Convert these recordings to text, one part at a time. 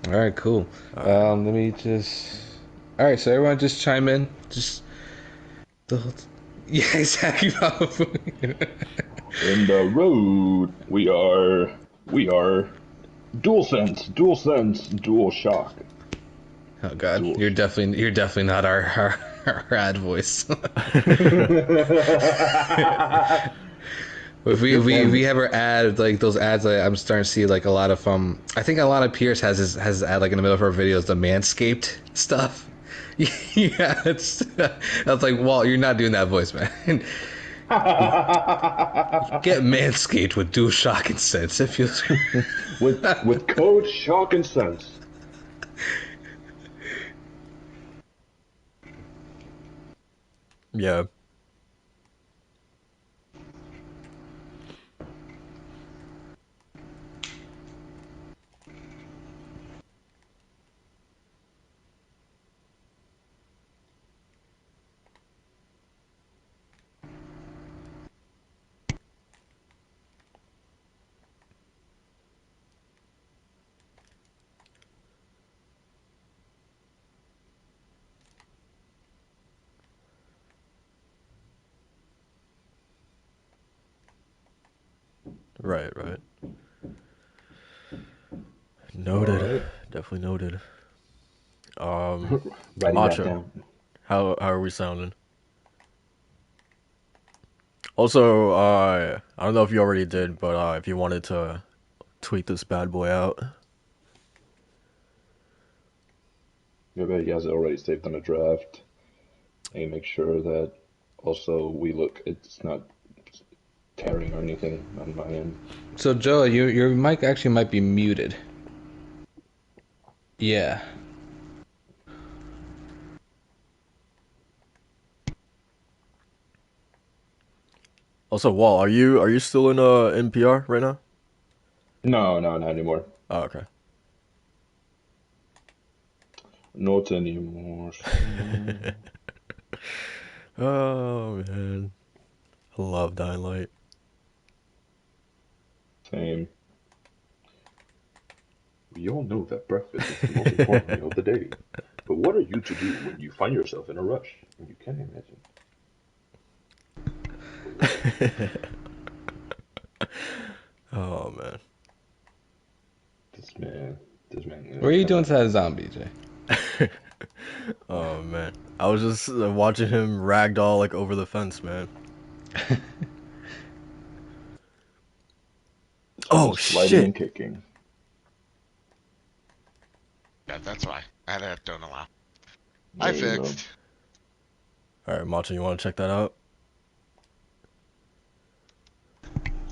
All right, cool. Let me just. All right, so everyone just chime in. Just the whole yeah, exactly. In the road, we are DualSense, DualShock. Oh God, Dual. you're definitely not our ad voice. If we ever add like those ads, that I'm starting to see like a lot of I think a lot of Pierce has ad like in the middle of her videos the Manscaped stuff. Yeah, it's I was like, Walt, you're not doing that voice, man. Get Manscaped with DualShock and Sense. It feels with code Shock and Sense. Yeah. Right. Noted. Right. Definitely noted. Writing that Macho, down. how are we sounding? Also, I don't know if you already did, but if you wanted to tweet this bad boy out. I bet you guys already saved on a draft. And make sure that also it's not tearing or anything on my end. so. Joe, your mic actually might be muted. Yeah. Also, Wall, are you still in NPR right now? No, not anymore. Oh, okay. Not anymore. Oh man, I love Dying Light. Same. We all know that breakfast is the most important meal of the day. But what are you to do when you find yourself in a rush? You can't imagine. Oh man. This man. What are you doing to that zombie, Jay? Oh man. I was just watching him ragdoll like over the fence, man. Oh Sliding shit. and kicking. Yeah, that's why. I had that don't allow. There I you go. fixed. All right, Macho, you want to check that out?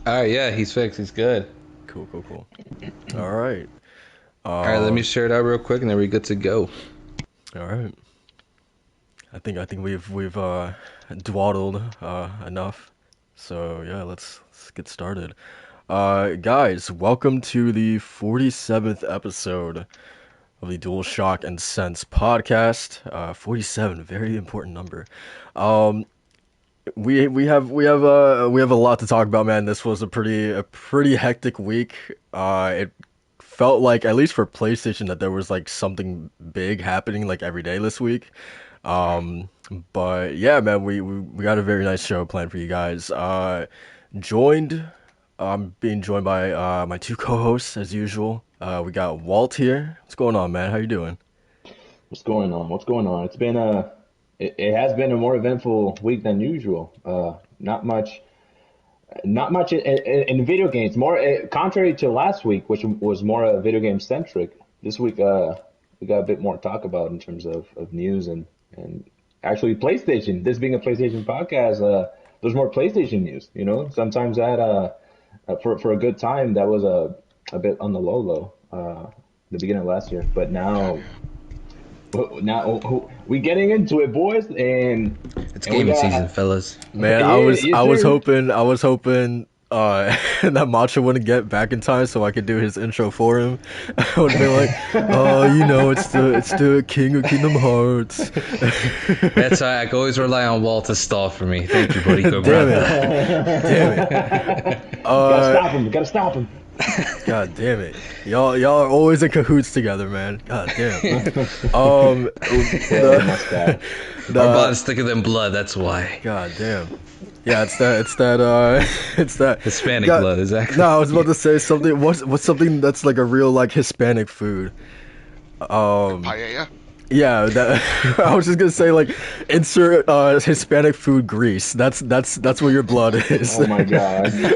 All right, yeah, he's fixed. He's good. Cool. All right. All right, let me share it out real quick, and then we're good to go. All right. I think we've dawdled enough. So yeah, let's get started. Guys, welcome to the 47th episode of the DualShock and Sense podcast. 47, very important number. We have a lot to talk about, man. This was a pretty hectic week. It felt like, at least for PlayStation, that there was like something big happening like every day this week. But yeah, man, we got a very nice show planned for you guys. I'm being joined by my two co-hosts as usual. We got Walt here. What's going on, man? How you doing? What's going on? It has been a more eventful week than usual. Not much in video games. More contrary to last week, which was more video game centric. This week, we got a bit more to talk about in terms of news and actually PlayStation. This being a PlayStation podcast, there's more PlayStation news. You know, sometimes that for a good time that was a bit on the low the beginning of last year, but now. Now we getting into it, boys, and It's gaming season, fellas. Man, Yeah, I was sir. hoping that Macho wouldn't get back in time so I could do his intro for him. I would have been like, oh, it's the King of Kingdom Hearts. That's why I can always rely on Walt to stall for me. Thank you, buddy. Good Damn brother. it. Damn it. Gotta stop him. God damn it. Y'all are always in cahoots together, man. God damn. Yeah, mustache. Our blood's thicker than blood. That's why. God damn. Yeah, it's that Hispanic God, blood, exactly. No, I was about to say something. What's something that's like a real like Hispanic food? Paella? Yeah, that I was just gonna say like insert Hispanic food Greece. That's where your blood is. Oh my god. This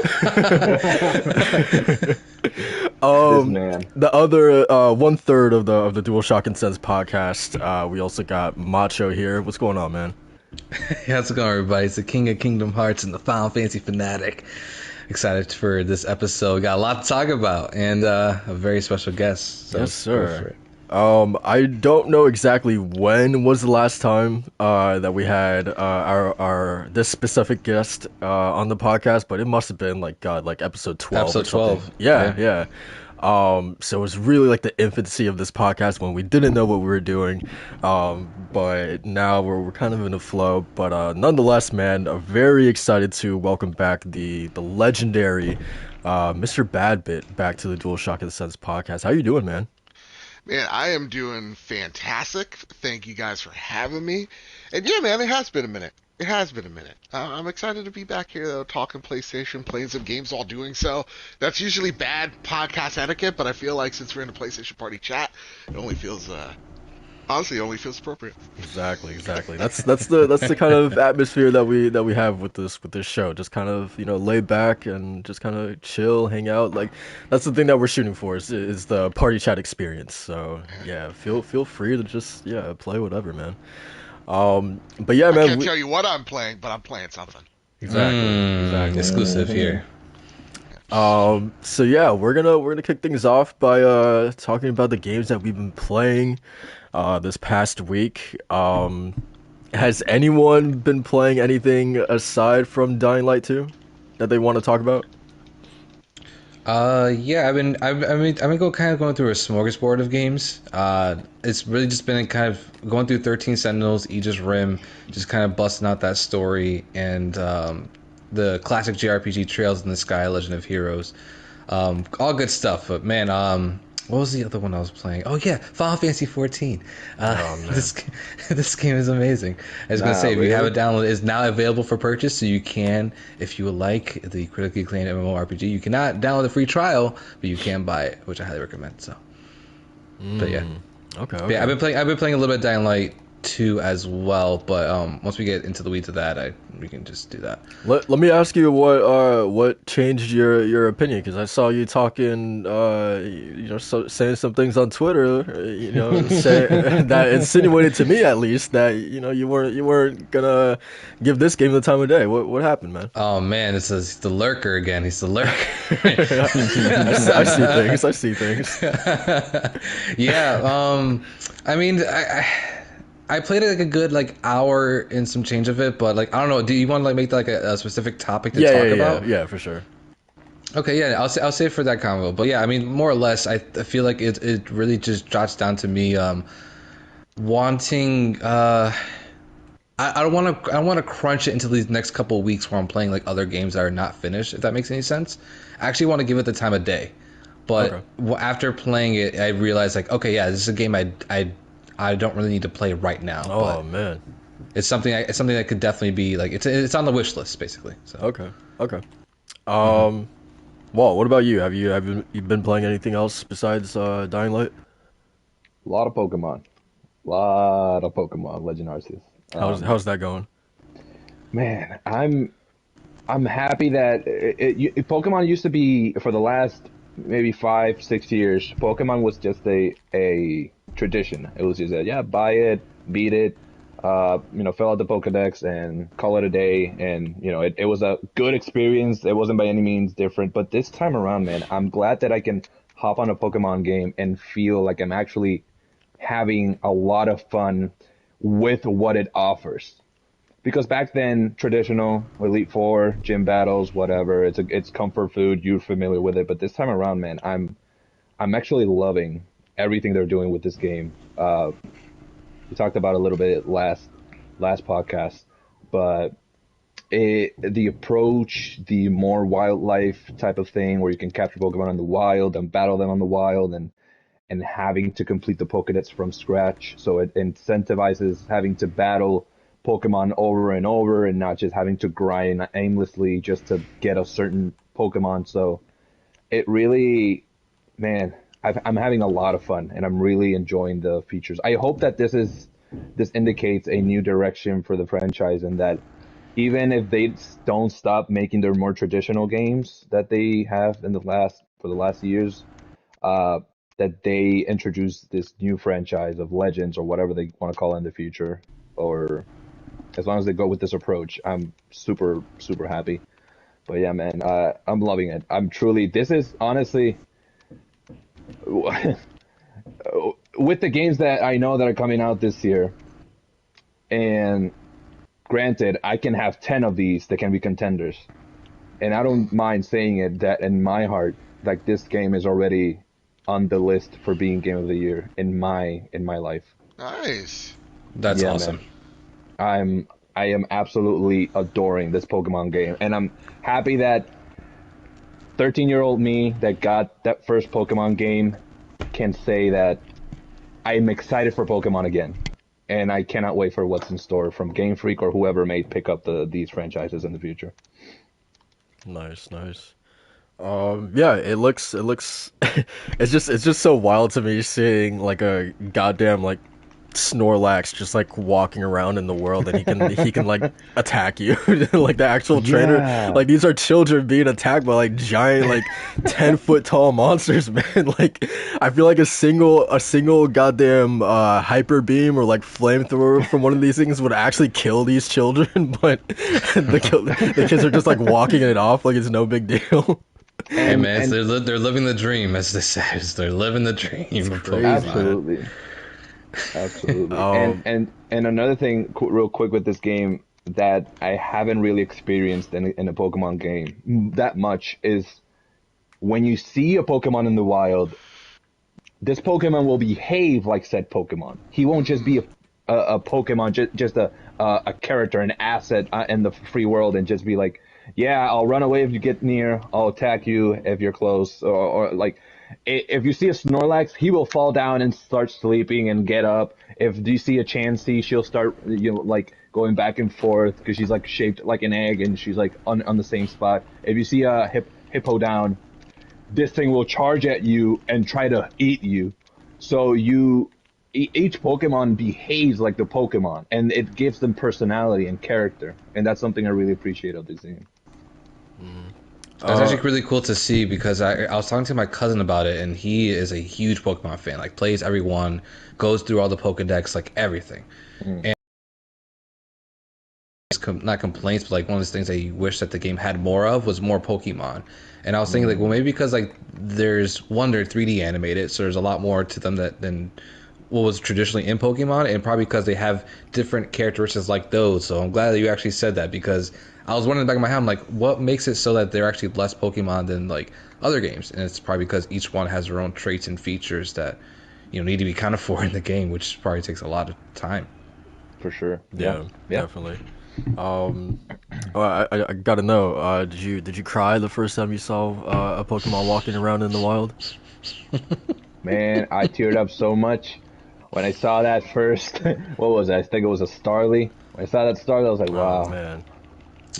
man. The other 1/3 of the DualShock Sense podcast, we also got Macho here. What's going on, man? How's it going, everybody? It's the King of Kingdom Hearts and the Final Fantasy fanatic. Excited for this episode. Got a lot to talk about and a very special guest. So Yes, go sir. for it. I don't know exactly when was the last time that we had our this specific guest on the podcast, but it must have been like episode 12. Episode or something. 12. Yeah. So it was really like the infancy of this podcast when we didn't know what we were doing, but now we're kind of in a flow. But nonetheless, man, I'm very excited to welcome back the legendary MrBadBit back to the DualShock Sense podcast. How you doing, man? Man, I am doing fantastic. Thank you guys for having me. And yeah, man, it has been a minute. It has been a minute. I'm excited to be back here, though, talking PlayStation, playing some games while doing so. That's usually bad podcast etiquette, but I feel like since we're in a PlayStation Party chat, it only feels, honestly, it only feels appropriate. Exactly. That's the kind of atmosphere that we have with this show. Just kind of lay back and just kind of chill, hang out. Like that's the thing that we're shooting for is the party chat experience. So yeah, feel free to just play whatever, man. But yeah, man. I can't tell you what I'm playing, but I'm playing something. Exactly. Exclusive here. So yeah, we're gonna kick things off by talking about the games that we've been playing this past week. Has anyone been playing anything aside from Dying Light 2 that they want to talk about? Yeah, I've been going through a smorgasbord of games. It's really just been kind of going through 13 Sentinels, Aegis Rim, just kind of busting out that story and the classic JRPG Trails in the Sky, Legend of Heroes. All good stuff, but man, what was the other one I was playing? Oh yeah, Final Fantasy 14. This game is amazing. I was gonna say, if you have it downloaded, it's now available for purchase, so you can, if you would like the critically acclaimed MMORPG, you cannot download the free trial, but you can buy it, which I highly recommend. So, but yeah, Okay. But yeah, I've been playing a little bit of Dying Light 2 as well, but once we get into the weeds of that, we can just do that. Let me ask you what changed your opinion, because I saw you talking saying some things on Twitter that insinuated to me at least that you weren't gonna give this game the time of day. What happened, man? Oh man, this is the lurker again. He's the lurker. I see things. Yeah, I mean, I played it like a good hour and some change of it, but I don't know. Do you want to make that a specific topic to talk about? Yeah, for sure. Okay, yeah, I'll say it for that convo. But yeah, I mean, more or less, I feel like it really just jots down to me wanting. I don't want to crunch it into these next couple of weeks where I'm playing other games that are not finished. If that makes any sense, I actually want to give it the time of day. But after playing it, I realized okay, yeah, this is a game I don't really need to play right now. Oh man, it's something that could definitely be it's on the wish list basically. So. Okay. Well, what about you? Have you been playing anything else besides Dying Light? A lot of Pokemon, Legend Arceus. How's that going? Man, I'm happy that Pokemon used to be, for the last maybe 5-6 years, Pokemon was just a tradition. It was just buy it, beat it, fill out the Pokedex and call it a day. And it was a good experience. It wasn't by any means different, but this time around, man, I'm glad that I can hop on a Pokemon game and feel like I'm actually having a lot of fun with what it offers. Because back then, traditional, Elite Four, gym battles, whatever, it's comfort food, you're familiar with it. But this time around, man, I'm actually loving everything they're doing with this game. We talked about it a little bit last podcast, but the approach, the more wildlife type of thing where you can capture Pokemon in the wild and battle them on the wild, and having to complete the Pokédex from scratch. So it incentivizes having to battle Pokemon over and over and not just having to grind aimlessly just to get a certain Pokemon. So it really, man, I'm having a lot of fun and I'm really enjoying the features. I hope that this indicates a new direction for the franchise, and that even if they don't stop making their more traditional games that they have for the last years, that they introduce this new franchise of Legends or whatever they want to call it in the future, or as long as they go with this approach, I'm super, super happy. But yeah, man, I'm loving it. This is honestly, with the games that I know that are coming out this year, and granted, I can have 10 of these that can be contenders. And I don't mind saying it, that in my heart, like, this game is already on the list for being Game of the Year in my life. Nice. That's awesome. Man. I am absolutely adoring this Pokemon game, and I'm happy that 13-year-old me that got that first Pokemon game can say that I'm excited for Pokemon again, and I cannot wait for what's in store from Game Freak or whoever may pick up these franchises in the future. Nice. Yeah, it looks it's just so wild to me seeing like a goddamn like Snorlax just like walking around in the world, and he can like attack you. Like the actual trainer, like these are children being attacked by like giant like 10-foot tall monsters, man. Like I feel like a single goddamn hyper beam or like flamethrower from one of these things would actually kill these children, but the kids are just like walking it off like it's no big deal. Hey man, they're living the dream, as they say. They're living the dream of Pokemon. Absolutely. And another thing, real quick, with this game that I haven't really experienced in a Pokemon game that much is when you see a Pokemon in the wild, this Pokemon will behave like said Pokemon. He won't just be a Pokemon, just a character, an asset in the free world, and just be like, yeah, I'll run away if you get near, I'll attack you if you're close, or like, if you see a Snorlax, he will fall down and start sleeping and get up. If you see a Chansey, she'll start, like going back and forth because she's like shaped like an egg and she's like on the same spot. If you see a hippo down, this thing will charge at you and try to eat you. So each Pokemon behaves like the Pokemon, and it gives them personality and character, and that's something I really appreciate of this game. That's actually really cool to see, because I was talking to my cousin about it, and he is a huge Pokemon fan. Like, plays every one, goes through all the Pokedex, like everything. And not complaints, but like one of those things that he wished that the game had more of was more Pokemon. And I was thinking, like, well, maybe because like they're 3D animated, so there's a lot more to them than what was traditionally in Pokemon, and probably because they have different characteristics like those. So I'm glad that you actually said that, because I was wondering in the back of my head, I'm like, what makes it so that they're actually less Pokemon than like other games? And it's probably because each one has their own traits and features that need to be accounted for in the game, which probably takes a lot of time. For sure. Yeah. Definitely. I gotta know. Did you cry the first time you saw a Pokemon walking around in the wild? Man, I teared up so much when I saw that first. What was it? I think it was a Starly. When I saw that Starly, I was like, wow. Oh, man.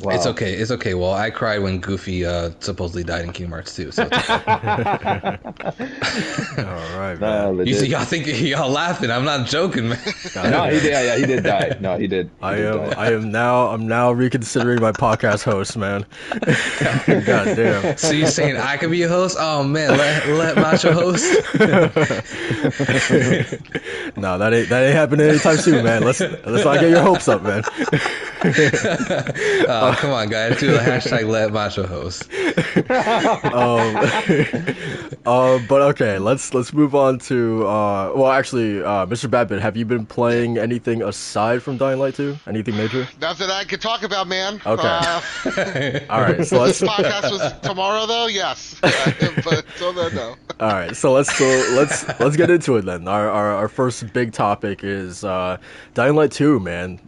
Wow. It's okay. Well, I cried when Goofy supposedly died in Kingdom Hearts 2. So it's okay. All right, man. Y'all laughing. I'm not joking, man. No, he did. Yeah, he did die. No, he did. I'm now reconsidering my podcast host, man. God damn. So you're saying I could be a host? Oh man, let Macho host. No, that ain't happening anytime soon, man. Let's not get your hopes up, man. Come on, guys, do the hashtag let Macho host. But okay, let's move on to well, actually, MrBadBit, have you been playing anything aside from Dying Light 2? Anything major? Nothing I can talk about, man. Okay. All right. So this podcast was tomorrow, though. Yes, but until then, no. All right. So let's get into it then. Our first big topic is Dying Light 2, man.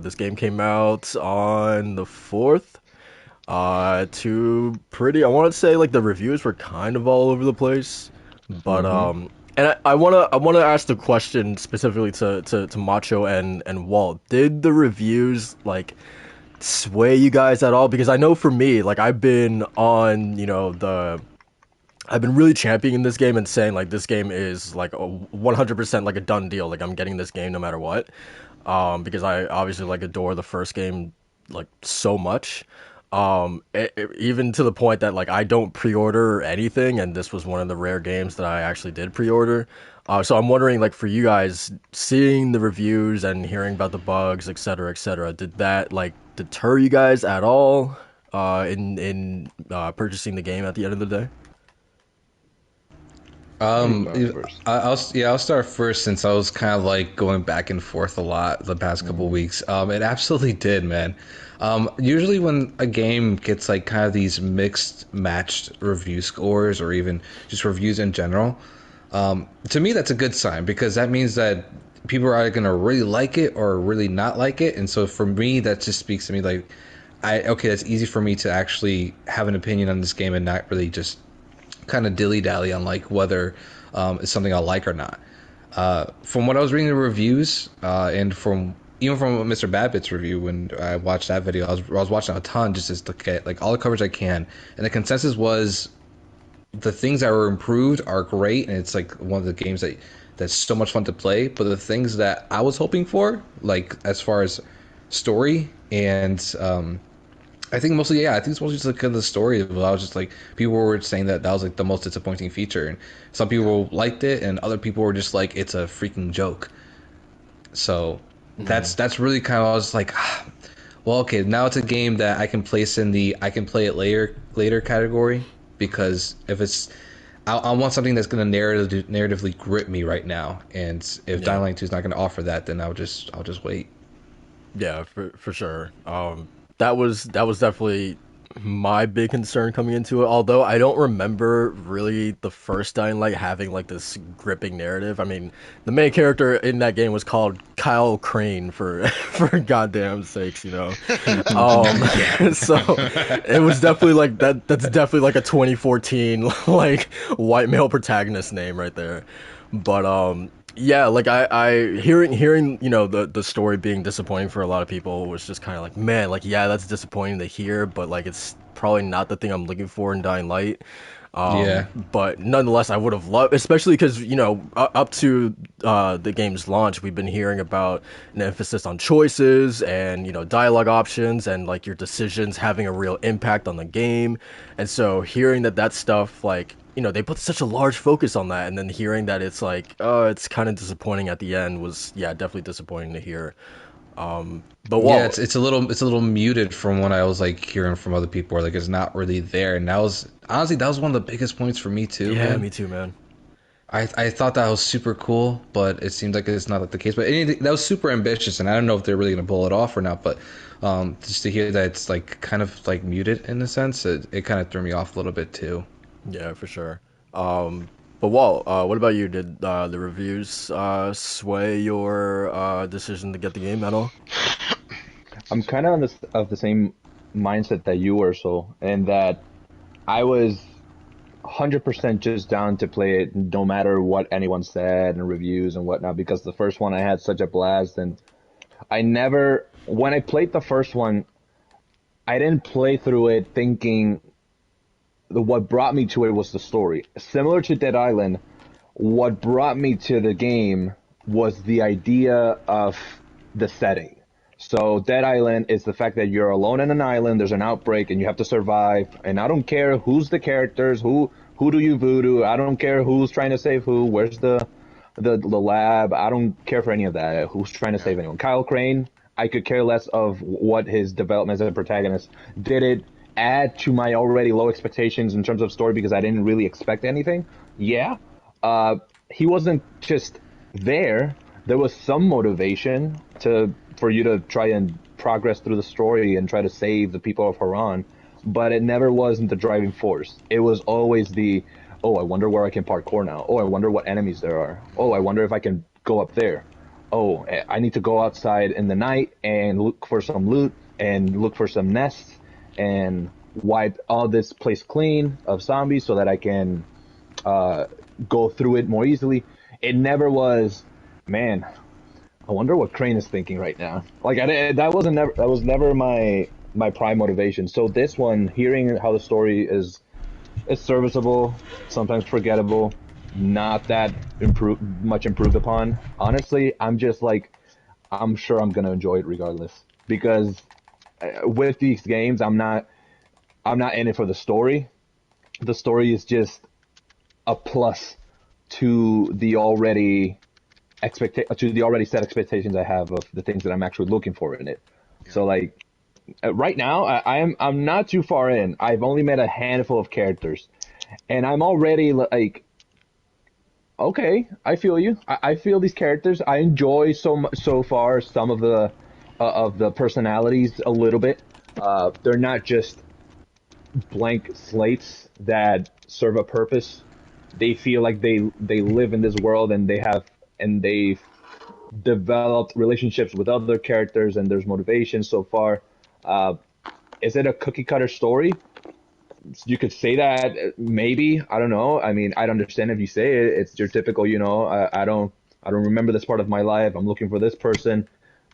This game came out on the 4th. Two pretty. I want to say like the reviews were kind of all over the place, but and I wanna ask the question specifically to Macho and Walt. Did the reviews like sway you guys at all? Because I know for me, like I've been on, I've been really championing this game and saying like this game is like a 100% like a done deal. Like I'm getting this game no matter what. Because I obviously like adore the first game like so much. Even to the point that like I don't pre-order anything, and this was one of the rare games that I actually did pre-order. So I'm wondering, like, for you guys, seeing the reviews and hearing about the bugs, et cetera, did that like deter you guys at all in purchasing the game at the end of the day? I'll start first since I was kind of like going back and forth a lot the past couple weeks. It absolutely did, man. Usually when a game gets like kind of these mixed matched review scores or even just reviews in general, to me that's a good sign because that means that people are either going to really like it or really not like it. And so for me, that just speaks to me like, that's easy for me to actually have an opinion on this game and not really just kind of dilly-dally on like whether it's something I'll like or not. From what I was reading the reviews, and from MrBadBit's review when I watched that video, I was watching a ton just to get like all the coverage I can, and the consensus was the things that were improved are great, and it's like one of the games that's so much fun to play. But the things that I was hoping for, like as far as story and I think it's mostly just like the story. I was just like people were saying that was like the most disappointing feature, and some people liked it, and other people were just like it's a freaking joke. So that's really kind of I was like, well, okay, now it's a game that I can place in the I can play it later category because if it's I want something that's going to narratively grip me right now, and if Dying Light 2 is not going to offer that, then I'll just wait. Yeah, for sure. That was definitely my big concern coming into it. Although I don't remember really the first Dying Light having like this gripping narrative. I mean, the main character in that game was called Kyle Crane for goddamn sakes, So it was definitely like that. That's definitely like a 2014 like white male protagonist name right there. But yeah, like I hearing the story being disappointing for a lot of people was just kind of like, man, like yeah, that's disappointing to hear, but like it's probably not the thing I'm looking for in Dying Light. But nonetheless, I would have loved, especially because up to the game's launch, we've been hearing about an emphasis on choices and dialogue options and like your decisions having a real impact on the game, and so hearing that stuff like. They put such a large focus on that, and then hearing that it's like, oh, it's kind of disappointing at the end was, definitely disappointing to hear. But it's a little muted from what I was like hearing from other people, where like it's not really there, and that was honestly one of the biggest points for me too. Yeah, man. Me too, man. I thought that was super cool, but it seems like it's not the case. But that was super ambitious, and I don't know if they're really going to pull it off or not. But just to hear that it's like kind of like muted in a sense, it kind of threw me off a little bit too. Yeah, for sure. But Walt, what about you? Did the reviews sway your decision to get the game at all? I'm kind of of the same mindset that you were, and that I was 100% just down to play it no matter what anyone said and reviews and whatnot, because the first one I had such a blast, and when I played the first one, I didn't play through it thinking what brought me to it was the story. Similar to Dead Island, what brought me to the game was the idea of the setting. So Dead Island is the fact that you're alone in an island, there's an outbreak, and you have to survive. And I don't care who's the characters, who do you voodoo, I don't care who's trying to save who, where's the lab, I don't care for any of that, who's trying to save anyone. Kyle Crane, I could care less of what his development as a protagonist. Did it add to my already low expectations in terms of story because I didn't really expect anything? Yeah. He wasn't just there. There was some motivation for you to try and progress through the story and try to save the people of Haran, but it never wasn't the driving force. It was always I wonder where I can parkour now. Oh, I wonder what enemies there are. Oh, I wonder if I can go up there. oh, I need to go outside in the night and look for some loot and look for some nests and wipe all this place clean of zombies so that I can go through it more easily. It never was, man, I wonder what Crane is thinking right now. Like that was never my prime motivation. So this one, hearing how the story is serviceable, sometimes forgettable, not that much improved upon. Honestly, I'm just like, I'm sure I'm gonna enjoy it regardless because with these games, I'm not in it for the story. The story is just a plus to the already set expectations I have of the things that I'm actually looking for in it. Yeah. So like right now, I'm not too far in. I've only met a handful of characters, and I'm already like, okay, I feel you. I feel these characters. I enjoy so far some of the personalities a little bit. They're not just blank slates that serve a purpose. They feel like they live in this world and they've developed relationships with other characters and there's motivation so far. Is it a cookie cutter story? You could say that, maybe. I don't know. I mean, I'd understand if you say it. It's your typical, I don't remember this part of my life. I'm looking for this person,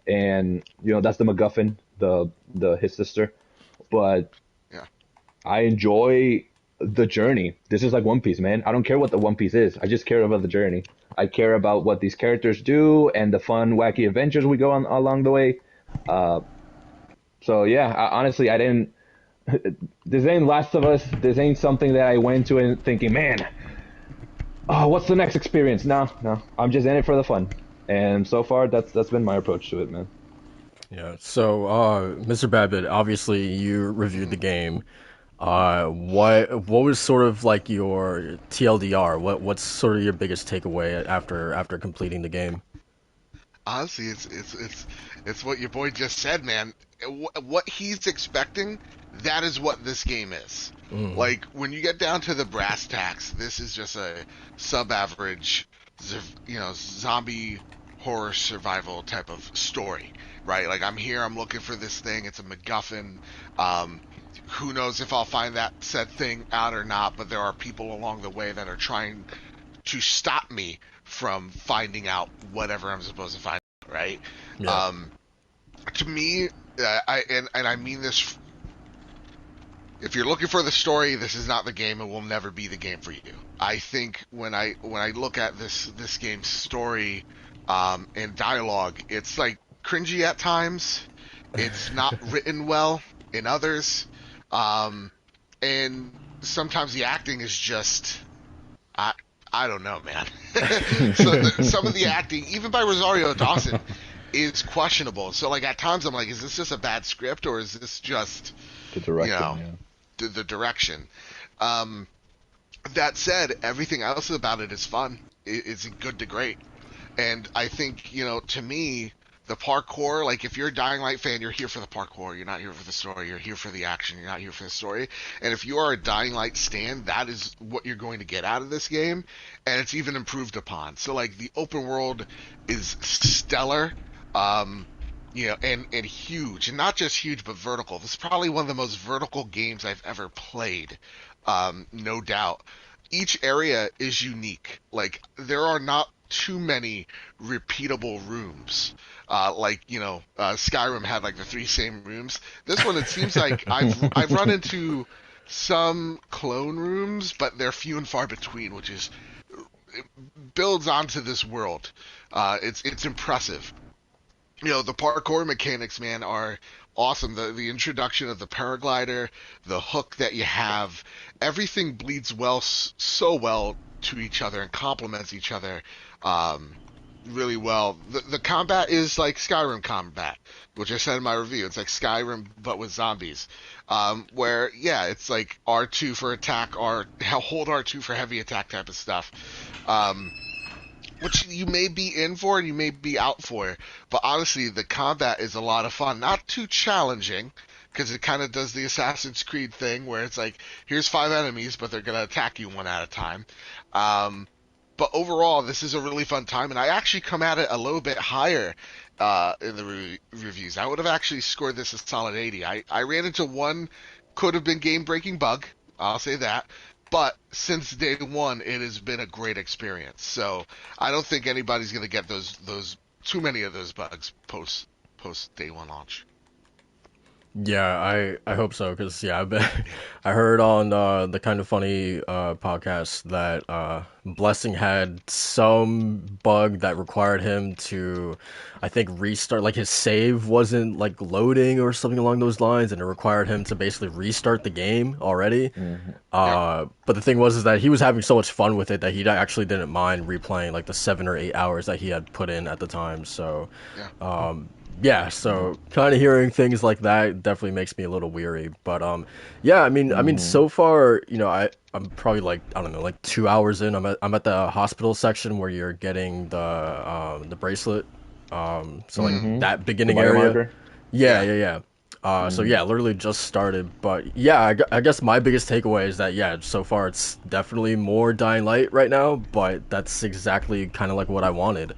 and that's the MacGuffin, his sister. But yeah, I enjoy the journey. This is like One Piece, man. I don't care what the One Piece is. I just care about the journey. I care about what these characters do and the fun, wacky adventures we go on along the way. So yeah, honestly, I didn't. This ain't Last of Us. This ain't something that I went to and thinking, man, oh, what's the next experience? No. I'm just in it for the fun. And so far, that's been my approach to it, man. Yeah. So, MrBadBit, obviously you reviewed the game. What was sort of like your TLDR? What's sort of your biggest takeaway after completing the game? Honestly, it's what your boy just said, man. What he's expecting, that is what this game is. Like, when you get down to the brass tacks, this is just a sub-average, zombie horror survival type of story, right? Like, I'm here, I'm looking for this thing, it's a MacGuffin. Who knows if I'll find that said thing out or not, but there are people along the way that are trying to stop me from finding out whatever I'm supposed to find out, right? Yeah. To me, I mean this, if you're looking for the story, this is not the game. It will never be the game for you. I think when I look at this game's story and dialogue, it's like cringy at times. It's not written well in others. And sometimes the acting is just, I don't know, man. So some of the acting, even by Rosario Dawson, is questionable. So like at times I'm like, is this just a bad script or is this just the direction? The direction. That said, everything else about it is fun. It's good to great. And I think, to me, the parkour, like if you're a Dying Light fan, you're here for the parkour. You're not here for the story. You're here for the action. You're not here for the story. And if you are a Dying Light stan, that is what you're going to get out of this game. And it's even improved upon. So like the open world is stellar. And huge, and not just huge, but vertical. This is probably one of the most vertical games I've ever played, no doubt. Each area is unique. Like, there are not too many repeatable rooms. Skyrim had like the 3 same rooms. This one, it seems like I've run into some clone rooms, but they're few and far between, which is, it builds onto this world. It's impressive. The parkour mechanics, man, are awesome. The introduction of the paraglider, the hook that you have, everything bleeds so well to each other and complements each other really well. The combat is like Skyrim combat, which I said in my review. It's like Skyrim, but with zombies. Where, yeah, it's like R2 for attack, hold R2 for heavy attack type of stuff. Which you may be in for and you may be out for. But honestly, the combat is a lot of fun. Not too challenging, because it kind of does the Assassin's Creed thing where it's like, here's 5 enemies, but they're going to attack you one at a time. But overall, this is a really fun time, and I actually come at it a little bit higher in the reviews. I would have actually scored this a solid 80. I ran into one could have been game-breaking bug, I'll say that, but since day one, it has been a great experience. So I don't think anybody's going to get those too many of those bugs post day one launch. Yeah, I hope so, because yeah, I heard on the Kind of Funny podcast that Blessing had some bug that required him to, I think, restart, like his save wasn't like loading or something along those lines, and it required him to basically restart the game already. But the thing was is that he was having so much fun with it that he actually didn't mind replaying like the 7 or 8 hours that he had put in at the time. So yeah, so kind of hearing things like that definitely makes me a little weary. But yeah, I mean, so far, you know, I'm probably like, I don't know, like 2 hours in. I'm at the hospital section where you're getting the bracelet. So like that beginning area. Yeah. So yeah, literally just started. But yeah, I guess my biggest takeaway is that yeah, so far it's definitely more Dying Light right now, but that's exactly kind of like what I wanted.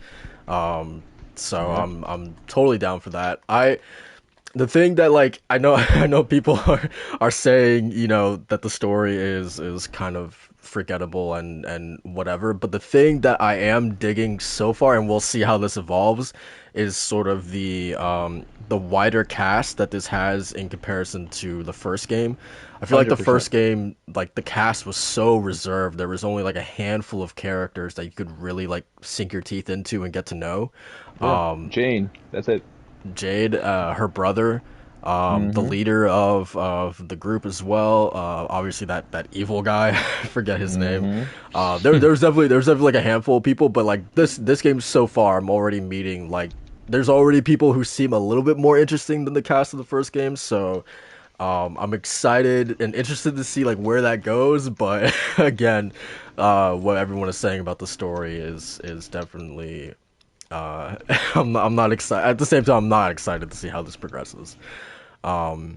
So I'm totally down for that. The thing that like I know people are saying, you know, that the story is kind of forgettable and whatever, but the thing that I am digging so far, and we'll see how this evolves, is sort of the wider cast that this has in comparison to the first game. I feel like the 100%. first game, like the cast was so reserved. There was only like a handful of characters that you could really like sink your teeth into and get to know. Jane, that's it. Jade, her brother, the leader of the group as well. Obviously that evil guy, I forget his name. There's definitely like a handful of people, but like this game so far, I'm already meeting like there's already people who seem a little bit more interesting than the cast of the first game. So I'm excited and interested to see like where that goes. But again, what everyone is saying about the story is definitely. I'm not excited. At the same time, I'm not excited to see how this progresses. But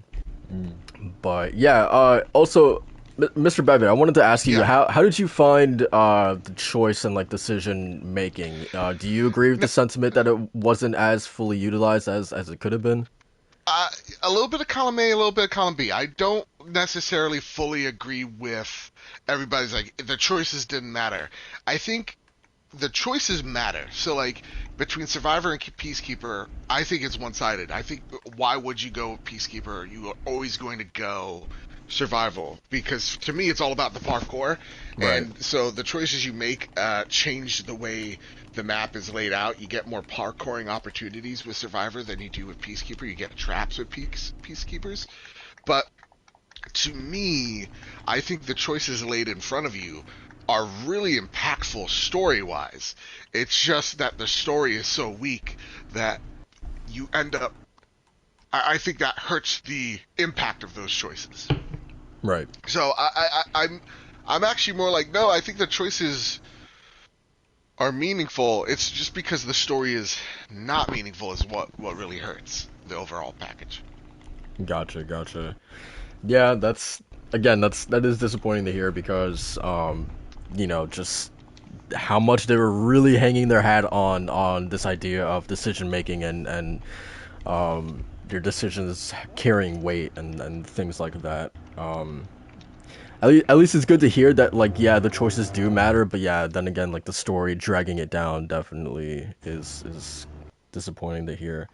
yeah. Also, MrBadBit, I wanted to ask you how did you find the choice and like decision making? Do you agree with the sentiment that it wasn't as fully utilized as it could have been? A little bit of column A, a little bit of column B. I don't necessarily fully agree with everybody's like the choices didn't matter. I think the choices matter. So like between Survivor and Peacekeeper, I think it's one-sided. I think why would you go Peacekeeper? You are always going to go Survival, because to me it's all about the parkour. Right. And so the choices you make change the way the map is laid out. You get more parkouring opportunities with Survivor than you do with Peacekeeper. You get traps with Peacekeepers. But to me, I think the choices laid in front of you are really impactful story-wise. It's just that the story is so weak that you end up... I think that hurts the impact of those choices. Right. So I'm actually more like, no, I think the choices are meaningful. It's just because the story is not meaningful is what really hurts the overall package. Gotcha. Yeah, that is disappointing to hear because you know, just how much they were really hanging their hat on this idea of decision making and your decisions carrying weight and things like that. At least it's good to hear that, like, yeah, the choices do matter, but yeah, then again, like the story dragging it down definitely is disappointing to hear.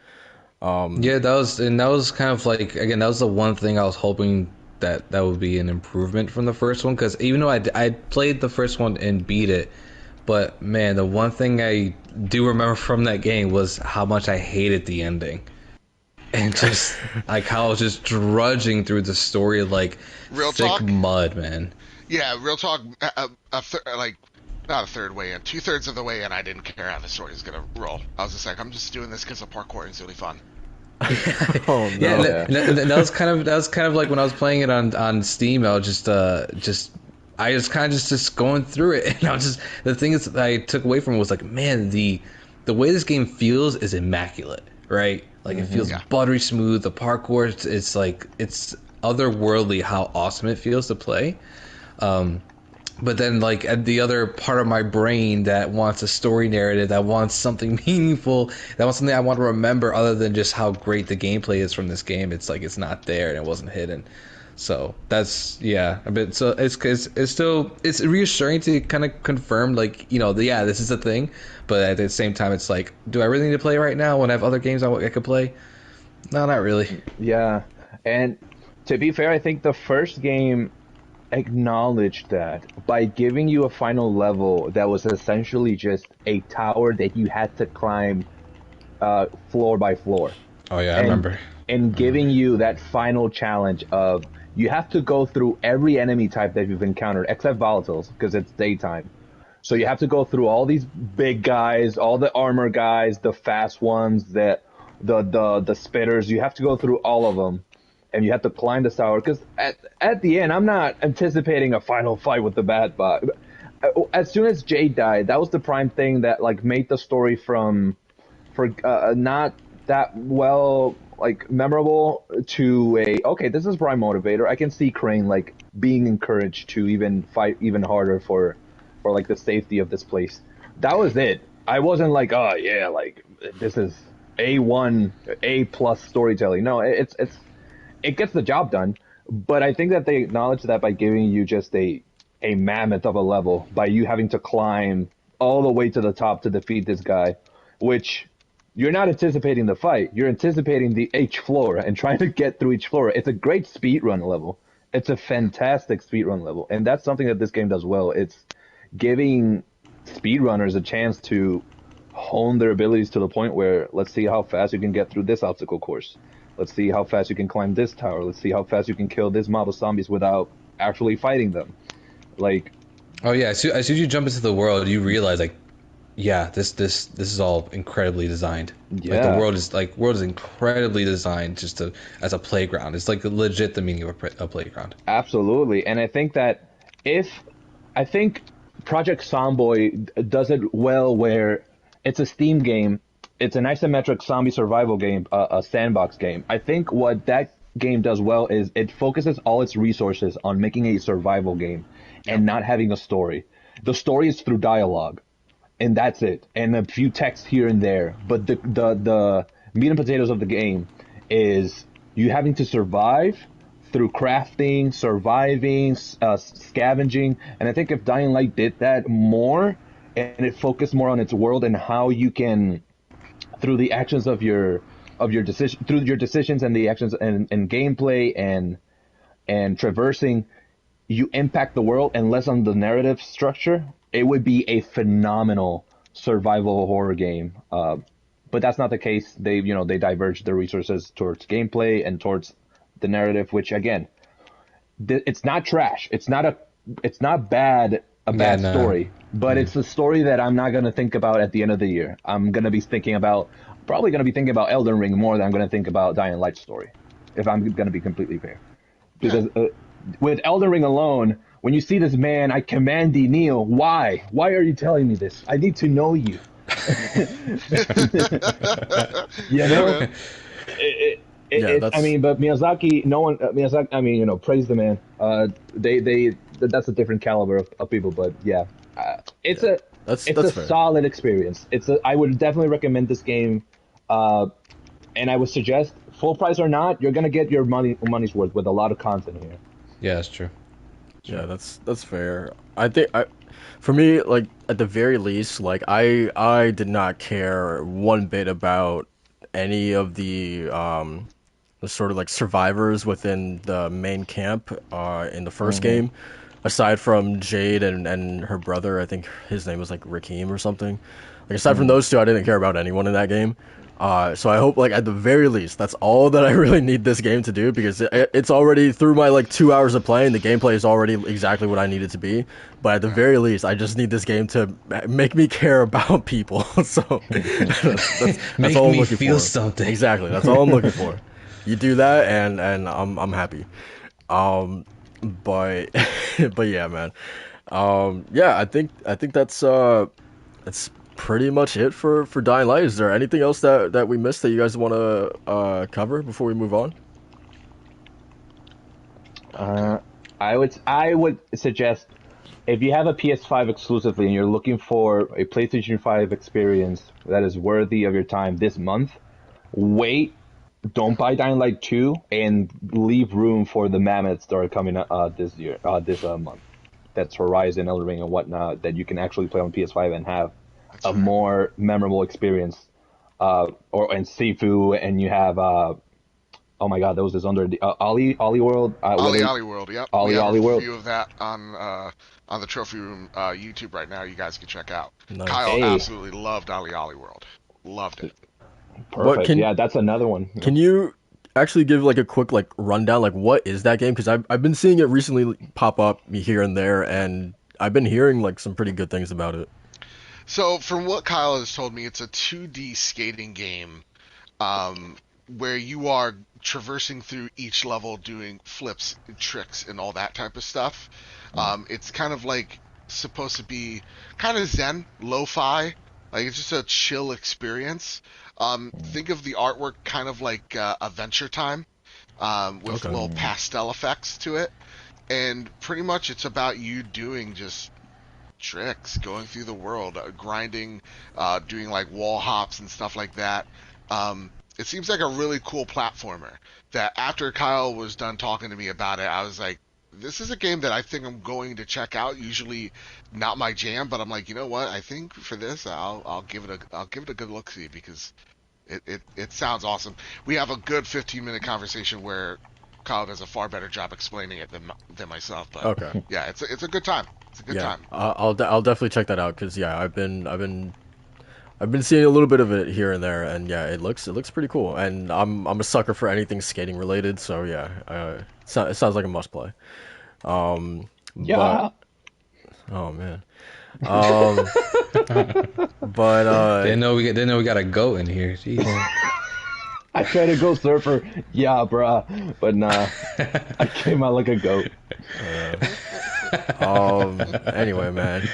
Yeah, that was kind of like, again, that was the one thing I was hoping that would be an improvement from the first one, because even though I played the first one and beat it, but man, the one thing I do remember from that game was how much I hated the ending. And just like how I was just drudging through the story like Real thick talk? mud, man. Yeah, real talk. Like not a third way in, 2/3 of the way in, I didn't care how the story was gonna roll. I was just like, I'm just doing this because the parkour is really fun. Oh no. Yeah, that was kind of like when I was playing it on Steam. I was just kind of just going through it, and I was just, the thing is that I took away from it was like, man, the way this game feels is immaculate, right? Like it feels buttery smooth. The parkour, it's like it's otherworldly how awesome it feels to play. but then like at the other part of my brain that wants a story narrative, that wants something meaningful, that wants something I want to remember other than just how great the gameplay is from this game. It's like it's not there and it wasn't hidden. So that's a bit. So it's still it's reassuring to kind of confirm like this is a thing, but at the same time it's like, do I really need to play right now when I have other games I could play? No, not really. Yeah, and to be fair, I think the first game acknowledged that by giving you a final level that was essentially just a tower that you had to climb floor by floor. Oh yeah, I remember. And giving you that final challenge of you have to go through every enemy type that you've encountered except volatiles because it's daytime. So you have to go through all these big guys, all the armor guys, the fast ones, the spitters. You have to go through all of them. And you have to climb this tower, because at the end, I'm not anticipating a final fight with the bad bot. As soon as Jade died, that was the prime thing that like made the story for not that well like memorable to okay, this is prime motivator. I can see Crane like being encouraged to even fight even harder for like the safety of this place. That was it. I wasn't like, oh yeah, like this is A+ storytelling. No, it gets the job done, but I think that they acknowledge that by giving you just a mammoth of a level, by you having to climb all the way to the top to defeat this guy, which you're not anticipating the fight. You're anticipating each floor and trying to get through each floor. It's a great speedrun level. It's a fantastic speedrun level, and that's something that this game does well. It's giving speedrunners a chance to hone their abilities to the point where, let's see how fast you can get through this obstacle course. Let's see how fast you can climb this tower. Let's see how fast you can kill this mob of zombies without actually fighting them. Like, oh yeah, as soon as you jump into the world, you realize like, yeah, this is all incredibly designed. Yeah. Like the world is incredibly designed just as a playground. It's like legit the meaning of a playground. Absolutely, and I think Project Zomboid does it well, where it's a Steam game. It's an isometric zombie survival game, a sandbox game. I think what that game does well is it focuses all its resources on making a survival game and not having a story. The story is through dialogue, and that's it, and a few texts here and there. But the meat and potatoes of the game is you having to survive through crafting, surviving, scavenging. And I think if Dying Light did that more, and it focused more on its world and how you can, through the actions of your decision, through your decisions and the actions and gameplay and traversing, you impact the world, and less on the narrative structure, it would be a phenomenal survival horror game. But that's not the case. They diverge their resources towards gameplay and towards the narrative, which again, it's not trash. It's not bad. A bad story, but it's a story that I'm not going to think about at the end of the year. I'm going to be thinking about Elden Ring more than I'm going to think about Dying Light's story, if I'm going to be completely fair. Because with Elden Ring alone, when you see this man, I command thee kneel. Why? Why are you telling me this? I need to know you. You know? But Miyazaki, praise the man. That's a different caliber of people, but yeah, it's a solid experience. I would definitely recommend this game, and I would suggest, full price or not, you're gonna get your money's worth with a lot of content here. Yeah, that's true. Yeah, that's fair. I think for me, like at the very least, like I did not care one bit about any of the sort of like survivors within the main camp in the first game, aside from Jade and her brother. I think his name was like Rakeem or something. Like aside from those two, I didn't care about anyone in that game. So I hope, like, at the very least, that's all that I really need this game to do, because it's already, through my like 2 hours of playing, the gameplay is already exactly what I need it to be. But at the very least, I just need this game to make me care about people. So that's all I'm looking feel for. Something. Exactly, that's all I'm looking for. You do that, and I'm happy. But yeah, man. Yeah, I think that's pretty much it for Dying Light. Is there anything else that we missed that you guys want to cover before we move on? I would suggest if you have a PS5 exclusively and you're looking for a PlayStation 5 experience that is worthy of your time this month, wait. Don't buy Dying Light 2 and leave room for the mammoths that are coming this year, this month. That's Horizon, Elden Ring, and whatnot that you can actually play on PS5 and have a more memorable experience. And Sifu, and you have oh my God, that was this under the Ollie World. Ollie World, yep. Ollie we have a World. review of that on the Trophy Room YouTube right now. You guys can check out. Nice. Kyle absolutely loved Ollie World. Loved it. Perfect. Yeah, that's another one. Can you actually give like a quick like rundown, like what is that game? Because I've been seeing it recently pop up here and there, and I've been hearing like some pretty good things about it. So from what Kyle has told me, it's a 2D skating game where you are traversing through each level doing flips and tricks and all that type of stuff. It's kind of like supposed to be kind of zen, lo-fi, like it's just a chill experience. Think of the artwork kind of like Adventure Time with little pastel effects to it. And pretty much it's about you doing just tricks, going through the world, grinding, doing like wall hops and stuff like that. It seems like a really cool platformer that after Kyle was done talking to me about it, I was like, this is a game that I think I'm going to check out. Usually not my jam, but I'm like, you know what? I think for this, I'll give it a good look see because it sounds awesome. We have a good 15-minute conversation where Kyle does a far better job explaining it than myself. But Okay. yeah, it's a good time. It's a good time. I'll definitely check that out because yeah, I've been seeing a little bit of it here and there, and yeah, it looks pretty cool. And I'm a sucker for anything skating related, so yeah, it sounds like a must play. Yeah. Oh man. But Didn't know we got a goat in here. Jeez. I tried to go surfer, yeah, bruh, but nah, I came out like a goat. Anyway, man,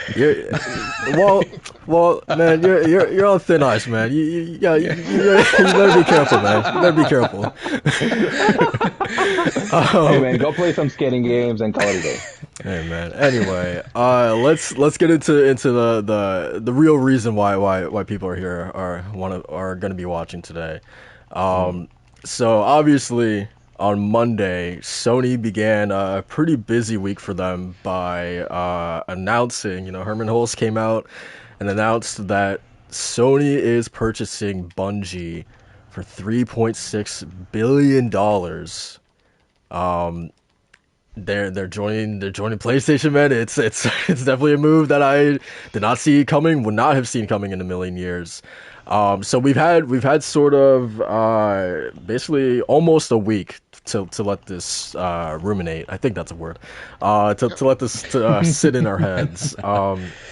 well, man, you're on thin ice, man. You better be careful, man. You better be careful. Hey, man, go play some skating games and call it a day. Hey, man. Anyway, let's get into the real reason why people are here are going to be watching today. So obviously on Monday, Sony began a pretty busy week for them by announcing, Herman Hulst came out and announced that Sony is purchasing Bungie for $3.6 billion. They're joining PlayStation, man. It's definitely a move that I did not see coming, would not have seen coming in a million years. So we've had sort of basically almost a week to let this ruminate. I think that's a word. To let this sit in our heads.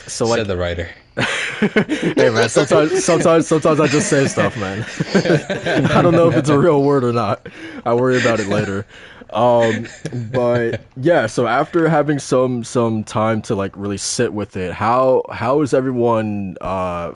So like Said the writer. Hey man, sometimes I just say stuff, man. I don't know if it's a real word or not. I worry about it later. But yeah, so after having some time to like really sit with it, how is everyone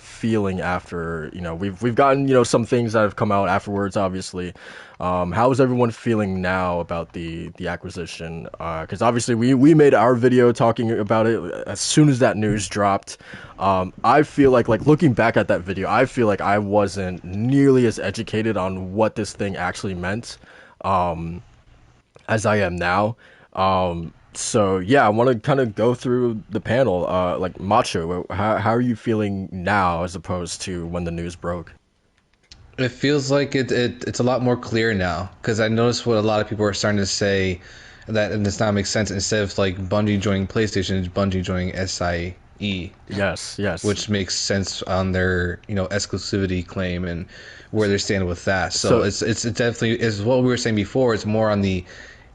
feeling after, we've gotten, some things that have come out afterwards, obviously. How is everyone feeling now about the acquisition? Because obviously we made our video talking about it as soon as that news dropped. I feel like looking back at that video, I feel like I wasn't nearly as educated on what this thing actually meant as I am now. So yeah, I want to kind of go through the panel. Like Macho, how are you feeling now as opposed to when the news broke? It feels like it's a lot more clear now because I noticed what a lot of people are starting to say that and this now makes sense. Instead of like Bungie joining PlayStation, it's Bungie joining SIE. Yes. Which makes sense on their exclusivity claim and where they're standing with that. So it's definitely is what we were saying before. It's more on the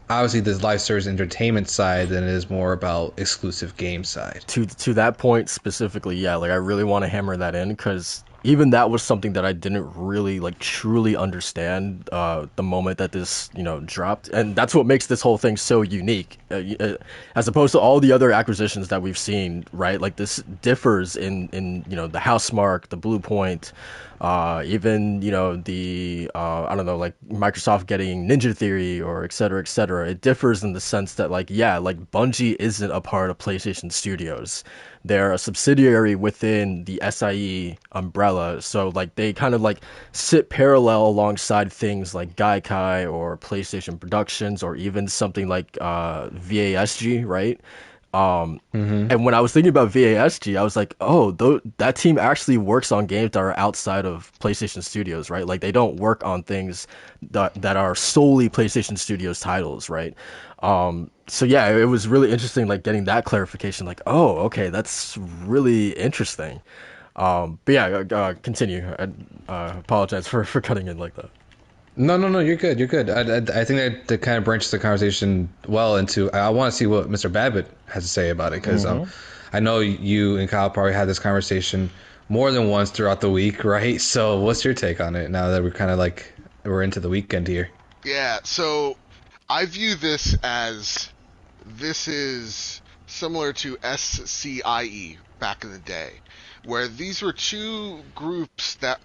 obviously the live service entertainment side than it is more about exclusive game side. To that point specifically, yeah, like I really want to hammer that in because even that was something that I didn't really like truly understand the moment that this dropped, and that's what makes this whole thing so unique, as opposed to all the other acquisitions that we've seen, right? Like this differs in the Housemarque, the Blue Point, even the I don't know, like Microsoft getting Ninja Theory or et cetera, et cetera. It differs in the sense that like Bungie isn't a part of PlayStation Studios. They're a subsidiary within the SIE umbrella, so like they kind of like sit parallel alongside things like Gaikai or PlayStation Productions or even something like VASG, right? And when I was thinking about VASG, I was like, oh, that team actually works on games that are outside of PlayStation Studios, right? Like they don't work on things that are solely PlayStation Studios titles, right? So yeah, it was really interesting, like getting that clarification. Like, oh, okay, that's really interesting. But yeah, continue. I apologize for cutting in like that. No, you're good. You're good. I think that kind of branches the conversation well into. I want to see what MrBadBit has to say about it because I know you and Kyle probably had this conversation more than once throughout the week, right? So, what's your take on it now that we're kind of like we're into the weekend here? Yeah, so I view this is similar to SCIE back in the day, where these were two groups that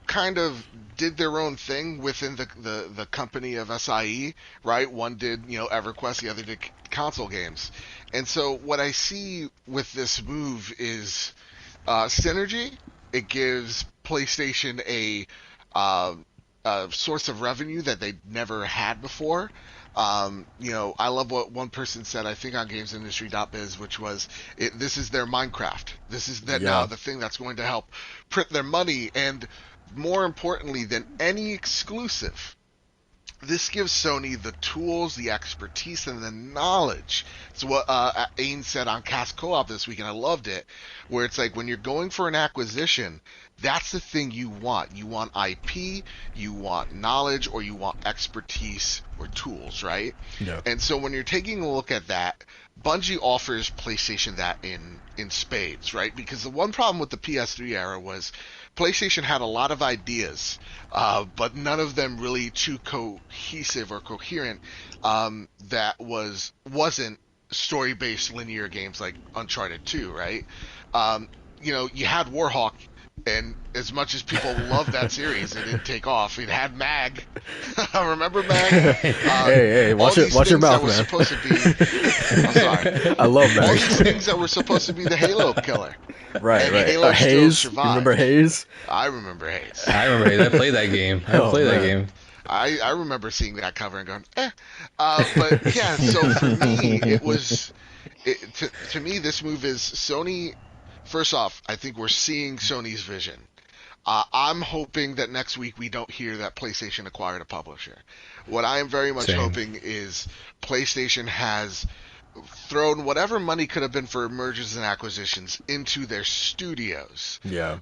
kind of did their own thing within the company of SIE, right? One did, EverQuest, the other did console games. And so what I see with this move is synergy. It gives PlayStation a source of revenue that they never had before. I love what one person said, I think on GamesIndustry.biz, which was, this is their Minecraft. This is now the thing that's going to help print their money, and more importantly than any exclusive, this gives Sony the tools, the expertise, and the knowledge. It's what Ain said on Cast Co-op this week, and I loved it, where it's like when you're going for an acquisition, that's the thing you want. You want IP, you want knowledge, or you want expertise or tools, right? Yeah. And so when you're taking a look at that, Bungie offers PlayStation that in spades, right? Because the one problem with the PS3 era was PlayStation had a lot of ideas, but none of them really too cohesive or coherent. That wasn't story-based linear games like Uncharted 2, right? You had Warhawk, and as much as people loved that series, it didn't take off. It had Mag. Remember Mag? Hey, watch your mouth, man. Supposed to be, I'm sorry. I love Mag. All these things that were supposed to be the Halo killer. Right. Halo still Haze. survived. Remember Haze? I remember Haze. I played that game. That game. I remember seeing that cover and going, but yeah, so for me, to me, this move is Sony. First off, I think we're seeing Sony's vision. I'm hoping that next week we don't hear that PlayStation acquired a publisher. What I am very much hoping is PlayStation has thrown whatever money could have been for mergers and acquisitions into their studios. Yeah.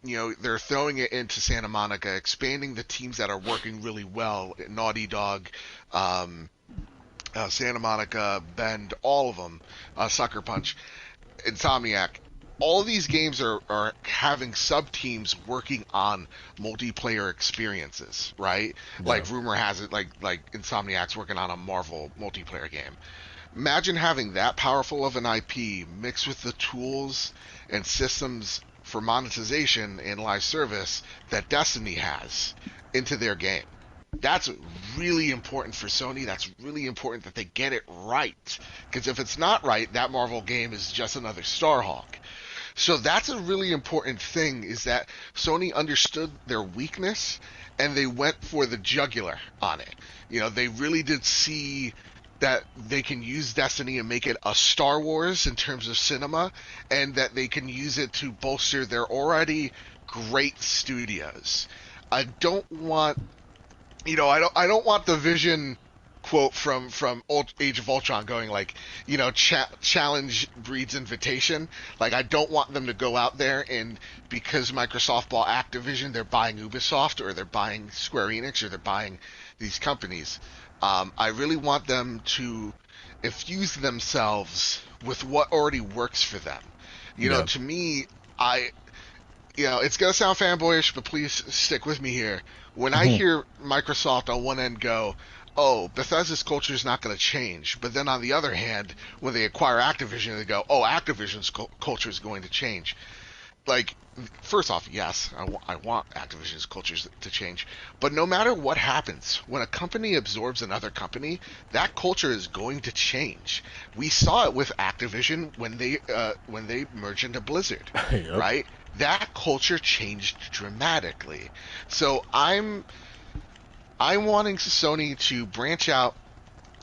They're throwing it into Santa Monica, expanding the teams that are working really well. Naughty Dog, Santa Monica, Bend, all of them, Sucker Punch, Insomniac. All of these games are having sub-teams working on multiplayer experiences, right? Yeah. Like rumor has it, like Insomniac's working on a Marvel multiplayer game. Imagine having that powerful of an IP mixed with the tools and systems for monetization and live service that Destiny has into their game. That's really important for Sony. That's really important that they get it right. Because if it's not right, that Marvel game is just another Starhawk. So that's a really important thing, is that Sony understood their weakness and they went for the jugular on it. They really did see that they can use Destiny and make it a Star Wars in terms of cinema, and that they can use it to bolster their already great studios. I don't want the Vision quote from Age of Ultron going like, challenge breeds invitation. Like, I don't want them to go out there and, because Microsoft bought Activision, they're buying Ubisoft, or they're buying Square Enix, or they're buying these companies. I really want them to infuse themselves with what already works for them. To me, It's gonna sound fanboyish, but please stick with me here. When I hear Microsoft on one end go, "Oh, Bethesda's culture is not going to change," but then on the other hand, when they acquire Activision, they go, "Oh, Activision's culture is going to change." Like, first off, yes, I want Activision's cultures to change, but no matter what happens, when a company absorbs another company, that culture is going to change. We saw it with Activision when they merged into Blizzard, Yep. right? That culture changed dramatically. So I'm wanting Sony to branch out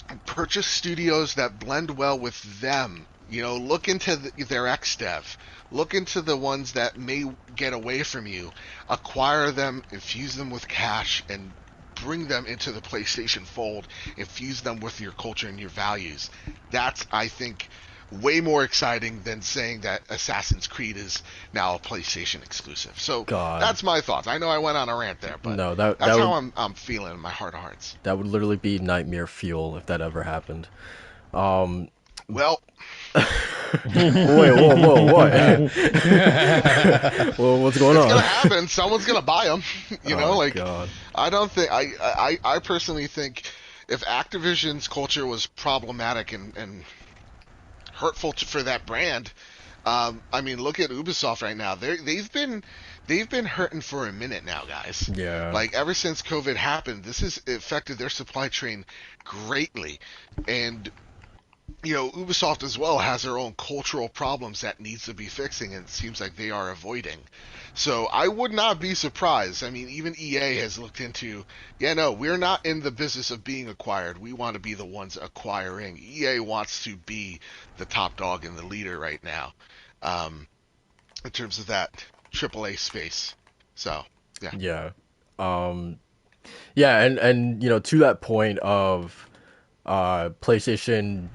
and purchase studios that blend well with them. Look into their XDev. Look into the ones that may get away from you. Acquire them, infuse them with cash, and bring them into the PlayStation fold. Infuse them with your culture and your values. That's, I think, way more exciting than saying that Assassin's Creed is now a PlayStation exclusive. So God. That's my thoughts. I know I went on a rant there, but No, that's that how would, I'm feeling in my heart of hearts. that would literally be nightmare fuel if that ever happened. Um, Well, Wait, whoa, what? Well, what's going it's on? gonna happen. Someone's gonna buy them. God. I don't think I personally think if Activision's culture was problematic and hurtful for that brand, I mean, look at Ubisoft right now. They've been hurting for a minute now, guys. Yeah. Like ever since COVID happened, this has affected their supply chain greatly, and Ubisoft as well has their own cultural problems that needs to be fixing, and it seems like they are avoiding. So I would not be surprised. I mean, even EA has looked into, we're not in the business of being acquired. We want to be the ones acquiring. EA wants to be the top dog and the leader right now, in terms of that AAA space. So, yeah. Yeah. Yeah, and to that point of PlayStation,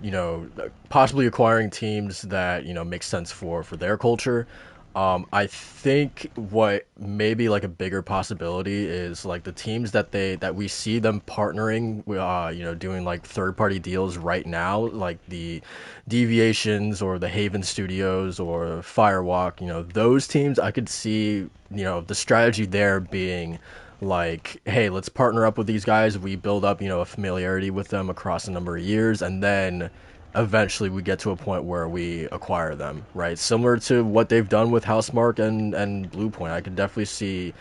possibly acquiring teams that, make sense for their culture. I think what may be like a bigger possibility is like the teams that we see them partnering, doing like third-party deals right now, like the Deviations or the Haven Studios or Firewalk, those teams I could see, the strategy there being like, hey, let's partner up with these guys. We build up, a familiarity with them across a number of years, and then eventually we get to a point where we acquire them, right? Similar to what they've done with Housemarque and Bluepoint. I could definitely see,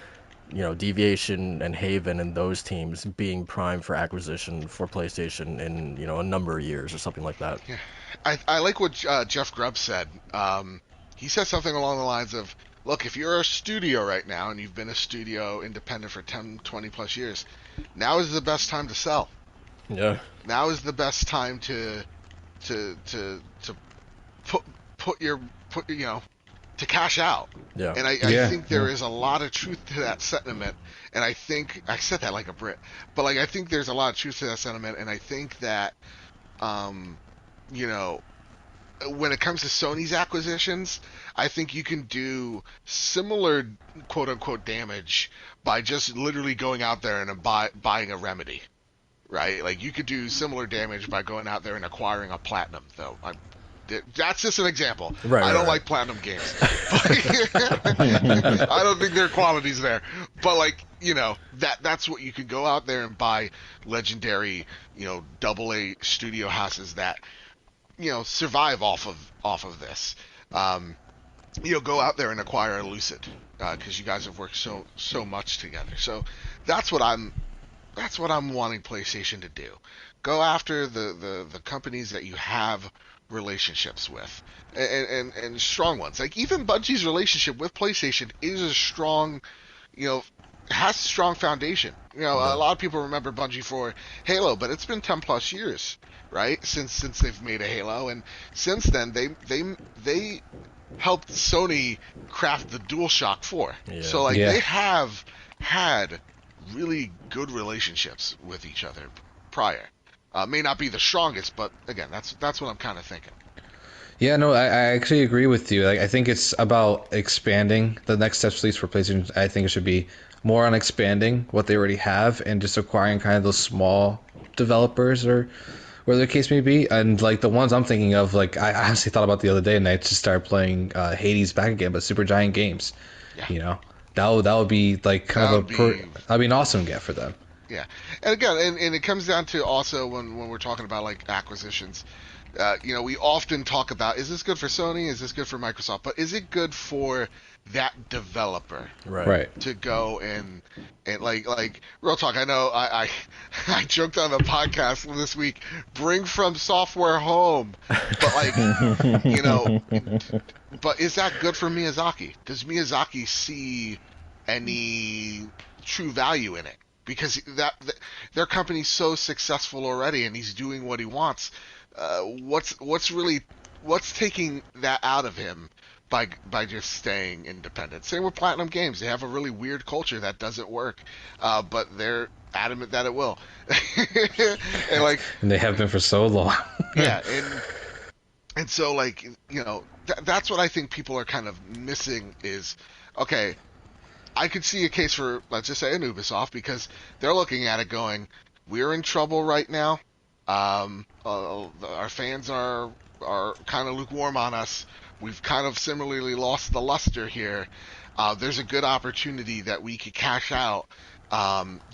Deviation and Haven and those teams being primed for acquisition for PlayStation in, a number of years or something like that. Yeah. I like what Jeff Grubb said. He said something along the lines of, look, if you're a studio right now and you've been a studio independent for 10, 20 plus years, now is the best time to sell. Yeah. Now is the best time to to cash out. Yeah. And I think there is a lot of truth to that sentiment. And I think I said that like a Brit, but like I think there's a lot of truth to that sentiment. And I think that, when it comes to Sony's acquisitions, I think you can do similar quote unquote damage by just literally going out there and buying a Remedy, right? Like you could do similar damage by going out there and acquiring a Platinum, though. That's just an example. Right, I don't right. like Platinum games. I don't think their quality's there. But like, that's what you could go out there and buy legendary, AA studio houses that survive off of this. Go out there and acquire a Lucid, because you guys have worked so much together. So that's what I'm wanting PlayStation to do. Go after the companies that you have relationships with, and strong ones. Like even Bungie's relationship with PlayStation is a strong, has a strong foundation. A lot of people remember Bungie for Halo, but it's been 10 plus years, right, since they've made a Halo, and since then they helped Sony craft the DualShock 4. Yeah. So like Yeah. they have had really good relationships with each other prior. May not be the strongest, but again, that's what I'm kind of thinking. Yeah, no, I actually agree with you. Like, I think it's about expanding the next steps, at least for PlayStation. I think it should be more on expanding what they already have and just acquiring kind of those small developers or where the case may be. And like the ones I'm thinking of, like I honestly thought about the other day, and I just started playing Hades back again, but Supergiant Games. Yeah. You know, that would be like kind That of would be that'd be an awesome get for them. Yeah, and again, and it comes down to also when we're talking about like acquisitions, we often talk about, is this good for Sony? Is this good for Microsoft? But is it good for that developer Right. Right. to go and like real talk? I know I I joked on the podcast this week, bring from software home, but like but is that good for Miyazaki? Does Miyazaki see any true value in it? Because their company's so successful already, and he's doing what he wants. What's taking that out of him by just staying independent? Same with Platinum Games. They have a really weird culture that doesn't work, but they're adamant that it will. And they have been for so long. Yeah, and so that's what I think people are kind of missing is, okay, I could see a case for, let's just say, an Ubisoft, because they're looking at it going, we're in trouble right now. Our fans are kind of lukewarm on us. We've kind of similarly lost the luster here. There's a good opportunity that we could cash out,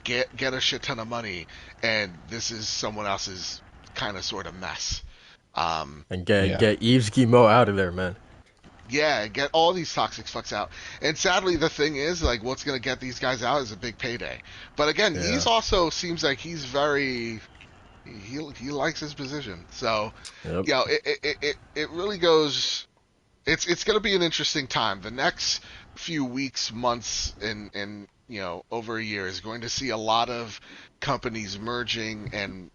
get a shit ton of money, and this is someone else's kind of sort of mess. And get Yves Guillemot out of there, man. Yeah, get all these toxic fucks out. And sadly, the thing is, like, what's going to get these guys out is a big payday. But again, he's also seems like he's very, he likes his position. So, it really goes. It's going to be an interesting time. The next few weeks, months, and over a year is going to see a lot of companies merging and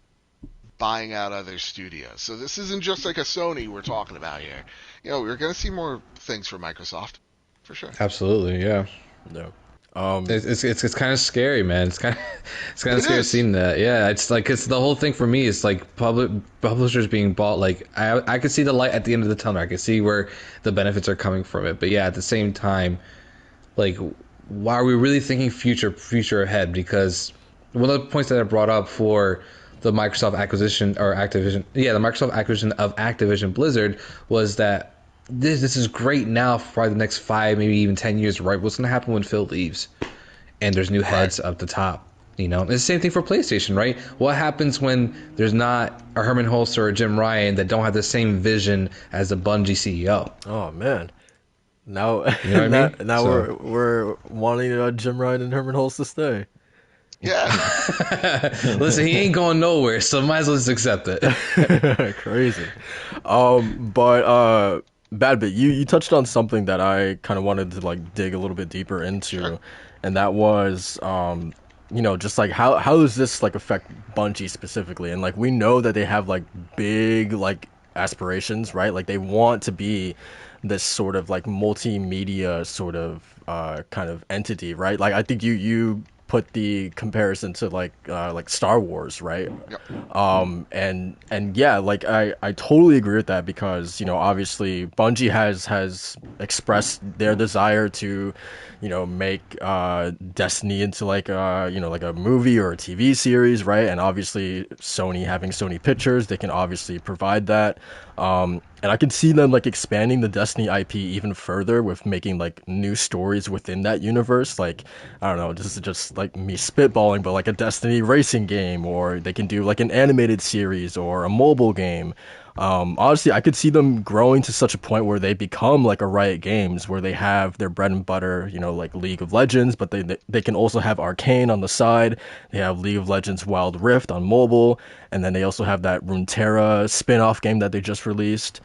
buying out other studios. So this isn't just like a Sony we're talking about here. We're going to see more things from Microsoft, for sure. Absolutely, yeah. No. It's kind of scary, man. It's kind of scary seeing that. Yeah, it's like the whole thing for me is like publishers being bought. Like I could see the light at the end of the tunnel. I could see where the benefits are coming from it. But yeah, at the same time, like, why are we really thinking future ahead? Because one of the points that I brought up for the Microsoft acquisition or Activision, the Microsoft acquisition of Activision Blizzard was that this is great now for probably the next 5, maybe even 10 years, right? What's going to happen when Phil leaves and there's new heads up the top? It's the same thing for PlayStation, right? What happens when there's not a Herman Hulst or a Jim Ryan that don't have the same vision as the Bungie CEO? Oh man, now what I mean? now we're wanting Jim Ryan and Herman Hulst to stay. Yeah. Listen, he ain't going nowhere, so might as well just accept it. Crazy. But BadBit, you touched on something that I kind of wanted to like dig a little bit deeper into, Sure. And that was just like how does this like affect Bungie specifically? And like we know that they have like big like aspirations, right? Like they want to be this sort of like multimedia sort of kind of entity, right? Like I think you put the comparison to like Star Wars, right? Yep. And yeah, like I totally agree with that because obviously Bungie has expressed their desire to make Destiny into like like a movie or a TV series, right? And obviously Sony having Sony Pictures, they can obviously provide that. And I can see them like expanding the Destiny IP even further with making like new stories within that universe. Like, I don't know, this is just like me spitballing, but like a Destiny racing game, or they can do like an animated series or a mobile game. Honestly, I could see them growing to such a point where they become like a Riot Games, where they have their bread and butter, like League of Legends, but they can also have Arcane on the side. They have League of Legends Wild Rift on mobile, and then they also have that Runeterra spin-off game that they just released.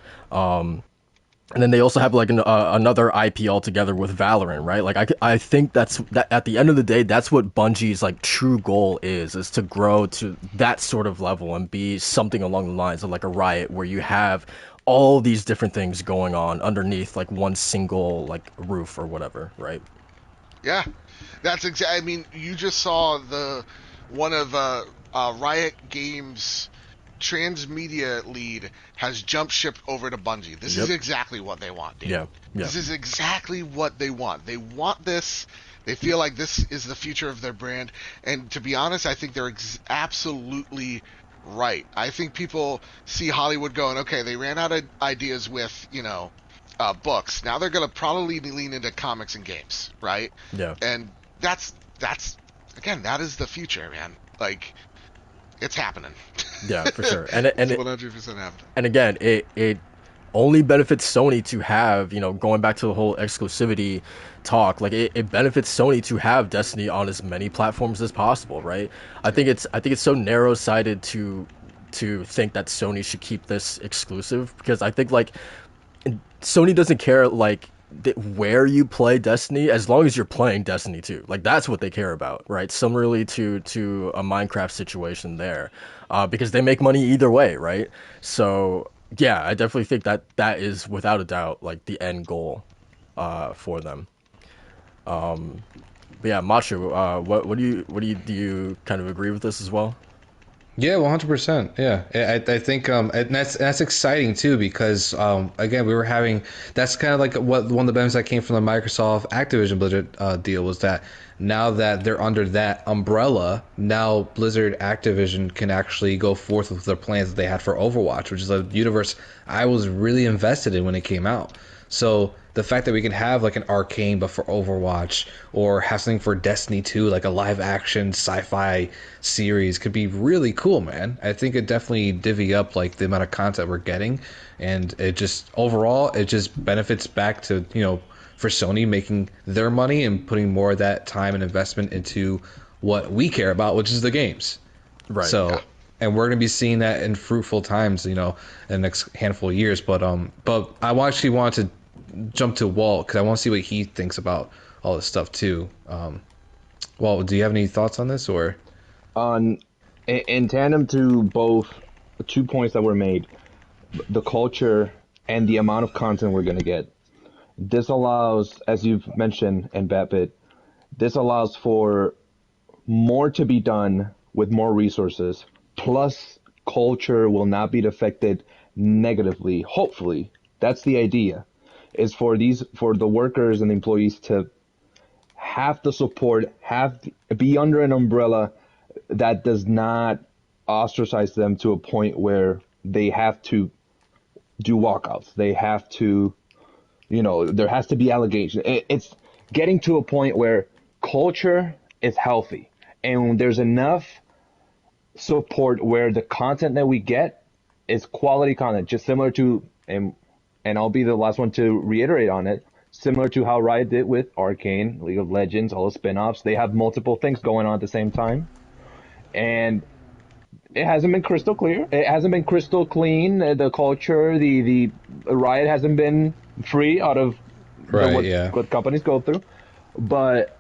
And then they also have like another IP altogether with Valorant, right? Like I think that at the end of the day, that's what Bungie's like true goal is to grow to that sort of level and be something along the lines of like a Riot, where you have all these different things going on underneath like one single like roof or whatever, right? Yeah, that's exactly. I mean, you just saw one of Riot Games' transmedia lead has jumped ship over to Bungie. This is exactly what they want, dude. Yeah. This is exactly what they want. They want this. They feel like this is the future of their brand. And to be honest, I think they're absolutely right. I think people see Hollywood going, okay, they ran out of ideas with, books. Now they're gonna probably lean into comics and games, right? Yeah. And that's again, that is the future, man. Like, it's happening. Yeah, for sure. And It's it 100% happening. and again, it only benefits Sony to have, going back to the whole exclusivity talk, like it benefits Sony to have Destiny on as many platforms as possible, right? I think it's so narrow-sighted to think that Sony should keep this exclusive, because I think like Sony doesn't care like where you play Destiny, as long as you're playing Destiny 2. Like, that's what they care about, right? Similarly to a Minecraft situation there, because they make money either way, right? So yeah, I definitely think that is without a doubt like the end goal for them. But yeah, Macho, what do you kind of agree with this as well? Yeah, 100%. Yeah, I think and that's exciting too, because again, we were having, that's kind of like what one of the benefits that came from the Microsoft Activision Blizzard deal was that now that they're under that umbrella, now Blizzard Activision can actually go forth with their plans that they had for Overwatch, which is a universe I was really invested in when it came out. So the fact that we can have like an Arcane but for Overwatch, or have something for Destiny 2, like a live action sci-fi series, could be really cool, man. I think it definitely divvy up like the amount of content we're getting, and it just overall it just benefits back to, for Sony making their money and putting more of that time and investment into what we care about, which is the games. Right. So Yeah. and we're gonna be seeing that in fruitful times, in the next handful of years. But I actually wanted to jump to Walt, because I want to see what he thinks about all this stuff too. Walt, do you have any thoughts on this, or? In tandem to both 2 points that were made, the culture and the amount of content we're going to get. This allows, as you've mentioned in BadBit, this allows for more to be done with more resources. Plus, culture will not be affected negatively. Hopefully, that's the idea. Is for the workers and the employees to have the support, be under an umbrella that does not ostracize them to a point where they have to do walkouts. They have to, there has to be allegations. It's getting to a point where culture is healthy and there's enough support where the content that we get is quality content, just similar to, and I'll be the last one to reiterate on it, similar to how Riot did with Arcane, League of Legends, all the spin-offs. They have multiple things going on at the same time. And it hasn't been crystal clear. It hasn't been crystal clean. The culture, the Riot hasn't been free out of what companies go through. But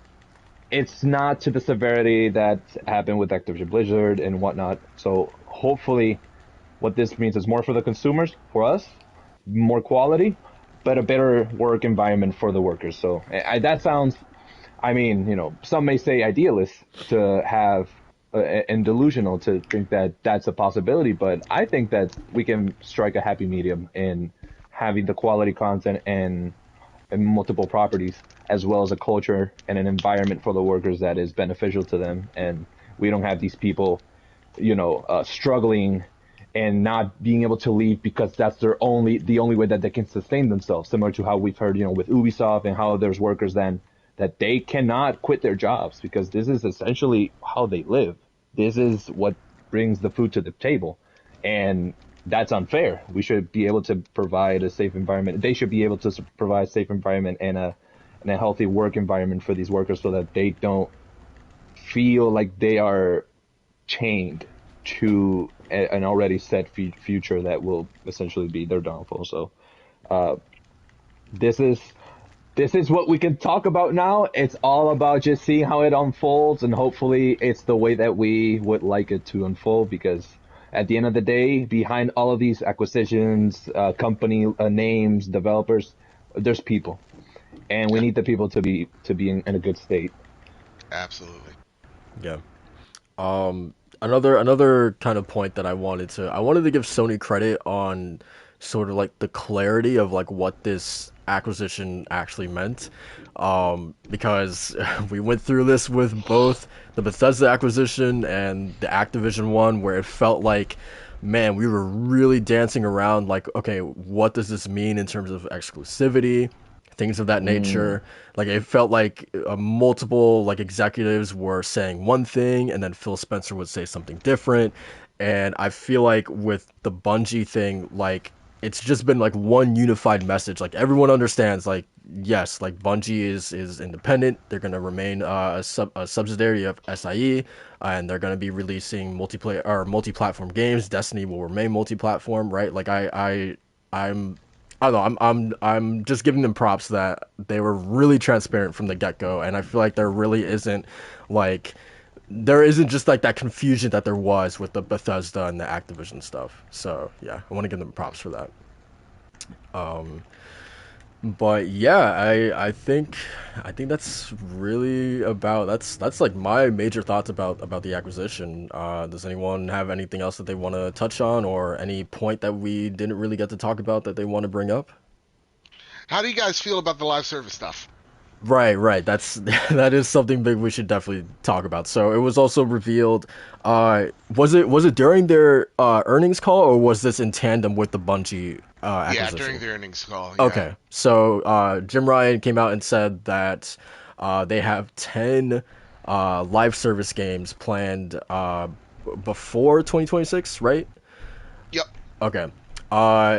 it's not to the severity that happened with Activision Blizzard and whatnot. So hopefully what this means is more for the consumers, for us, more quality, but a better work environment for the workers. So that sounds, some may say idealist to have and delusional to think that that's a possibility, but I think that we can strike a happy medium in having the quality content and multiple properties, as well as a culture and an environment for the workers that is beneficial to them. And we don't have these people, struggling and not being able to leave because that's the only way that they can sustain themselves, similar to how we've heard, with Ubisoft, and how there's workers then that they cannot quit their jobs because this is essentially how they live. This is what brings the food to the table. And that's unfair. We should be able to provide a safe environment. They should be able to provide a safe environment and a healthy work environment for these workers so that they don't feel like they are chained to an already set future that will essentially be their downfall. So this is what we can talk about now. It's all about just seeing how it unfolds, and hopefully it's the way that we would like it to unfold, because at the end of the day, behind all of these acquisitions, company names, developers, there's people, and we need the people to be in a good state. Absolutely. Yeah. Another kind of point that I wanted to give Sony credit on, sort of like the clarity of like what this acquisition actually meant, because we went through this with both the Bethesda acquisition and the Activision one, where it felt like man, we were really dancing around like, okay, what does this mean in terms of exclusivity, things of that nature. Like it felt like multiple like executives were saying one thing, and then Phil Spencer would say something different. And I feel like with the Bungie thing, like it's just been like one unified message. Like everyone understands, like yes, like Bungie is independent. They're gonna remain a subsidiary of SIE, and they're gonna be releasing multiplayer or multi-platform games. Destiny will remain multi-platform, right? Like I'm I don't know. I'm just giving them props that they were really transparent from the get-go, and I feel like like there isn't just like that confusion that there was with the Bethesda and the Activision stuff. So yeah, I want to give them props for that. But yeah, I think that's really about that's like my major thoughts about the acquisition. Does anyone have anything else that they want to touch on, or any point that we didn't really get to talk about that they want to bring up? How do you guys feel about the live service stuff? Right. That's that is something big we should definitely talk about. So it was also revealed. Was it during their earnings call, or was this in tandem with the Bungie Yeah, acquisition? during the earnings call. Yeah. Okay, so Jim Ryan came out and said that they have 10 live service games planned before 2026, right? Yep. Okay.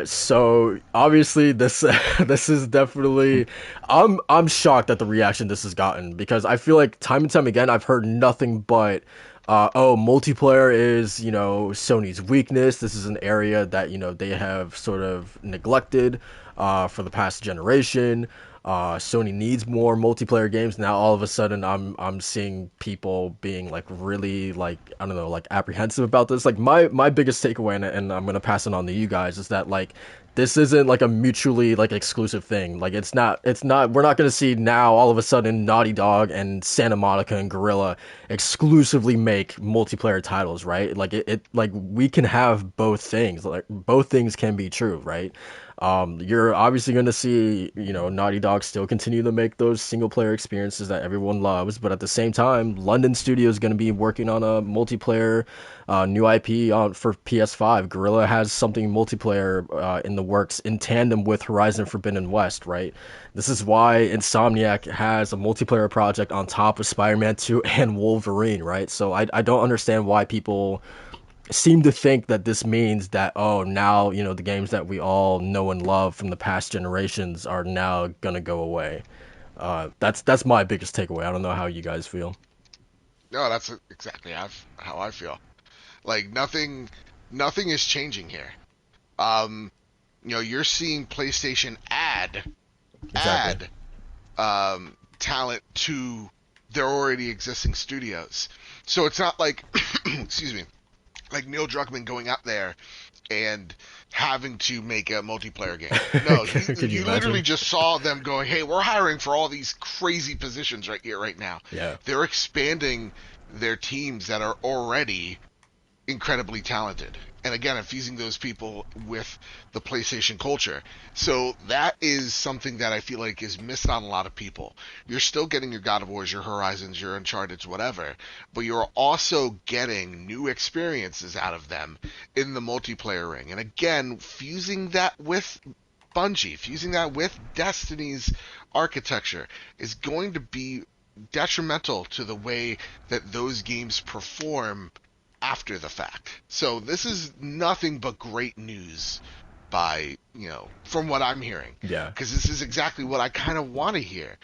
So obviously this this is definitely I'm shocked at the reaction this has gotten, because I feel like time and time again I've heard nothing but oh, multiplayer is, Sony's weakness. This is an area that, they have sort of neglected for the past generation. Sony needs more multiplayer games. Now all of a sudden I'm seeing people being like really like, I don't know, like apprehensive about this. Like my biggest takeaway, and I'm gonna pass it on to you guys, is that like this isn't like a mutually like exclusive thing. Like we're not gonna see now all of a sudden Naughty Dog and Santa Monica and Gorilla exclusively make multiplayer titles, right? Like it like we can have both things. Like both things can be true, right? You're obviously going to see, Naughty Dog still continue to make those single player experiences that everyone loves, but at the same time, London Studio is going to be working on a multiplayer new IP for PS5. Guerrilla has something multiplayer in the works in tandem with Horizon Forbidden West, right? This is why Insomniac has a multiplayer project on top of Spider-Man 2 and Wolverine, right? So I don't understand why people seem to think that this means that, oh, now the games that we all know and love from the past generations are now gonna go away. That's my biggest takeaway. I don't know how you guys feel. No, that's exactly how I feel. Like nothing is changing here. You're seeing PlayStation add Exactly. talent to their already existing studios. So it's not like, excuse me, like Neil Druckmann going out there and having to make a multiplayer game. No, you literally just saw them going, hey, we're hiring for all these crazy positions right here, right now. Yeah. They're expanding their teams that are already incredibly talented. And again, infusing those people with the PlayStation culture. So that is something that I feel like is missed on a lot of people. You're still getting your God of Wars, your Horizons, your Uncharted's, whatever, but you're also getting new experiences out of them in the multiplayer ring. And again, fusing that with Bungie, fusing that with Destiny's architecture is going to be detrimental to the way that those games perform after the fact. So this is nothing but great news from what I'm hearing. Yeah. Because this is exactly what I kind of want to hear.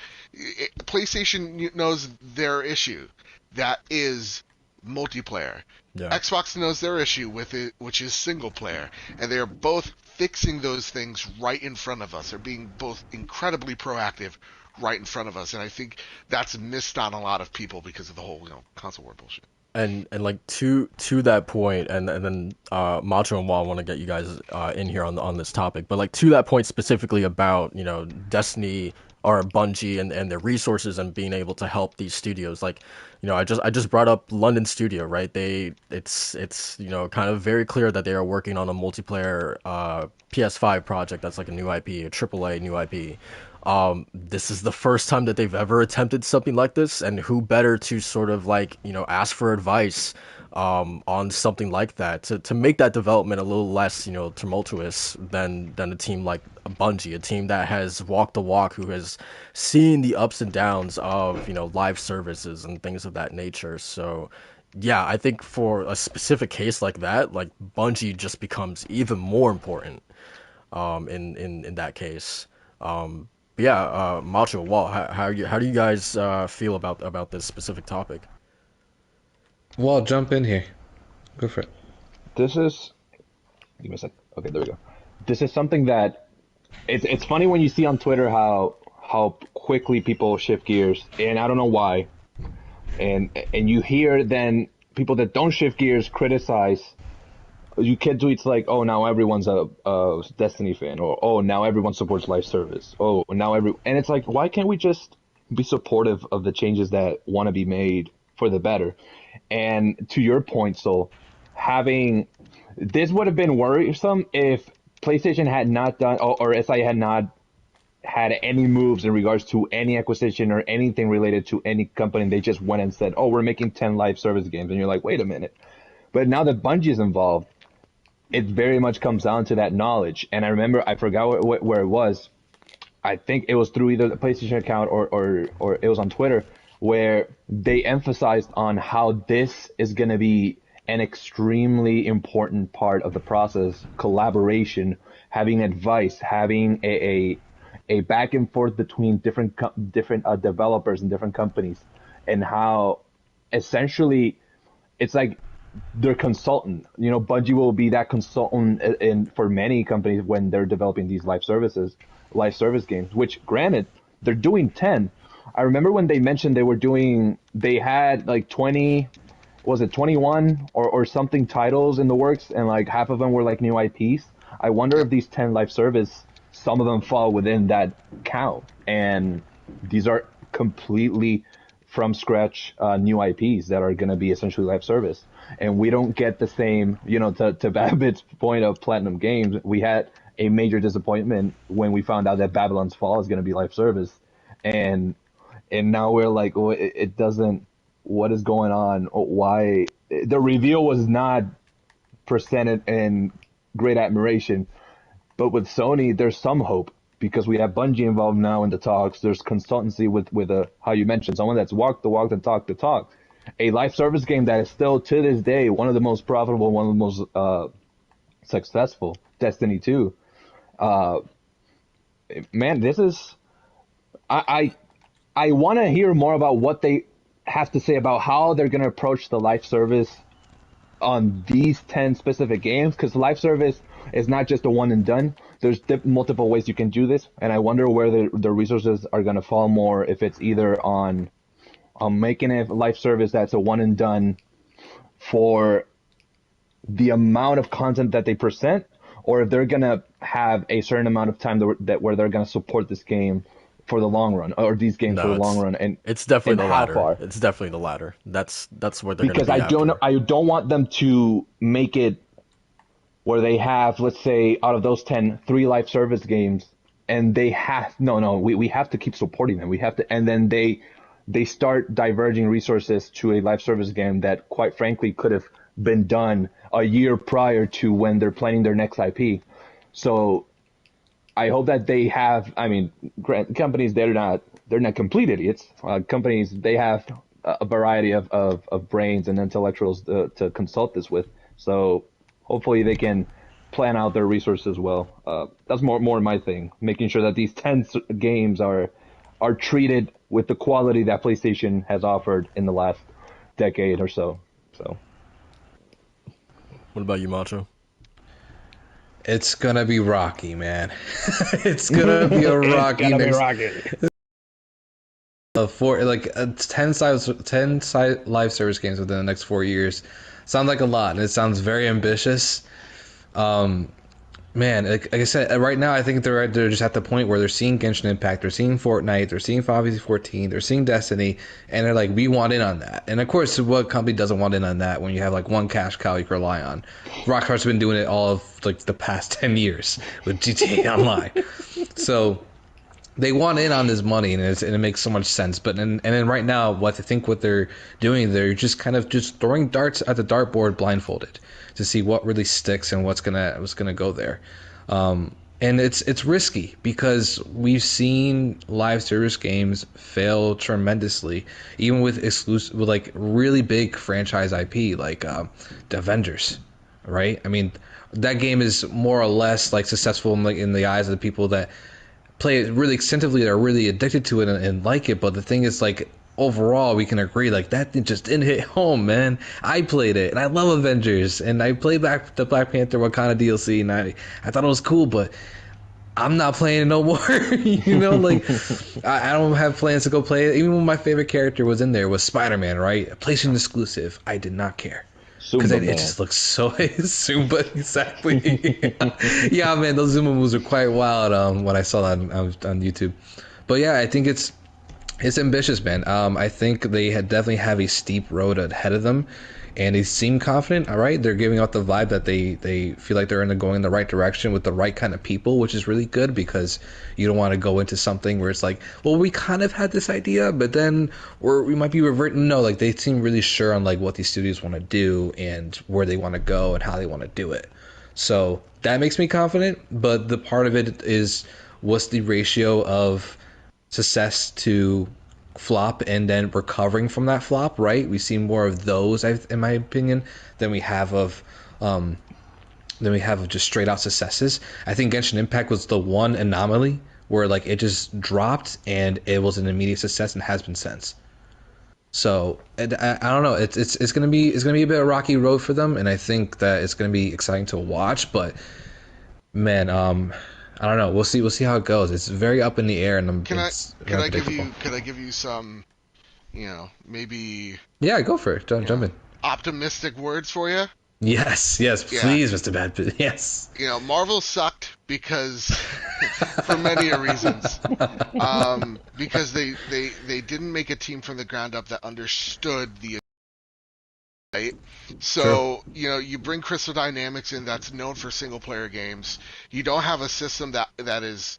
PlayStation knows their issue. That is multiplayer. Yeah. Xbox knows their issue with it, which is single player. And they are both fixing those things right in front of us. They're being both incredibly proactive right in front of us. And I think that's missed on a lot of people because of the whole, console war bullshit. And like to that point, and then Macho and Wall, I want to get you guys in here on this topic, but like to that point specifically about Destiny or Bungie and their resources and being able to help these studios. Like I just brought up London Studio, right? It's kind of very clear that they are working on a multiplayer PS5 project that's like a new IP, a AAA new IP. This is the first time that they've ever attempted something like this, and who better to sort of like, ask for advice on something like that to make that development a little less, tumultuous than a team like Bungie, a team that has walked the walk, who has seen the ups and downs of, live services and things of that nature. So yeah, I think for a specific case like that, like Bungie just becomes even more important in that case. But yeah, Macho Wall, how do you guys feel about this specific topic? Well, jump in here. Go for it. This is, give me a sec. Okay, there we go. This is something that it's funny when you see on Twitter how quickly people shift gears, and I don't know why. And you hear then people that don't shift gears criticize. You get tweets like, "Oh, now everyone's a Destiny fan," or "Oh, now everyone supports live service." Oh, now and it's like, why can't we just be supportive of the changes that want to be made for the better? And to your point, so having this would have been worrisome if PlayStation had not done, or SI had not had any moves in regards to any acquisition or anything related to any company. They just went and said, "Oh, we're making 10 live service games," and you're like, "Wait a minute." But now that Bungie is involved, it very much comes down to that knowledge. And I remember, I forgot where it was. I think it was through either the PlayStation account or it was on Twitter, where they emphasized on how this is going to be an extremely important part of the process: collaboration, having advice, having a back and forth between different developers and different companies, and how essentially it's like their consultant. Bungie will be that consultant for many companies when they're developing these live service games, which granted, they're doing 10. I remember when they mentioned they had like 20, was it 21 or something titles in the works, and like half of them were like new IPs. I wonder if these 10 live service, some of them fall within that count, and these are completely from scratch new IPs that are going to be essentially live service. And we don't get the same, to BadBit's point of Platinum Games, we had a major disappointment when we found out that Babylon's Fall is going to be live service. And now we're like, oh, it doesn't, what is going on? Why? The reveal was not presented in great admiration. But with Sony, there's some hope, because we have Bungie involved now in the talks. There's consultancy with how you mentioned, someone that's walked the walk and talked the talk. A live service game that is still, to this day, one of the most profitable, one of the most successful, Destiny 2. Man, this is... I want to hear more about what they have to say about how they're going to approach the live service on these 10 specific games, because live service is not just a one and done. There's multiple ways you can do this, and I wonder where the resources are going to fall more, if it's either on making a live service that's a one and done for the amount of content that they present, or if they're going to have a certain amount of time where they're going to support this game for the long run, or these games for the long run. And it's definitely the latter. Far. It's definitely the latter. That's what they're going to be Because I don't want them to make it where they have, let's say, out of those 10, 3 live service games, and they have we have to keep supporting them. We have to, and then they start diverging resources to a live service game that, quite frankly, could have been done a year prior to when they're planning their next IP. So I hope that they have, companies, they're not complete idiots. Companies, they have a variety of brains and intellectuals to consult this with. So hopefully they can plan out their resources well. That's more my thing, making sure that these 10 games are treated with the quality that PlayStation has offered in the last decade or so. So, what about you, Macho? It's gonna be rocky, man. It's gonna be a rocky. It's gonna be rocky. For like 10 live service games within the next 4 years sounds like a lot, and it sounds very ambitious. Man, like I said, right now I think they're just at the point where they're seeing Genshin Impact, they're seeing Fortnite, they're seeing Final Fantasy 14, they're seeing Destiny, and they're like, we want in on that. And of course, what company doesn't want in on that when you have like one cash cow you can rely on? Rockstar's been doing it all of like the past 10 years with GTA Online. So they want in on this money, and it makes so much sense. But and then right now, what they're doing, they're just kind of just throwing darts at the dartboard blindfolded to see what really sticks and what's gonna go there. And it's risky because we've seen live service games fail tremendously, even with with like really big franchise IP like the Avengers, right? I mean, that game is more or less like successful in the eyes of the people that play it really extensively, that are really addicted to it and like it. But the thing is, like, overall we can agree like that thing just didn't hit home, man. I played it and I love Avengers, and I played the Black Panther Wakanda DLC, and I thought it was cool, but I'm not playing it no more. Like I don't have plans to go play it. Even when my favorite character was in there, was Spider-Man, right? A PlayStation exclusive. I did not care. Because it just looks so Zumba, exactly. Yeah, man, those Zumba moves are quite wild. When I saw that on YouTube, but yeah, I think it's ambitious, man. I think they definitely have a steep road ahead of them, and they seem confident. All right, they're giving out the vibe that they feel like they're going in the right direction with the right kind of people, which is really good, because you don't want to go into something where it's like, well, we kind of had this idea, but then we might be reverting. No, like they seem really sure on like what these studios want to do and where they want to go and how they want to do it. So that makes me confident. But the part of it is, what's the ratio of success to flop and then recovering from that flop, right? We see more of those, in my opinion, than we have of just straight out successes. I think Genshin Impact was the one anomaly where like it just dropped and it was an immediate success and has been since. So I don't know. It's gonna be a bit of a rocky road for them, and I think that it's gonna be exciting to watch. But man, I don't know. We'll see how it goes. It's very up in the air, and Can I give you some, maybe Yeah, go for it. Jump in. optimistic words for you? Yes, please, MrBadBit. Yes. Marvel sucked because for many reasons. Because they didn't make a team from the ground up that understood the right. So, you bring Crystal Dynamics in, that's known for single player games. You don't have a system that is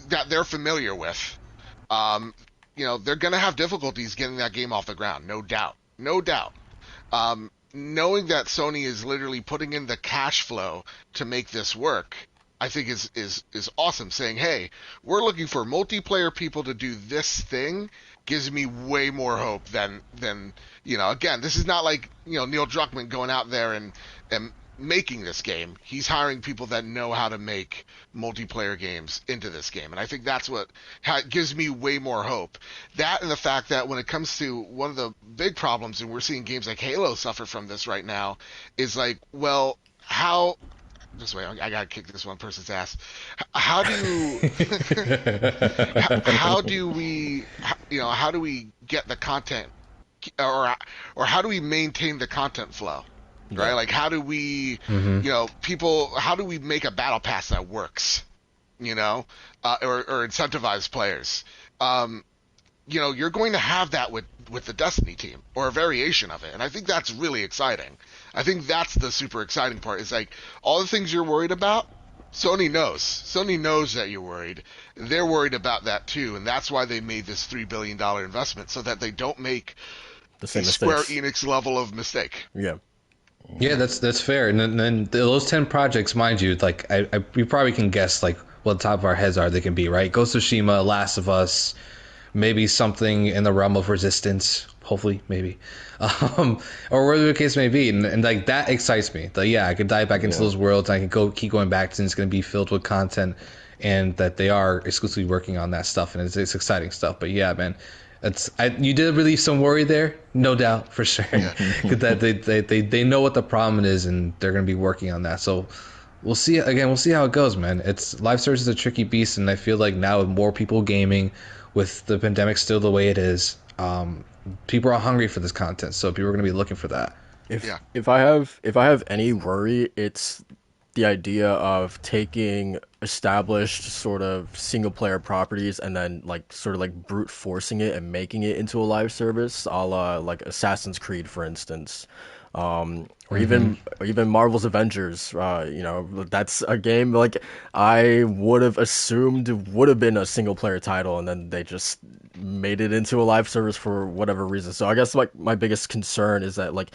that they're familiar with. They're going to have difficulties getting that game off the ground, no doubt. Knowing that Sony is literally putting in the cash flow to make this work, I think is awesome. Saying, hey, we're looking for multiplayer people to do this thing, gives me way more hope than again, this is not like Neil Druckmann going out there and making this game. He's hiring people that know how to make multiplayer games into this game, and I think that's what gives me way more hope. That, and the fact that when it comes to one of the big problems, and we're seeing games like Halo suffer from this right now, is like, well, how this way, I gotta kick this one person's ass. How do how do we get the content, or how do we maintain the content flow, right? Like, how do we how do we make a battle pass that works, or incentivize players? You're going to have that with the Destiny team, or a variation of it, and I think that's really exciting. I think that's the super exciting part, is like, all the things you're worried about, Sony knows that you're worried. They're worried about that too, and that's why they made this $3 billion investment, so that they don't make The same a Square mistakes. Enix level of mistake. Yeah. Yeah, that's fair. And then those 10 projects, mind you, like we probably can guess like what the top of our heads are they can be, right? Ghost of Tsushima, Last of Us, maybe something in the realm of Resistance, hopefully, maybe, or whatever the case may be. And like, that excites me. Like, yeah, I could dive back into those worlds. I can keep going back, and it's going to be filled with content, and that they are exclusively working on that stuff, and it's exciting stuff. But yeah, man, you did relieve some worry there, no doubt, for sure. That they know what the problem is, and they're going to be working on that. So we'll see how it goes, man. It's live service is a tricky beast, and I feel like now with more people gaming, with the pandemic still the way it is, people are hungry for this content, so people are going to be looking for that. If I have any worry, it's the idea of taking established sort of single player properties and then sort of brute forcing it and making it into a live service, a la like Assassin's Creed, for instance. Or even Marvel's Avengers. That's a game like I would have assumed would have been a single player title, and then they just made it into a live service for whatever reason. So I guess like my biggest concern is that like,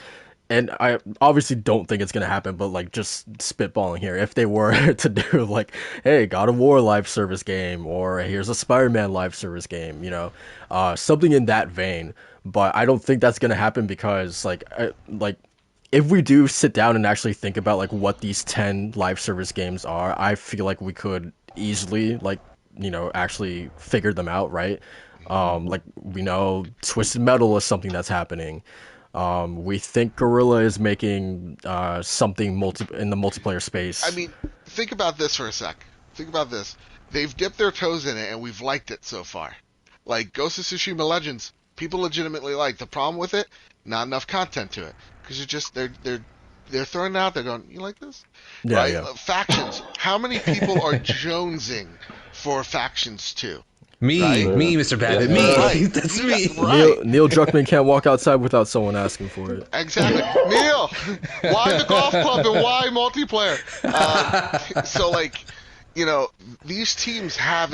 and I obviously don't think it's gonna happen, but like just spitballing here, if they were to do like, hey, God of War live service game, or here's a Spider-Man live service game, something in that vein. But I don't think that's gonna happen because like if we do sit down and actually think about like what these 10 live service games are, I feel like we could easily actually figure them out, right? Like we know Twisted Metal is something that's happening. We think Gorilla is making something in the multiplayer space. I mean, think about this for a sec. Think about this. They've dipped their toes in it, and we've liked it so far. Like Ghost of Tsushima Legends, people legitimately like. The problem with it, not enough content to it, because they're throwing it out there going, you like this? Yeah, right? yeah. Factions. How many people are jonesing for Factions 2? Me, Right? me, MrBadBit, me. Right. That's me. Right. Neil Druckmann can't walk outside without someone asking for it. Exactly. Neil, why the golf club and why multiplayer? So, like, these teams have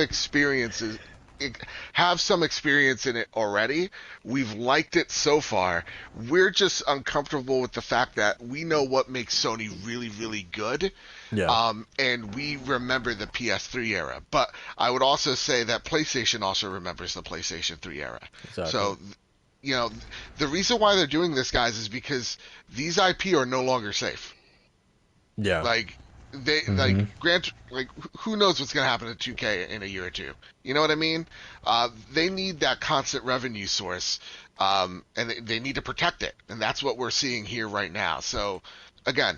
some experience in it already. We've liked it so far. We're just uncomfortable with the fact that we know what makes Sony really, really good. Yeah. And we remember the PS3 era. But I would also say that PlayStation also remembers the PlayStation 3 era. Exactly. So, the reason why they're doing this, guys, is because these IP are no longer safe. Yeah. Like, who knows what's going to happen to 2K in a year or two? You know what I mean? They need that constant revenue source, and they need to protect it. And that's what we're seeing here right now. So, again,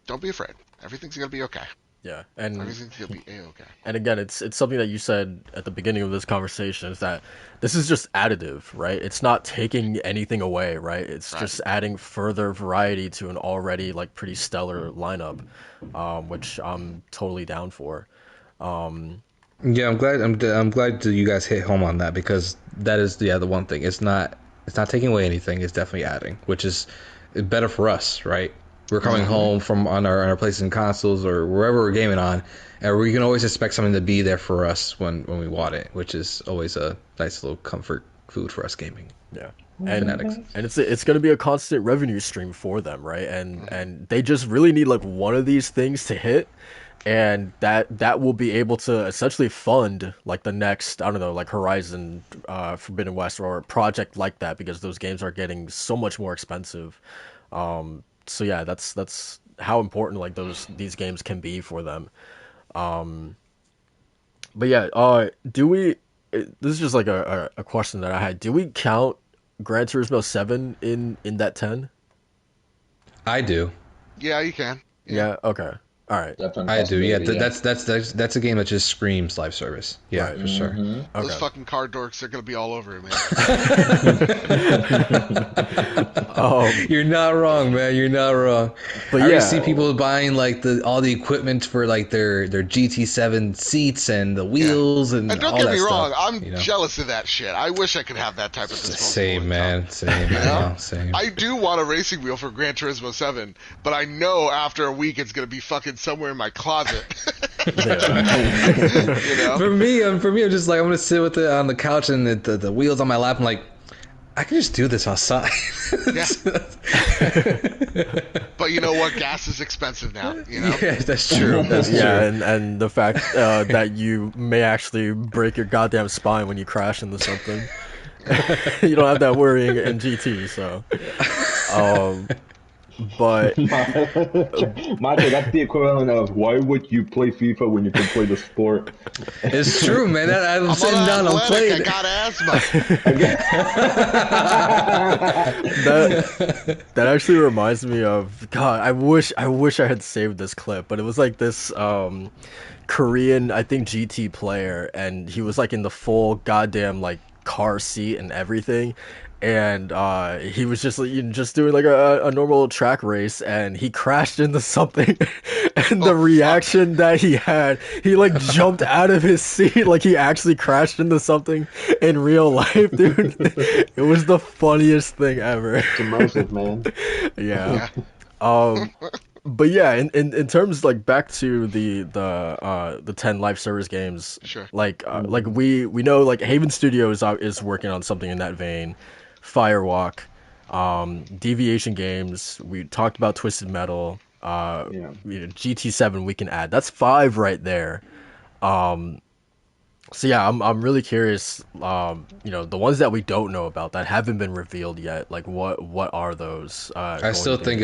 don't be afraid. Everything's going to be okay. Yeah. And Everything's going to be A-okay. And again, it's something that you said at the beginning of this conversation, is that this is just additive, right? It's not taking anything away, right? It's just adding further variety to an already like pretty stellar lineup, which I'm totally down for. Yeah, I'm glad that you guys hit home on that, because that is the one thing. It's not taking away anything. It's definitely adding, which is better for us, right? We're coming home from on our PlayStation consoles or wherever we're gaming on, and we can always expect something to be there for us when we want it, which is always a nice little comfort food for us gaming. Yeah. Fanatics. And it's going to be a constant revenue stream for them, right? And they just really need like one of these things to hit, and that will be able to essentially fund like the next, I don't know, like Horizon Forbidden West or a project like that, because those games are getting so much more expensive. So yeah, that's how important like these games can be for them. But yeah, do we? This is just like a question that I had. Do we count Gran Turismo 7 in that 10? I do. Yeah, you can. Yeah. Okay. All right. I do. Yeah, that's a game that just screams live service. Yeah, Right. for sure. Those Okay. fucking car dorks are going to be all over it, man. You're not wrong, man. You're not wrong. But I already yeah. see people buying like all the equipment for like their GT7 seats and the wheels and And don't all get that me stuff, wrong, I'm you know? jealous of that shit. I wish I could have that type of disposable Same, income. man. Same. You know? Same. I do want a racing wheel for Gran Turismo 7, but I know after a week it's going to be fucking somewhere in my closet. Yeah. You know? For me, I'm just like, I'm gonna sit with it on the couch and the wheels on my lap. I'm like, I can just do this outside. Yeah. But you know what? Gas is expensive now. You know? Yeah, that's true. That's Yeah, true. and the fact that you may actually break your goddamn spine when you crash into something. You don't have that worrying in GT, so. But Macho, that's the equivalent of why would you play FIFA when you can play the sport? It's true, man. I'm I'm sitting down, I'm unathletic, playing. I got asthma. that actually reminds me of, God, I wish I had saved this clip, but it was like this Korean, I think, GT player, and he was like in the full goddamn like car seat and everything, and he was just like, just doing like a normal track race, and he crashed into something, and the reaction that he had, he like jumped out of his seat like he actually crashed into something in real life, dude. It was the funniest thing ever. It's immersive, man. Yeah. But yeah, in terms like back to the 10 live service games, Sure. like we know like Haven Studios is working on something in that vein. Firewalk, Deviation Games. We talked about Twisted Metal. GT7 we can add. That's 5 right there. So yeah, I'm really curious. The ones that we don't know about that haven't been revealed yet. Like what are those? I still think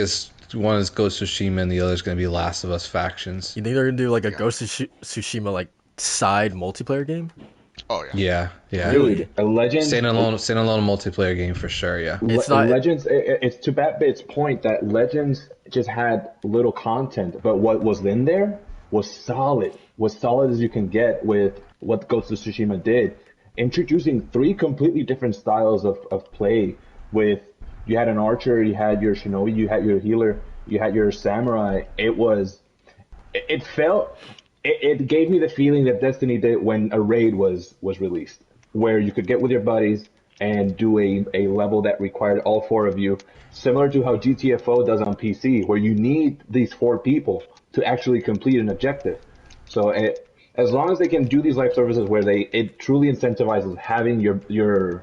one is Ghost of Tsushima and the other is going to be Last of Us Factions. You think they're gonna do like a Ghost of Tsushima like side multiplayer game? Oh yeah. Yeah. Dude, a Legends Standalone multiplayer game for sure. Yeah. It's not Legends. It's to BadBit's point that Legends just had little content, but what was in there was solid. Was solid as you can get with what Ghost of Tsushima did, introducing 3 completely different styles of play. With you had an archer, you had your shinobi, you had your healer, you had your samurai. It gave me the feeling that Destiny did when a raid was released, where you could get with your buddies and do a level that required all 4 of you, similar to how GTFO does on PC, where you need these 4 people to actually complete an objective. So as long as they can do these live services where it truly incentivizes having your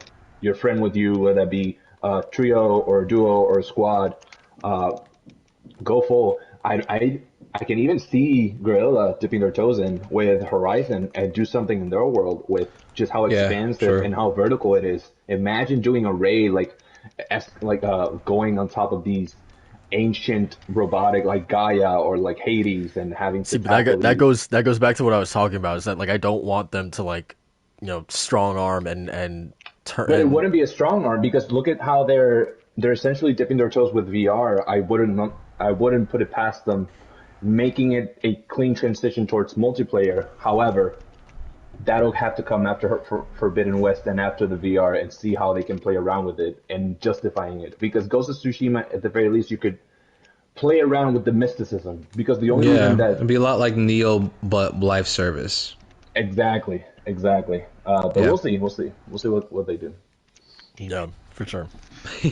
friend with you, whether that be a trio or a duo or a squad, go full. I can even see Guerrilla dipping their toes in with Horizon and do something in their world with just how expansive and how vertical it is. Imagine doing a raid going on top of these ancient robotic like Gaia or like Hades and having to that goes back to what I was talking about, is that like I don't want them to like strong arm and turn. But it wouldn't be a strong arm, because look at how they're essentially dipping their toes with VR. I wouldn't put it past them making it a clean transition towards multiplayer. However, that'll have to come after Forbidden West and after the VR, and see how they can play around with it and justifying it. Because Ghost of Tsushima, at the very least, you could play around with the mysticism. Because the only reason that it'd be a lot like Neo but live service. Exactly. But we'll see what they do. Yeah, for sure.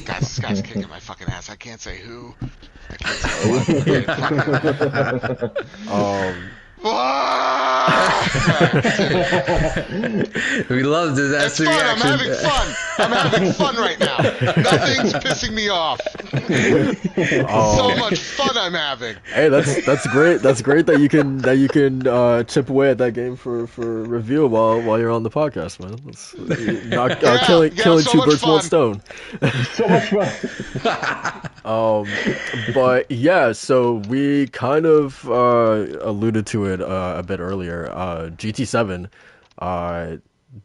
Guys, this guy's kicking my fucking ass. I can't say who. I can't say what. We love It's disaster fun. reaction. I'm having fun right now. Nothing's pissing me off. So much fun I'm having. Hey, that's great. That's great that you can chip away at that game for review while you're on the podcast, man. That's killing 2 birds with 1 stone. So much fun. But yeah, so we kind of alluded to it a bit earlier. GT7,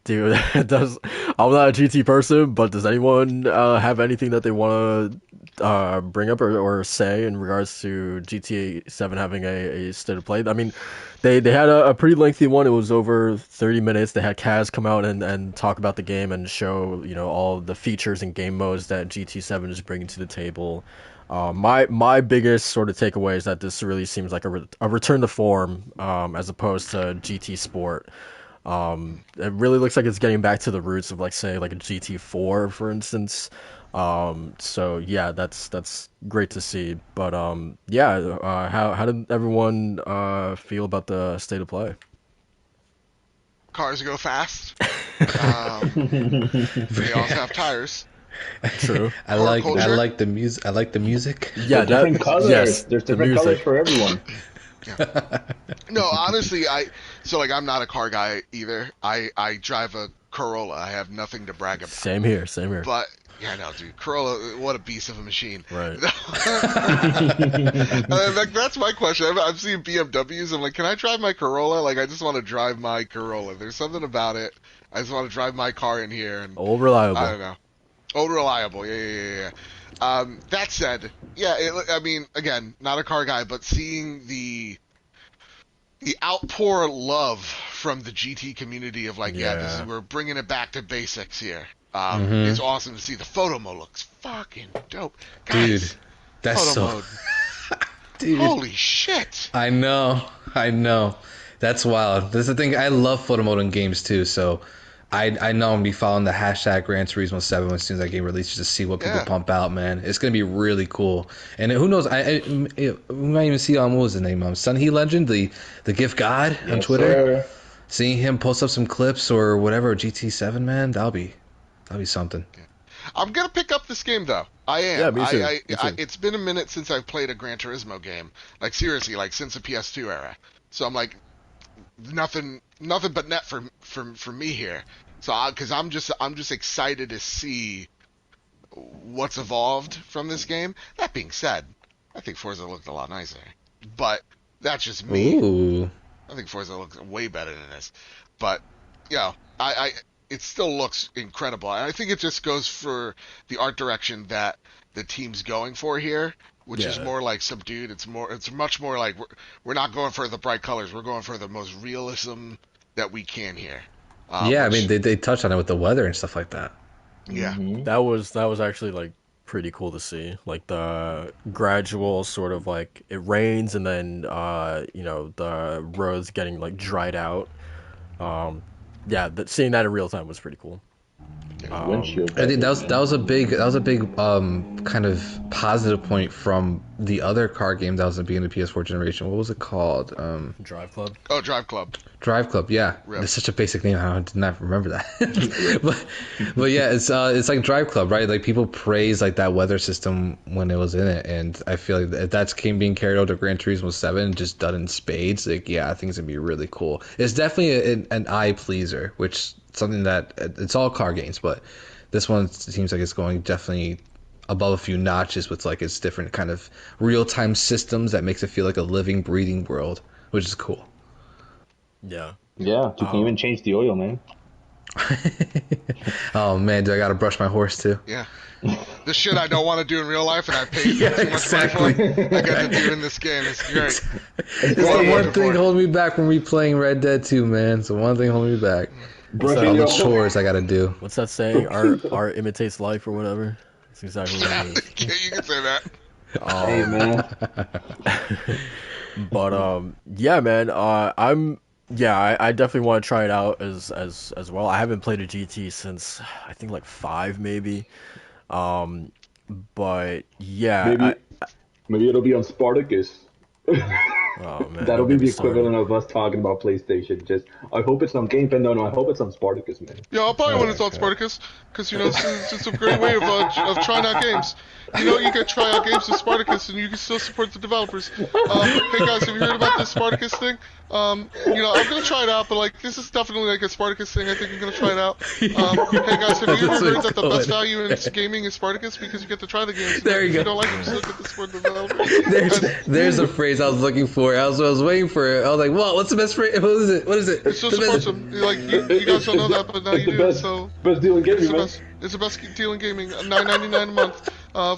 dude, I'm not a GT person, but does anyone have anything that they want to bring up or say in regards to GTA 7 having a state of play? I mean, they had a pretty lengthy one. It was over 30 minutes. They had Kaz come out and talk about the game and show all the features and game modes that GT7 is bringing to the table. My biggest sort of takeaway is that this really seems like a return to form, as opposed to GT Sport. It really looks like it's getting back to the roots of like a GT4, for instance. So yeah, that's great to see. But how did everyone feel about the state of play? Cars go fast. They also have tires. True. I like the music. I like the music. Yeah, different colors. Yes, There's different colors for everyone. Yeah. No, honestly, I'm not a car guy either. I drive a Corolla. I have nothing to brag about. Same here. But yeah, no, dude, Corolla, what a beast of a machine. Right. That's my question. I'm seeing BMWs. I'm like, can I drive my Corolla? Like, I just want to drive my Corolla. There's something about it. I just want to drive my car in here. And old reliable. I don't know. Old reliable. Yeah. That said, yeah, I mean, again, not a car guy, but seeing the outpour love from the GT community of we're bringing it back to basics here. It's awesome to see. The photo mode looks fucking dope. Dude, Guys, that's photo so. mode. Dude, Holy shit! I know. That's wild. That's the thing. I love photo mode in games too. So, I know I'm gonna be following the hashtag Gran Turismo 7 as soon as that game releases to see what people pump out. Man, it's gonna be really cool. And who knows? We might even see what was his name? Sunhe Legend, the gift god on Twitter. Sir. Seeing him post up some clips or whatever GT7, man, that'll be something. I'm gonna pick up this game though. I am. Yeah, me too. I, Me too. it's been a minute since I've played a Gran Turismo game. Like seriously, like since the PS2 era. So I'm like, nothing but net for me here. So because I'm just excited to see what's evolved from this game. That being said, I think Forza looked a lot nicer. But that's just me. Ooh. I think Forza looks way better than this. But it still looks incredible. And I think it just goes for the art direction that the team's going for here, which is more like subdued. It's much more like we're not going for the bright colors. We're going for the most realism that we can here. I mean they touched on it with the weather and stuff like that. Yeah. That was actually like pretty cool to see. Like the gradual sort of like it rains and then the roads getting like dried out. Seeing that in real time was pretty cool. Windshield. I think that was a big kind of positive point from the other car game that was at the beginning of the PS4 generation. What was it called? Drive Club. Oh, Drive Club. Drive Club, yeah. Rip. It's such a basic name. I did not remember that. but yeah, it's like Drive Club, right? Like people praise like that weather system when it was in it, and I feel like if that's being carried over to Gran Turismo 7, just done in spades. Like I think it's gonna be really cool. It's definitely an eye pleaser, which something that it's all car games, but this one seems like it's going definitely above a few notches with like its different kind of real-time systems that makes it feel like a living, breathing world, which is cool. Yeah. Yeah, you can even change the oil, man. Oh man, do I gotta brush my horse too? Yeah. The shit I don't want to do in real life and I paid Yeah, too much money for, I got to do in this game. It's great. It's the one thing holding me back from replaying Red Dead 2, man. It's the one thing holding me back. All the chores I gotta do. What's that saying? Art imitates life or whatever. That's exactly what it is. You can say that. Hey, man. But yeah, man. I definitely want to try it out as well. I haven't played a GT since I think like 5 maybe. But yeah, maybe it'll be on Spartacus. Oh, man, That'll be the equivalent of us talking about PlayStation. Just, I hope it's on Game Pass. No, I hope it's on Spartacus, man. Yeah, I'll probably when it's on Spartacus, because it's just a great way of trying out games. You can try out games with Spartacus, and you can still support the developers. Hey guys, have you heard about this Spartacus thing? I'm gonna try it out, but like this is definitely like a Spartacus thing. I think I'm gonna try it out. Hey guys, have you ever heard that the best value in gaming is Spartacus because you get to try the games? There you go. If you don't like them, you still get to support the developers. There's a phrase I was looking for. I was waiting for it. I was like, "Well, what's the best phrase? What is it? It still supports them. Like you guys don't know that, but now you do. Best deal in gaming, man. It's the best deal in gaming. $9.99 a month.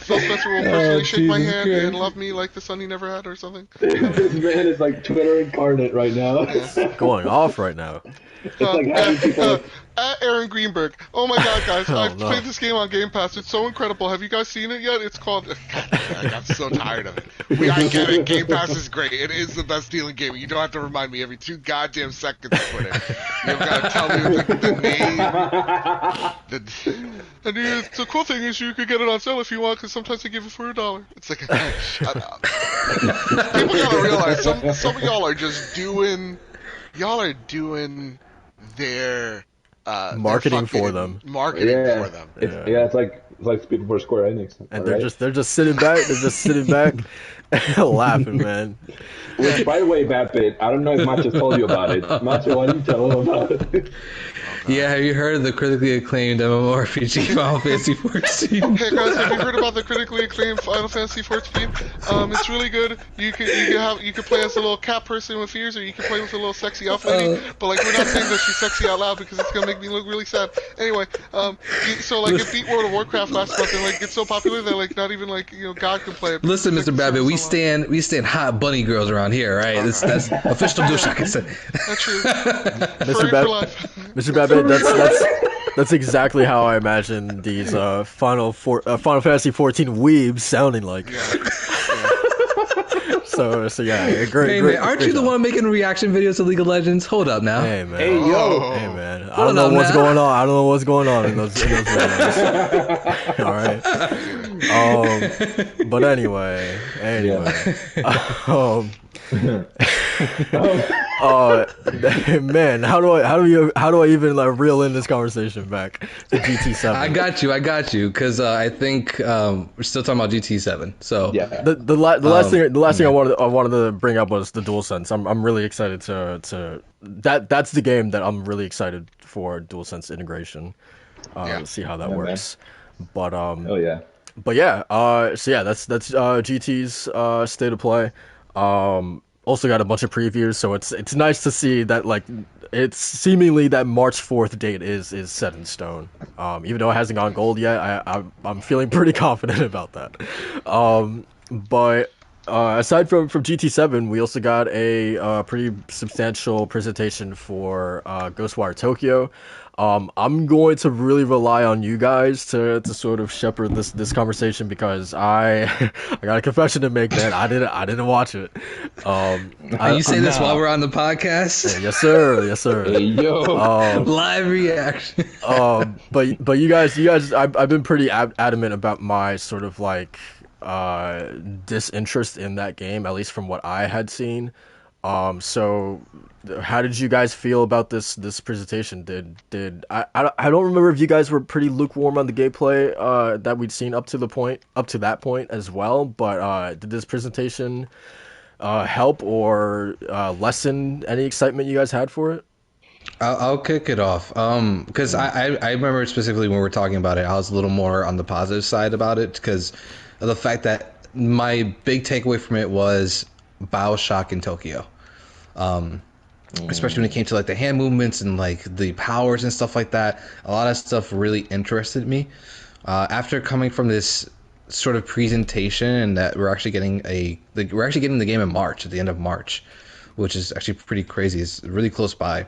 Phil Spencer will personally shake my hand and love me like the son he never had or something. This man is like Twitter incarnate right now. Going off right now. It's like having people. At Aaron Greenberg. Oh my god, guys. I've no. played this game on Game Pass. It's so incredible. Have you guys seen it yet? It's called... I got so tired of it. I get it. Game Pass is great. It is the best deal in gaming. You don't have to remind me every 2 goddamn seconds to put it. You've got to tell me the name. And the cool thing is you could get it on sale if you want, because sometimes they give it for $1. It's like, shut up. People gotta realize, some of y'all are just doing... Y'all are doing their... marketing for them. Marketing for them. It's like speaking for Square Enix. And they're just sitting back. They're just sitting back, laughing, man. Which, by the way, BadBit, I don't know if Macho told you about it. Macho, why don't you tell him about it? Yeah, have you heard of the critically acclaimed MMORPG Final Fantasy XIV? Hey guys, have you heard about the critically acclaimed Final Fantasy XIV? It's really good. You can play as a little cat person with ears, or you can play with a little sexy elf lady. But like, we're not saying that she's sexy out loud because it's gonna make me look really sad. Anyway, so like, it beat World of Warcraft last month, and like, it's so popular that like, not even like God can play it. Listen, MrBadBit, we stand hot bunny girls around here, right? That's official DualShock Sense. That's true. MrBadBit, that's That's exactly how I imagine these Final Fantasy 14 weebs sounding like. Yeah. Yeah. So yeah, great. Hey great, man, aren't great you the job. one making reaction videos to League of Legends? Hold up now. Hey man. Hey, yo. Oh. Hey man. I Hold don't know up what's now. going on. I don't know what's going on in those videos. All right. But anyway. Man, how do I even like reel in this conversation back to GT7? I got you, because I think we're still talking about GT7. So Yeah. The last thing I wanted to bring up was the DualSense. I'm really excited to that's the game that I'm really excited for DualSense integration. See how that works. But Oh yeah. But yeah, so yeah, that's GT's state of play. Also got a bunch of previews, so it's nice to see that like it's seemingly that March 4th date is set in stone. Even though it hasn't gone gold yet, I'm feeling pretty confident about that. But aside from GT7, we also got a pretty substantial presentation for Ghostwire Tokyo. I'm going to really rely on you guys to sort of shepherd this conversation because I got a confession to make, man. I didn't watch it. you say this while we're on the podcast? Yes sir. Hey yo. Live reaction. But you guys, I've been pretty adamant about my sort of like disinterest in that game, at least from what I had seen. So how did you guys feel about this presentation? Did I don't remember if you guys were pretty lukewarm on the gameplay that we'd seen up to that point as well, but did this presentation help or lessen any excitement you guys had for it? I'll kick it off. Because I remember specifically when we were talking about it, I was a little more on the positive side about it because of the fact that my big takeaway from it was BioShock in Tokyo. Especially when it came to like the hand movements and like the powers and stuff like that. A lot of stuff really interested me. After coming from this sort of presentation and that we're actually getting the game in March, at the end of March, which is actually pretty crazy. It's really close by.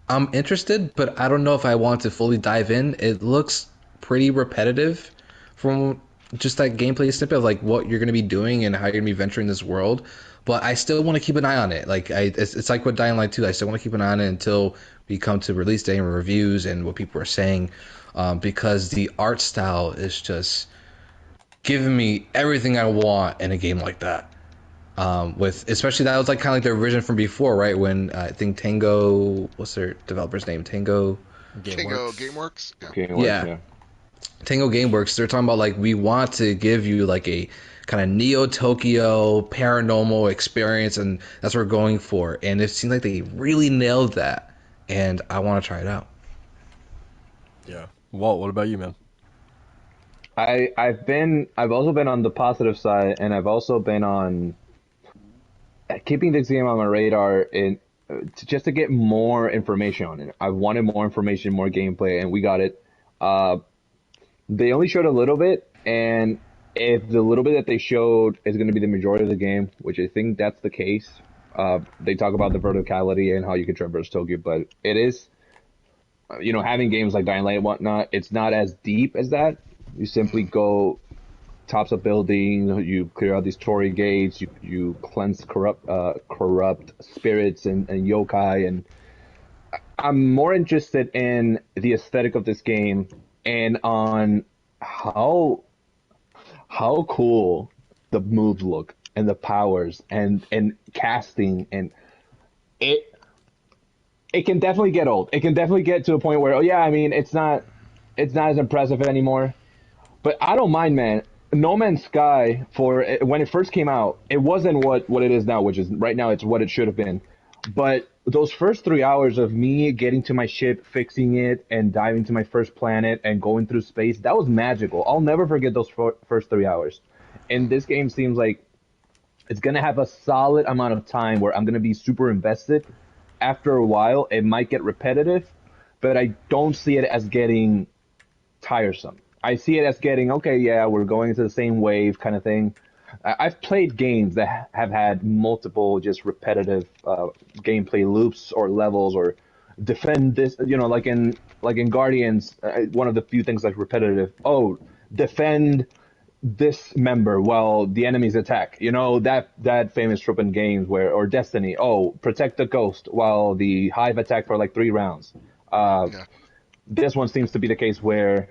I'm interested, but I don't know if I want to fully dive in. It looks pretty repetitive from just that gameplay snippet of like what you're going to be doing and how you're going to be venturing this world. But I still want to keep an eye on it. Like it's like with Dying Light 2. I still want to keep an eye on it until we come to release day and reviews and what people are saying, because the art style is just giving me everything I want in a game like that. With especially that was like kind of like their vision from before, right? When I think Tango, what's their developer's name? Tango Gameworks. Yeah. Tango Gameworks. They're talking about like we want to give you like a kind of Neo Tokyo paranormal experience, and that's what we're going for. And it seems like they really nailed that, and I want to try it out. Yeah. Walt, what about you, man? I've also been on the positive side, and I've also been on keeping this game on my radar just to get more information on it. I wanted more information, more gameplay, and we got it. They only showed a little bit, and if the little bit that they showed is going to be the majority of the game, which I think that's the case, they talk about the verticality and how you can traverse Tokyo, but it is, having games like Dying Light and whatnot, it's not as deep as that. You simply go tops of building, you clear out these torii gates, you cleanse corrupt spirits and yokai, and I'm more interested in the aesthetic of this game and on how cool the moves look and the powers and casting, and it can definitely get old. It can definitely get to a point where it's not as impressive anymore. But I don't mind, man. No Man's Sky, when it first came out, it wasn't what it is now, which is right now it's what it should have been. But those first 3 hours of me getting to my ship, fixing it, and diving to my first planet and going through space, that was magical. I'll never forget those first 3 hours. And this game seems like it's going to have a solid amount of time where I'm going to be super invested. After a while, it might get repetitive, but I don't see it as getting tiresome. I see it as getting, okay, yeah, we're going into the same wave kind of thing. I've played games that have had multiple just repetitive gameplay loops or levels or defend this, like in Guardians, one of the few things that's repetitive. Oh, defend this member while the enemies attack. That famous trope in games or Destiny. Oh, protect the ghost while the hive attack for like 3 rounds. Yeah. This one seems to be the case where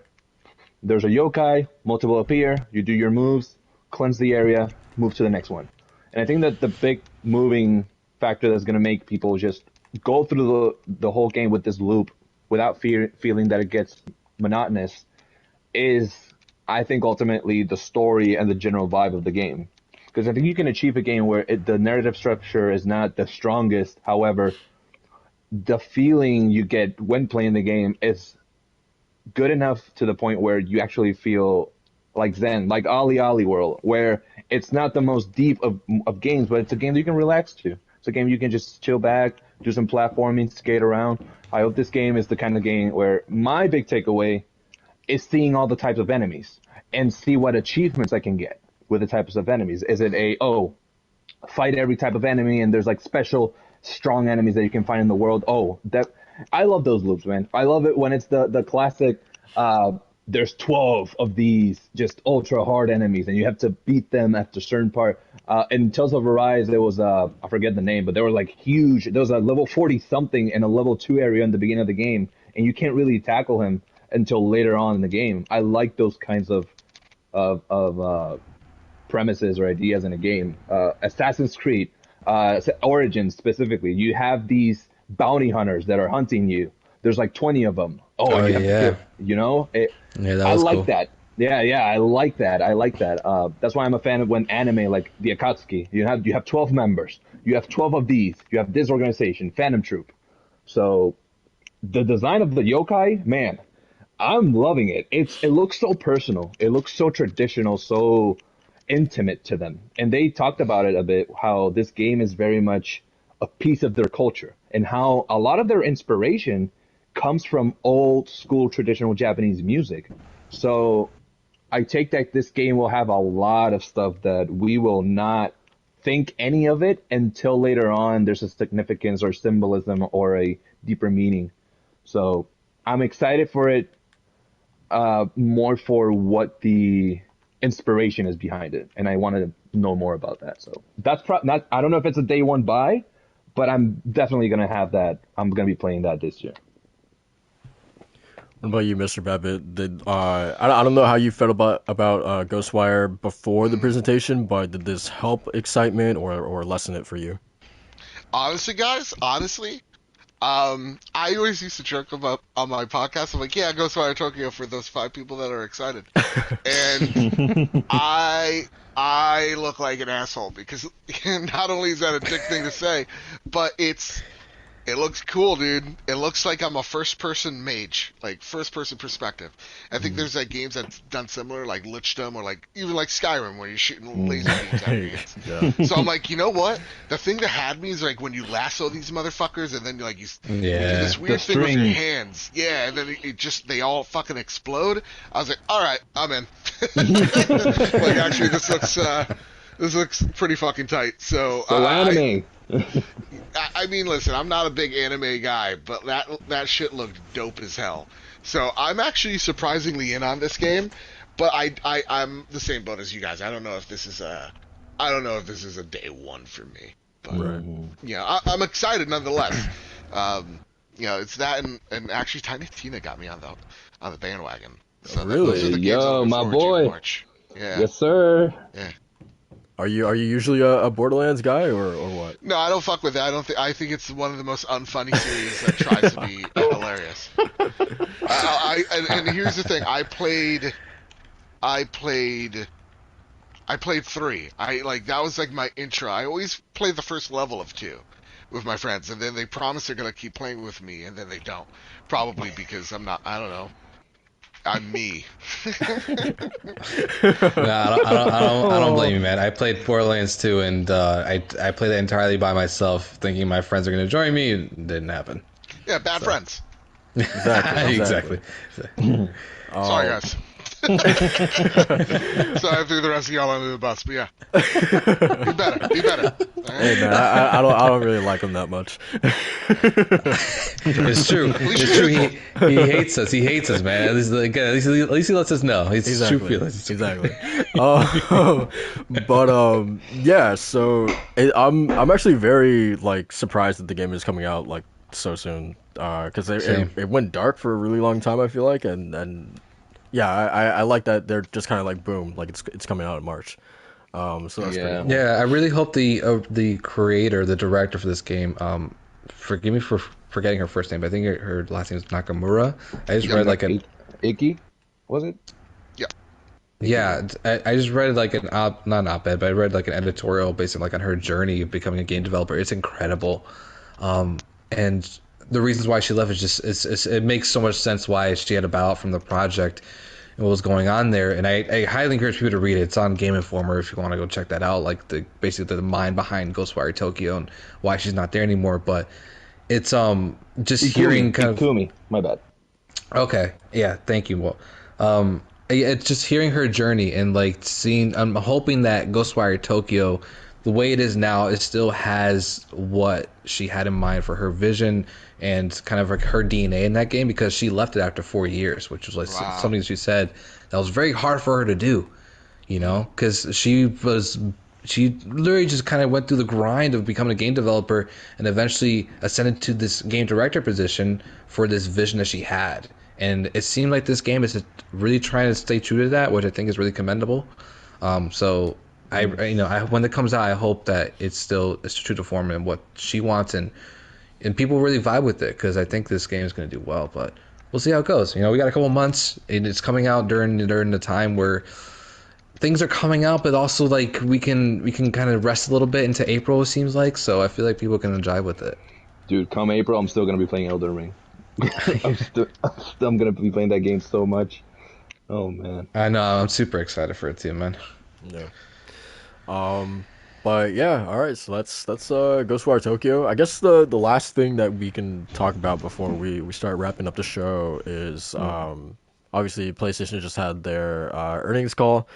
there's a yokai, multiple appear, you do your moves, cleanse the area, move to the next one. And I think that the big moving factor that's going to make people just go through the whole game with this loop without feeling that it gets monotonous is, I think, ultimately the story and the general vibe of the game. Because I think you can achieve a game where the narrative structure is not the strongest. However, the feeling you get when playing the game is good enough to the point where you actually feel like Zen, like Ali Ali World, where it's not the most deep of games, but it's a game that you can relax to. It's a game you can just chill back, do some platforming, skate around. I hope this game is the kind of game where my big takeaway is seeing all the types of enemies and see what achievements I can get with the types of enemies. Is it fight every type of enemy and there's like special strong enemies that you can find in the world? I love those loops, man. I love it when it's the classic, there's 12 of these just ultra hard enemies and you have to beat them at a certain part. In Tales of Arise, there was, I forget the name, but they were like huge. There was a level 40 something in a level 2 area in the beginning of the game, and you can't really tackle him until later on in the game. I like those kinds of premises or ideas in a game. Assassin's Creed, Origins specifically, you have these bounty hunters that are hunting you. There's like 20 of them. Yeah, that I was like cool. that. Yeah, I like that. That's why I'm a fan of when anime like the Akatsuki. You have 12 members. You have 12 of these. You have this organization, Phantom Troop. So the design of the yokai, man, I'm loving it. It looks so personal. It looks so traditional, so intimate to them. And they talked about it a bit, how this game is very much a piece of their culture and how a lot of their inspiration comes from old school traditional Japanese music. So I take that this game will have a lot of stuff that we will not think any of it until later on there's a significance or symbolism or a deeper meaning. So I'm excited for it, more for what the inspiration is behind it, and I want to know more about that. So that's not. I don't know if it's a day one buy, but I'm definitely gonna have that. I'm gonna be playing that this year. What about you, MrBadBit? I don't know how you felt about Ghostwire before the presentation, but did this help excitement or lessen it for you? Honestly, guys, I always used to joke about on my podcast. I'm like, yeah, Ghostwire Tokyo for those 5 people that are excited, and I look like an asshole because not only is that a dick thing to say, but it looks cool, dude. It looks like I'm a first-person mage, like first-person perspective. I think there's like games that's done similar, like Lichdom or like even like Skyrim, where you're shooting laser beams at your hands. Yeah. So I'm like, you know what? The thing that had me is like when you lasso these motherfuckers, and then you do this weird thing with your hands. Yeah, and then they all fucking explode. I was like, all right, I'm in. Like actually, this looks pretty fucking tight. So anime. I mean, listen, I'm not a big anime guy, but that shit looked dope as hell. So I'm actually surprisingly in on this game, but I'm the same boat as you guys. I don't know if this is a day one for me. But, Right. Yeah, I'm excited nonetheless. It's that and actually Tiny Tina got me on the bandwagon. So Really? those are the games I'm looking my forward to boy. in March. Yeah. Yes, sir. Yeah. Are you usually a Borderlands guy or what? No, I don't fuck with that. I think it's one of the most unfunny series that tries to be hilarious. And here's the thing. I played 3. That was like my intro. I always play the first level of 2 with my friends, and then they promise they're gonna keep playing with me, and then they don't. Probably because I'm not. I don't know. I'm me. No, I don't blame you, man. I played Borderlands 2, and I played that entirely by myself, thinking my friends are going to join me. It didn't happen. Yeah, bad friends. Exactly. Exactly. Sorry, guys. So I threw the rest of y'all under the bus, but yeah. Be better. Be better. All right? Hey man, I don't really like him that much. It's true. It's true. He hates us. He hates us, man. At least he lets us know. It's true feelings. Exactly. Yeah. So I'm actually very like surprised that the game is coming out like so soon. Because it went dark for a really long time. I feel like, and yeah, I like that they're just kind of like boom, like it's coming out in March. So that's pretty cool. Yeah, I really hope the creator, the director for this game, forgive me for forgetting her first name, but I think her last name is Nakamura. I just read like an Icky, was it? Yeah, I just read like not an op-ed, but I read like an editorial based on like on her journey of becoming a game developer. It's incredible, and the reasons why she left is just it makes so much sense why she had to bow out from the project and what was going on there. And I highly encourage people to read it. It's on Game Informer if you want to go check that out. Like basically the mind behind Ghostwire Tokyo and why she's not there anymore. But it's just hearing kind of Ikumi, my bad. Okay, yeah, thank you. Well, it's just hearing her journey and like seeing. I'm hoping that Ghostwire Tokyo, the way it is now, it still has what she had in mind for her vision and kind of like her DNA in that game, because she left it after 4 years, which was like something she said that was very hard for her to do, you know, because she literally just kind of went through the grind of becoming a game developer and eventually ascended to this game director position for this vision that she had. And it seemed like this game is really trying to stay true to that, which I think is really commendable. So when it comes out, I hope that it's true to form and what she wants, and people really vibe with it, because I think this game is going to do well. But we'll see how it goes. You know, we got a couple months, and it's coming out during the time where things are coming out, but also like we can kind of rest a little bit into April. It seems like, so I feel like people can jive with it. Dude, come April, I'm still going to be playing Elden Ring. I'm going to be playing that game so much. Oh man, I know. I'm super excited for it too, man. Yeah. But yeah, all right. So that's Ghostwire Tokyo. I guess the last thing that we can talk about before we start wrapping up the show is obviously PlayStation just had their earnings call,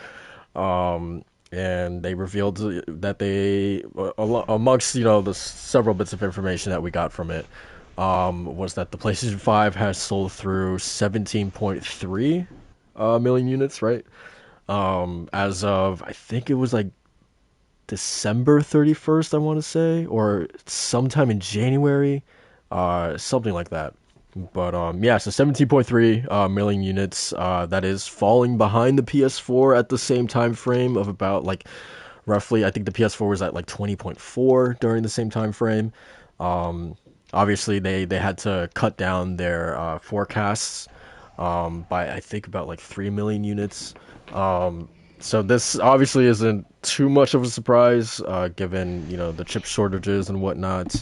and they revealed that they amongst the several bits of information that we got from it was that the PlayStation 5 has sold through 17.3 million units, right? As of, I think it was like December 31st, I want to say, or sometime in January, something like that. But yeah, so 17.3 million units. That is falling behind the PS4 at the same time frame of about like roughly. I think the PS4 was at like 20.4 during the same time frame. Obviously, they had to cut down their forecasts by I think about like 3 million units. So this obviously isn't too much of a surprise, given the chip shortages and whatnot.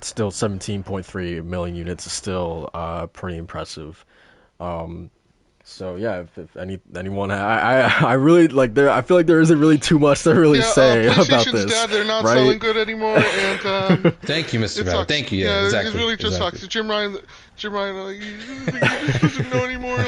Still, 17.3 million units is still pretty impressive. So yeah, if anyone, I really like there. I feel like there isn't really too much to really say about this. Dead. They're not right? selling good anymore, and thank you, MrBadBit. Thank you. Yeah, exactly. It really just sucks. Jim Ryan, he just doesn't know anymore.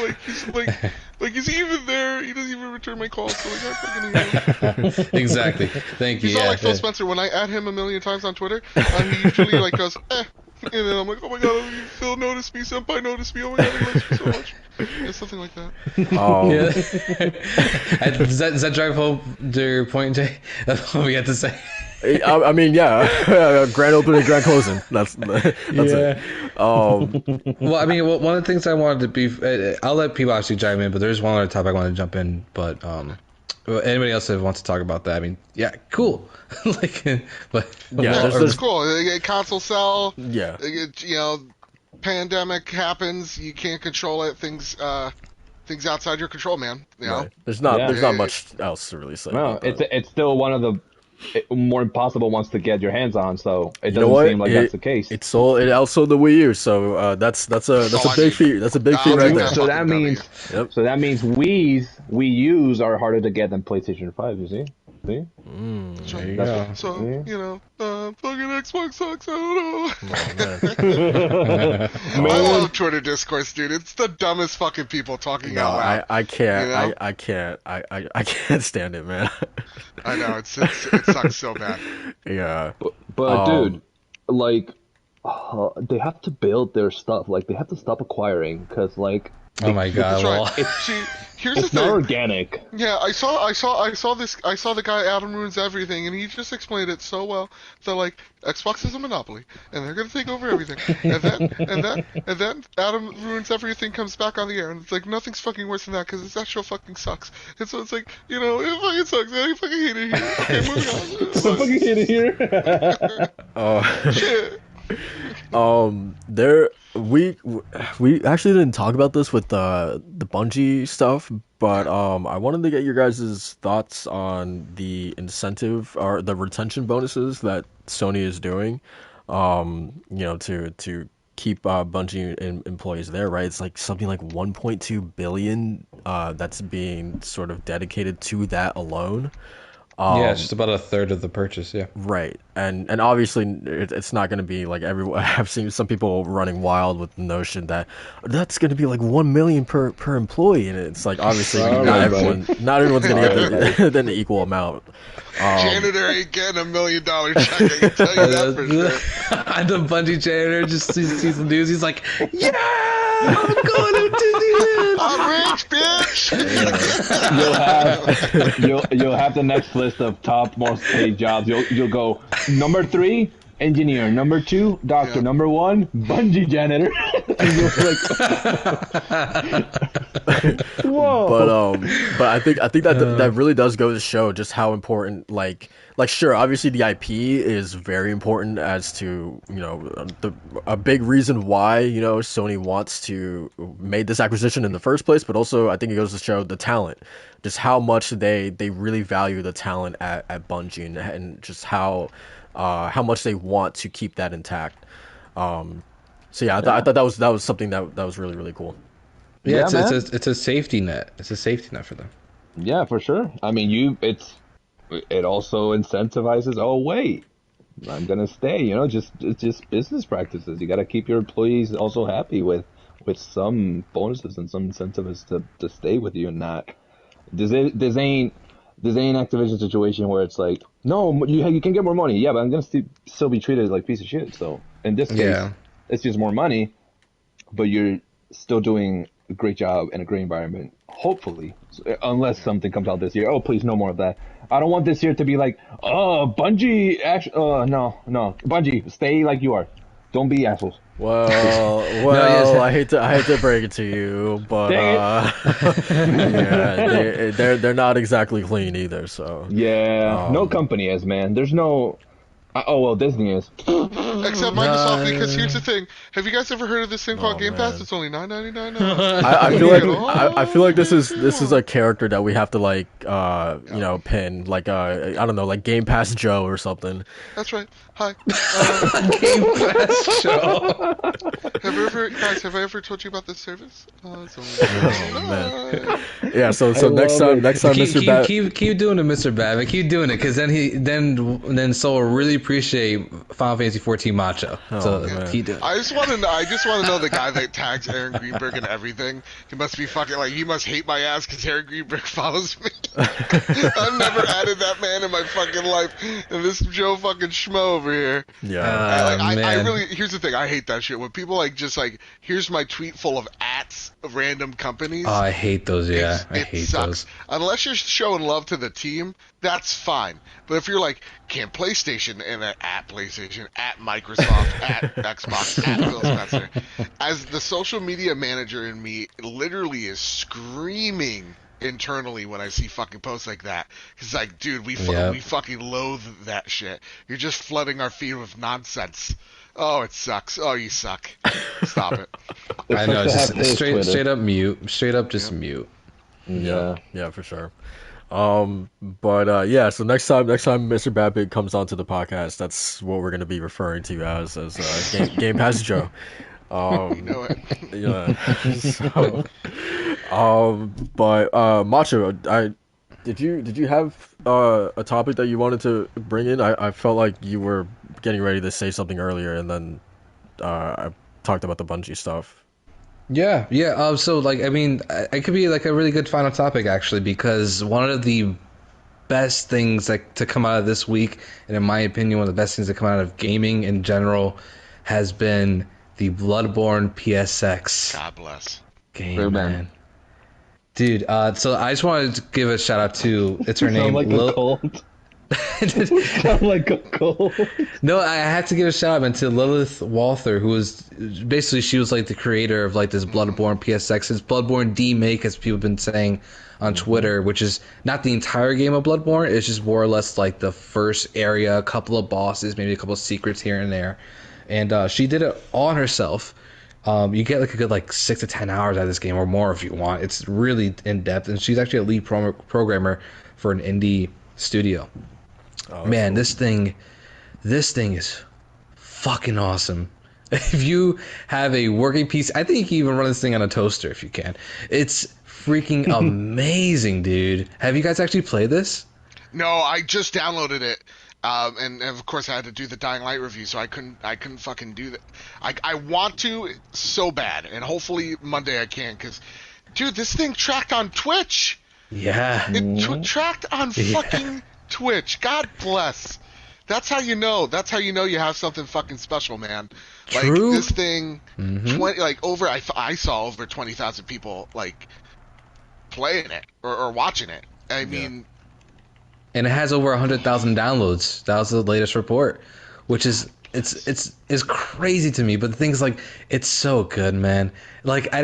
Like he's even there. He doesn't even return my calls. So like I fucking hate him. Exactly. Thank you. He's not like Phil Spencer. When I add him a million times on Twitter, he usually like goes, and then I'm like, oh my god, Phil noticed me, Senpai noticed me, oh my god, he loves me so much. Yeah, something like that. Yeah. Does that drive home your point, Jay? That's what we had to say. I mean, yeah, grand opening, grand closing. That's it. Well, I mean, one of the things I wanted to be, I'll let people actually chime in, but there's one other topic I wanted to jump in. But anybody else that wants to talk about that, I mean, yeah, cool. It's cool. Console sell. Yeah. Pandemic happens. You can't control it. Things outside your control, man. You know? Right. There's not much else to really say. No, it's still one of the more impossible ones to get your hands on. So it doesn't seem like that's the case. It outsold the Wii U. So that's a big feat. That's a big feat right there. So that means Wii U's are harder to get than PlayStation 5. You see? See? That's There right. you That's go. what- So, Yeah. you know, fucking Xbox sucks. I don't know. Oh, man. I Man. love Twitter discourse, dude. It's the dumbest fucking people talking No, out loud. I can't. You know? I can't. I can't stand it, man. I know it sucks so bad. Yeah. But dude, Um, like, they have to build their stuff. Like, they have to stop acquiring because, like, Oh my god, That's lol. right. See, here's the it's not thing. organic. Yeah, I saw the guy Adam Ruins Everything, and he just explained it so well. So like, Xbox is a monopoly, and they're gonna take over everything. And then Adam Ruins Everything comes back on the air, and it's like nothing's fucking worse than that because that show fucking sucks. And so it's like, you know, it fucking sucks. I fucking hate it here. Okay, moving on. So fucking hit it here. Shit. there we actually didn't talk about this with the Bungie stuff, but I wanted to get your guys' thoughts on the incentive or the retention bonuses that Sony is doing, you know, to keep Bungie employees there, right? It's like something like 1.2 billion that's being sort of dedicated to that alone. Yeah, it's just about a third of the purchase. Yeah. Right, and obviously it's not going to be like everyone. I've seen some people running wild with the notion that that's going to be like 1 million per employee, and it's like obviously All not right, everyone's going to get the equal amount. Janitor ain't getting $1 million check. I can tell you that for sure. The Bungie janitor just sees the news. He's like, "Yeah, I'm going to Disneyland." I'm rich, bitch. You'll have the next list of top most paid jobs. You'll go number 3, engineer. Number 2, doctor. Yeah. Number 1, Bungie janitor. And you're like, whoa. But I think that really does go to show just how important like sure, obviously the IP is very important as to, you know, a big reason why, you know, Sony wants to made this acquisition in the first place, but also I think it goes to show the talent, just how much they really value the talent at Bungie, and just how much they want to keep that intact. So yeah, I thought that was something that was really, really cool. Yeah, Yeah, it's a safety net. It's a safety net for them. Yeah, for sure. I mean, it also incentivizes. Oh wait, I'm gonna stay. You know, it's just business practices. You got to keep your employees also happy with some bonuses and some incentives to stay with you, and not this ain't Activision situation where it's like, no, you can get more money. Yeah, but I'm gonna still be treated like a piece of shit. So in this case, Yeah. it's just more money, but you're still doing a great job in a great environment. Hopefully, unless something comes out this year. Oh, please, no more of that. I don't want this year to be like, oh, Bungie. No, Bungie, stay like you are. Don't be assholes. Well, yes. I hate to break it to you, but Dang yeah, they're not exactly clean either. So Yeah, no company is, man. There's no. Oh well, Disney is. Except Microsoft, because here's the thing. Have you guys ever heard of this thing called Game Pass? man. It's only $9.99 now. I feel like this is a character that we have to like you know, pin like I don't know, like Game Pass Joe or something. That's right. Hi. Game Pass show. Have I ever told you about this service? It's only Man. Yeah, so next love time keep, Mr. keep, Bat keep doing it, Mr. Badbit. Keep doing it, because then Soul will really appreciate Final Fantasy 14 Macho. So man. keep doing it. I just want to know the guy that tags Aaron Greenberg and everything. He must be fucking like, he must hate my ass because Aaron Greenberg follows me. I've never added that man in my fucking life, and this Joe fucking schmo over here. yeah. I man. really, here's the thing, I hate that shit when people like just like, here's my tweet full of ats of random companies. Oh, I hate those. Yeah, I It hate sucks. those. Unless you're showing love to the team, that's fine. But if you're like, can PlayStation and at PlayStation, at Microsoft, at Xbox, at Phil Spencer, as the social media manager in me literally is screaming internally when I see fucking posts like that. It's like, dude, we fucking loathe that shit. You're just flooding our feed with nonsense. Oh, it sucks. Oh, you suck. Stop it. I know. It's It's like just Twitter. straight up mute. Straight up just mute. Yeah. Yeah, for sure. But yeah, so next time Mr. Badbit comes onto the podcast, that's what we're gonna be referring to as Game Pass Joe. You know it. Yeah. So, but Macho, did you have a topic that you wanted to bring in? I felt like you were getting ready to say something earlier, and then I talked about the Bungie stuff. Yeah, yeah. So like, I mean, it could be like a really good final topic actually, because one of the best things like to come out of this week, and in my opinion, one of the best things to come out of gaming in general, has been the Bloodborne PSX God bless. game, man. Dude, so I just wanted to give a shout out to, it's her name, Sound like a cult. Sound like a cult. No, I had to give a shout out, man, to Lilith Walther, who was basically, she was like the creator of like this Bloodborne PSX. It's Bloodborne D-Make, as people have been saying on Twitter, which is not the entire game of Bloodborne. It's just more or less like the first area, a couple of bosses, maybe a couple of secrets here and there. And she did it all on herself. You get like a good like 6 to 10 hours out of this game, or more if you want. It's really in depth, and she's actually a lead programmer for an indie studio. Oh, Man, cool. this thing is fucking awesome. If you have a working PC, I think you can even run this thing on a toaster if you can. It's freaking amazing, dude. Have you guys actually played this? No, I just downloaded it. And of course I had to do the Dying Light review, so I couldn't fucking do that. I want to so bad, and hopefully Monday I can, because, dude, this thing tracked on Twitch. Yeah. It tracked on fucking Twitch. God bless. That's how you know. That's how you know you have something fucking special, man. Like, True. this thing, 20, like, I saw over 20,000 people, like, playing it or watching it. I mean... And it has over 100,000 downloads. That was the latest report, which is it's crazy to me. But the thing is, like, it's so good, man. Like, I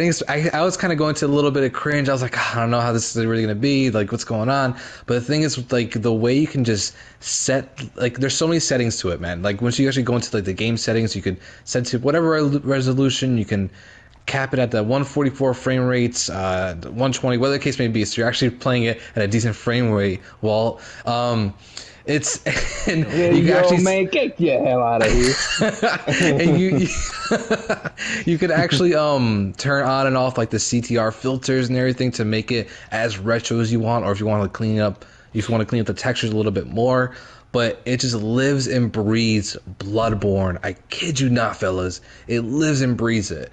was kind of going to a little bit of cringe. I was like, I don't know how this is really gonna be. Like, what's going on? But the thing is, like, the way you can just set, like, there's so many settings to it, man. Like, once you actually go into like the game settings, you can set to whatever resolution. You can cap it at the 144 frame rates, 120, whatever the case may be. So you're actually playing it at a decent frame rate. While it's and you can actually man, get the hell out of here. and you could actually turn on and off like the CTR filters and everything to make it as retro as you want, or if you want to clean up the textures a little bit more. But it just lives and breathes Bloodborne. I kid you not, fellas. It lives and breathes it.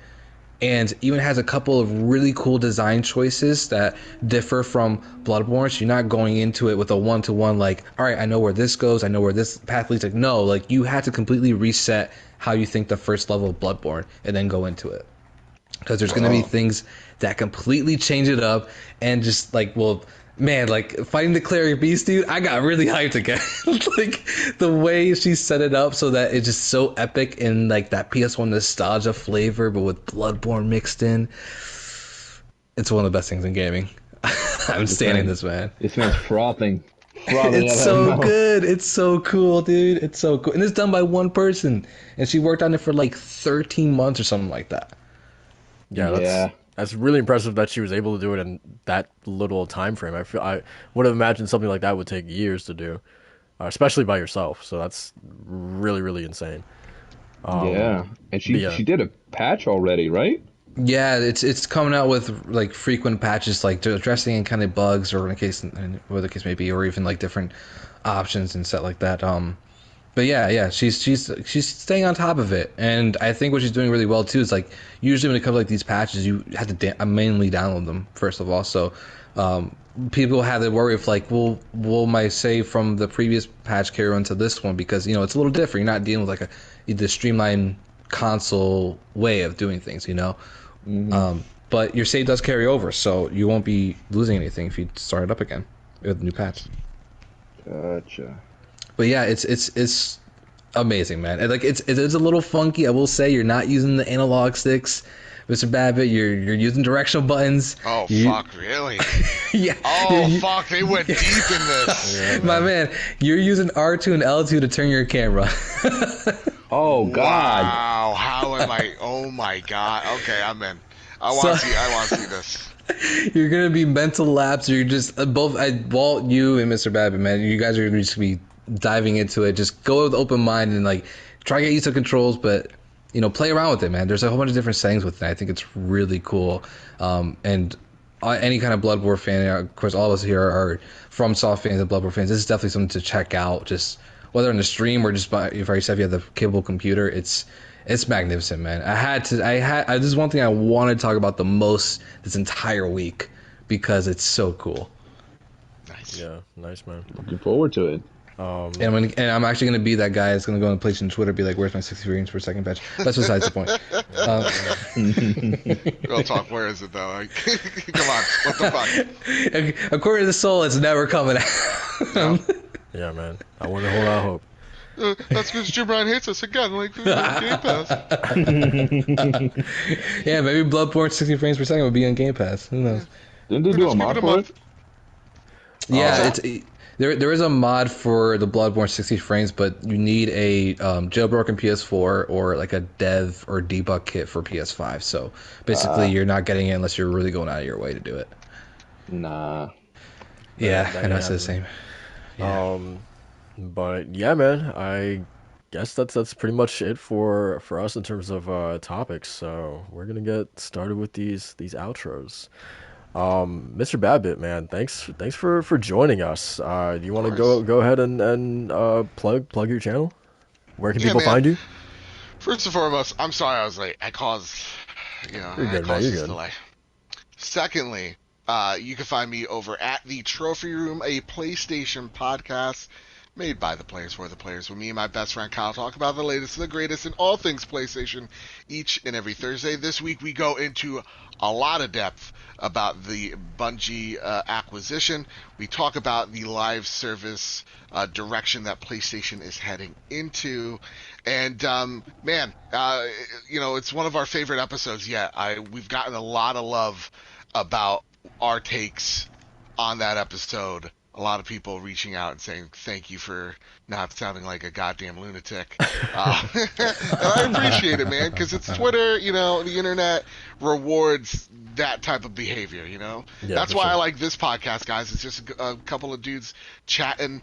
And even has a couple of really cool design choices that differ from Bloodborne. So you're not going into it with a one-to-one, like, all right, I know where this goes, I know where this path leads. Like, no, like, you had to completely reset how you think the first level of Bloodborne and then go into it. Because there's going to be things that completely change it up, and just like, well, man, like, fighting the cleric beast, dude, I got really hyped again. Like, the way she set it up so that it's just so epic in like that PS1 nostalgia flavor, but with Bloodborne mixed in. It's one of the best things in gaming. I'm standing this, man. This man's frothing. It's so good. It's so cool, dude. It's so cool. And it's done by one person. And she worked on it for like 13 months or something like that. Yeah, that's really impressive that she was able to do it in that little time frame. I would have imagined something like that would take years to do, especially by yourself. So that's really, really insane. And she did a patch already, right? Yeah, it's coming out with like frequent patches, like addressing any kind of bugs, or in whatever the case may be, or even like different options and stuff like that. But yeah, she's staying on top of it, and I think what she's doing really well too is, like, usually when it comes to like these patches, you have to mainly download them first of all. So people have the worry of like, will my save from the previous patch carry on to this one, because it's a little different. You're not dealing with like the streamlined console way of doing things, but your save does carry over, so you won't be losing anything if you start it up again with a new patch. Gotcha. But yeah, it's amazing, man. And like it's a little funky. I will say, you're not using the analog sticks, MrBadBit. You're using directional buttons. Oh, fuck, really? Yeah. Oh, fuck, they went deep in this. Yeah, My man, you're using R2 and L2 to turn your camera. Oh God. Wow, how am I? Oh my God. Okay, I'm in. I want to see this. You're gonna be mental lapse. You're just both. Walt, you and MrBadBit, man. You guys are just gonna be diving into it. Just go with open mind and like try to get used to controls, but play around with it, man. There's a whole bunch of different settings with it. I think it's really cool. And any kind of Bloodborne fan, of course, all of us here are FromSoft fans and Bloodborne fans. This is definitely something to check out. Just whether in the stream or just by, if I said you have the capable computer, it's magnificent, man. This is one thing I wanted to talk about the most this entire week because it's so cool. Nice. Yeah, nice, man. Looking forward to it. And I'm actually going to be that guy that's going to go on PlayStation Twitter and be like, where's my 60 frames per second patch? That's besides the point. Real talk, where is it though? Like, come on, what the fuck? According to the soul, it's never coming out. No. Yeah, man. I want to hold out hope. That's because Jim Ryan hates us again, like Game Pass. Yeah, maybe Bloodborne 60 frames per second would be on Game Pass. Who knows? Didn't they do a mod for it? Yeah, there is a mod for the Bloodborne 60 frames, but you need a jailbroken PS4 or like a dev or debug kit for PS5. So basically, you're not getting it unless you're really going out of your way to do it. Nah. Yeah, and that's the same. Yeah. But yeah, man, I guess that's pretty much it for us in terms of topics. So we're gonna get started with these outros. MrBadBit, man, thanks for joining us. Do you want to go ahead and plug your channel? Where can people find you? First and foremost, I'm sorry I was late. I caused this delay. Secondly, you can find me over at the Trophy Room, a PlayStation podcast made by the players for the players, where me and my best friend Kyle talk about the latest and the greatest in all things PlayStation each and every Thursday. This week we go into a lot of depth about the Bungie acquisition. We talk about the live service direction that PlayStation is heading into. And man, it's one of our favorite episodes yet. We've gotten a lot of love about our takes on that episode. A lot of people reaching out and saying thank you for not sounding like a goddamn lunatic. And I appreciate it, man, because it's Twitter, the internet rewards that type of behavior, Yeah, that's why I like this podcast, guys. It's just a couple of dudes chatting,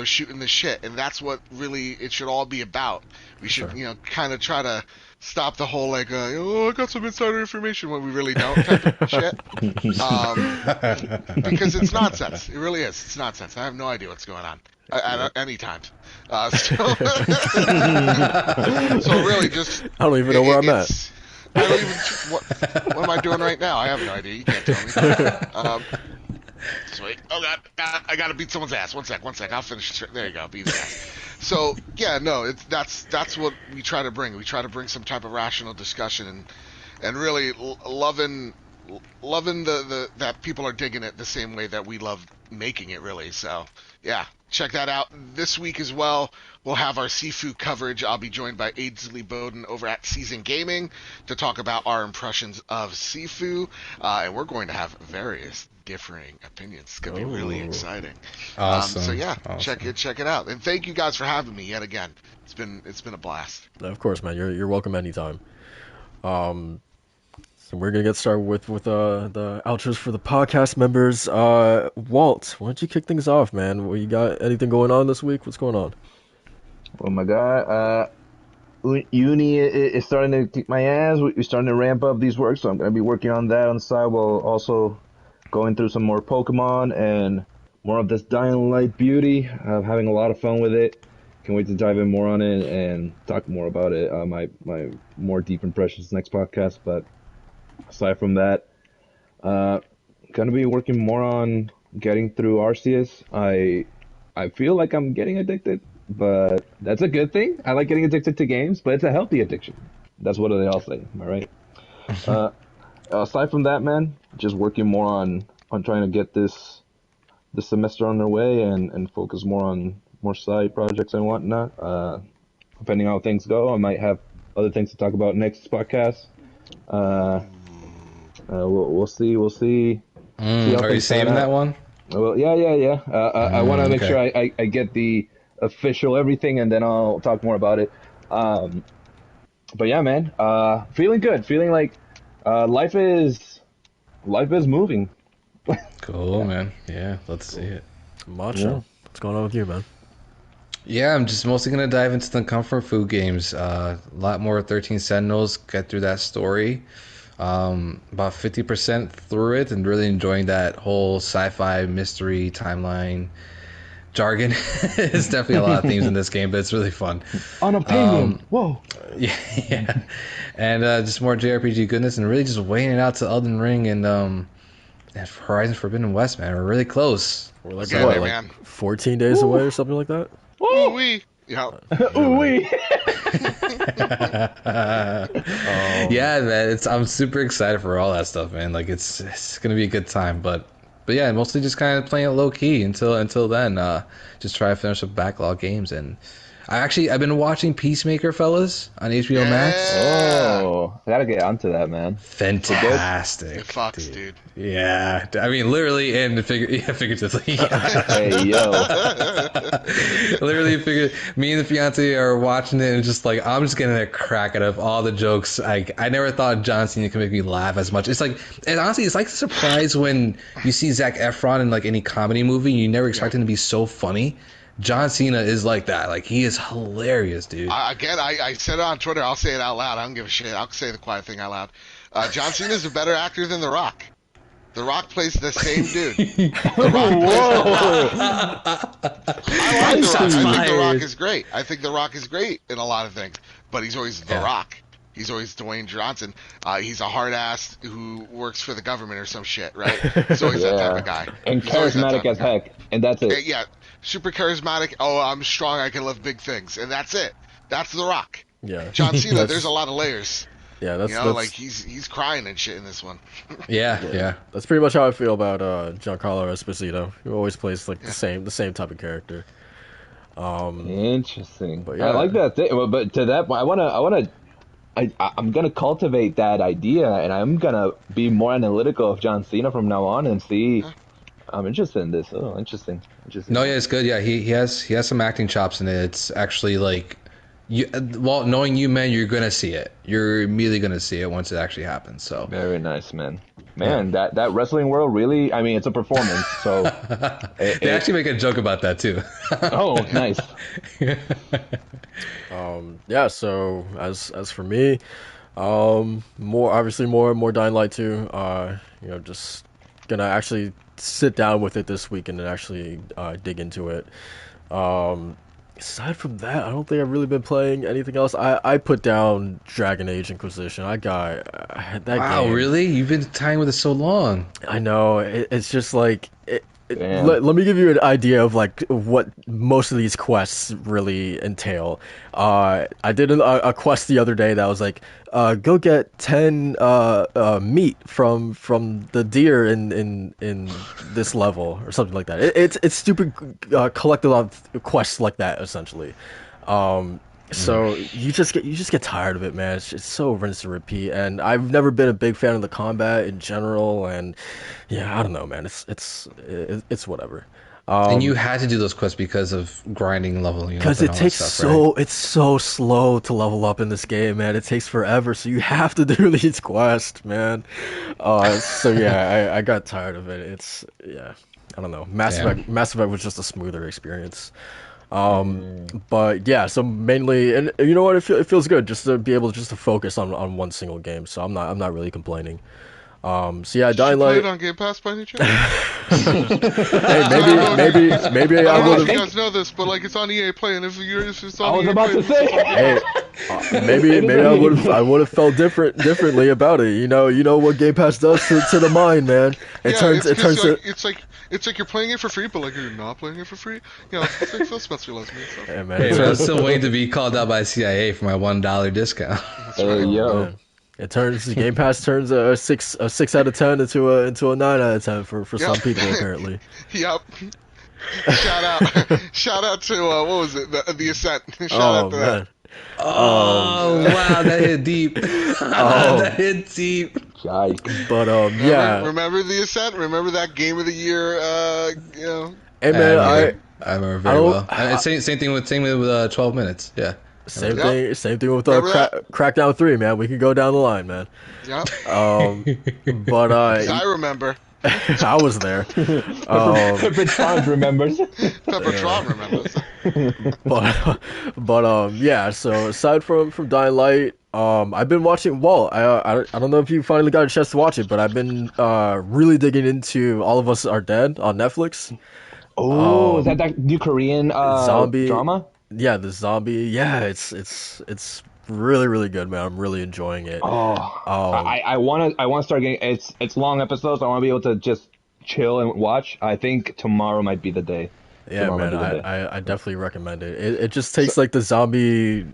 shooting the shit, and that's what really it should all be about. We should, kind of try to stop the whole I got some insider information when we really don't type of shit. Because it's nonsense. It really is. It's nonsense. I have no idea what's going on at any time. So really, just I don't even know where I'm at. I don't even. What am I doing right now? I have no idea. You can't tell me. Sweet. Oh God, I gotta beat someone's ass. One sec. I'll finish. There you go. Beat his ass. So yeah, no, that's what we try to bring. We try to bring some type of rational discussion and really loving that people are digging it the same way that we love making it. Really. So yeah, check that out this week as well. We'll have our Sifu coverage. I'll be joined by Ainsley Bowden over at Season Gaming to talk about our impressions of Sifu, and we're going to have various differing opinions. It's gonna be really exciting. Awesome. So yeah, awesome. check it out, and thank you guys for having me yet again. It's been a blast. Of course, man. You're welcome anytime. So we're gonna get started with the outros for the podcast members. Walt, why don't you kick things off, man? You got anything going on this week? What's going on? Oh my God. Uni is starting to kick my ass. We're starting to ramp up these works, so I'm gonna be working on that on the side while also going through some more Pokemon and more of this Dying Light beauty. I'm having a lot of fun with it. Can't wait to dive in more on it and talk more about it. My more deep impressions next podcast. But aside from that, gonna be working more on getting through Arceus. I feel like I'm getting addicted, but that's a good thing. I like getting addicted to games, but it's a healthy addiction. That's what they all say. Am I right? Aside from that, man, just working more on trying to get this semester underway and focus more on more side projects and whatnot. Depending on how things go, I might have other things to talk about next podcast. We'll see. Are you saving that one? Well, yeah. I want to make sure I get the official everything, and then I'll talk more about it. But yeah, man, feeling good. Feeling like life is moving. Cool, man. Yeah, let's see it. Macho, what's going on with you, man? Yeah, I'm just mostly going to dive into the comfort food games. A lot more 13 Sentinels, get through that story. About 50% through it, and really enjoying that whole sci-fi mystery timeline jargon. It's definitely a lot of themes in this game, but it's really fun. Unobtainium. Whoa. Yeah. And just more JRPG goodness, and really just waiting it out to Elden Ring and Horizon Forbidden West, man. We're really close. We're like, Get what, there, like man. 14 days away or something like that? Ooh wee. Yeah. Ooh wee. Yeah, man. I'm super excited for all that stuff, man. Like it's gonna be a good time, but yeah, mostly just kind of playing it low key until then. Just try to finish up backlog games, and I've been watching Peacemaker, fellas, on HBO Max. Oh, I gotta get onto that, man. Fantastic. It fucks, dude. Yeah, I mean, literally and figuratively. Hey, yo. Literally, me and the fiance are watching it, and just like I'm just getting a crack out of all the jokes. I never thought John Cena could make me laugh as much. It's like, and honestly, it's like a surprise when you see Zac Efron in like any comedy movie. You never expect him to be so funny. John Cena is like that. Like, he is hilarious, dude. Again, I said it on Twitter. I'll say it out loud. I don't give a shit. I'll say the quiet thing out loud. John Cena's a better actor than The Rock. The Rock plays the same dude. The Rock I like The Rock. I think The Rock is great. I think The Rock is great in a lot of things. But he's always The Rock. He's always Dwayne Johnson. He's a hard ass who works for the government or some shit, right? He's always that type of guy. And charismatic as heck. And that's it. Yeah. Super charismatic. Oh, I'm strong. I can lift big things, and that's it. That's The Rock. Yeah. John Cena. There's a lot of layers. Yeah, that's like he's crying and shit in this one. Yeah. That's pretty much how I feel about Giancarlo Esposito. He always plays like the same type of character. Interesting. But yeah. I like that thing. But to that, I'm gonna cultivate that idea, and I'm gonna be more analytical of John Cena from now on and see. I'm interested in this. Oh, interesting. No, yeah, it's good. Yeah, he has some acting chops in it. It's actually like, knowing you, man, you're gonna see it. You're immediately gonna see it once it actually happens. So very nice, man. That wrestling world really. I mean, it's a performance. So they actually make a joke about that too. Oh, nice. Yeah. So as for me, more Dying Light 2. Just gonna actually sit down with it this week and then actually dig into it. Aside from that, I don't think I've really been playing anything else. I put down Dragon Age Inquisition. I had that wow, game. really? You've been tying with it so long. I know. It's just like... Let me give you an idea of like what most of these quests really entail. I did a quest the other day that was like, go get 10 meat from the deer in this level or something like that. It's stupid collective of quests like that essentially. So you just get tired of it, man. It's so rinse and repeat, and I've never been a big fan of the combat in general. And yeah, I don't know, man. It's whatever. And you had to do those quests because of grinding leveling. Because it takes it's so slow to level up in this game, man. It takes forever, so you have to do these quests, man. So yeah, I got tired of it. I don't know. Mass Effect was just a smoother experience. But yeah, so mainly, and you know what, it feels good just to be able to focus on one single game. So I'm not really complaining. So yeah, Dying Light. Play it on Game Pass by any chance? Hey, maybe I I don't know would if you have. guys know this, but like it's on EA Play, and if it's on I was EA about Play, to say. Hey, maybe I would have felt differently about it. You know what Game Pass does to the mind, man. It's like you're playing it for free, but like you're not playing it for free. You know, it's like Phil Spencer loves me. So. Hey, man, Hey, man, I'm still waiting to be called out by CIA for my $1 discount. Hey, yo. man. Game Pass turns a 6 out of 10 into a 9 out of 10 for some people apparently. Yep. Shout out to what was it? The Ascent. Shout out to that. Oh, wow, that hit deep. That hit deep. Yikes. But yeah. Remember the Ascent? Remember that game of the year? Hey man, I remember very well. Same thing with 12 minutes. Yeah. Same thing with Crackdown 3, man. We can go down the line, man. Yeah. But I remember. I was there. Peppertron remembers. Peppertron remembers. But yeah. So aside from Dying Light, I've been watching. Well, I don't know if you finally got a chance to watch it, but I've been really digging into All of Us Are Dead on Netflix. Oh, is that new Korean Zombie. drama? Yeah, the zombie. Yeah, it's really really good, man. I'm really enjoying it. Oh, Um, I wanna start getting it's long episodes. I want to be able to just chill and watch. I think tomorrow might be the day. Yeah, Tomorrow might man, be the day. I definitely recommend it. It just So, takes like the zombie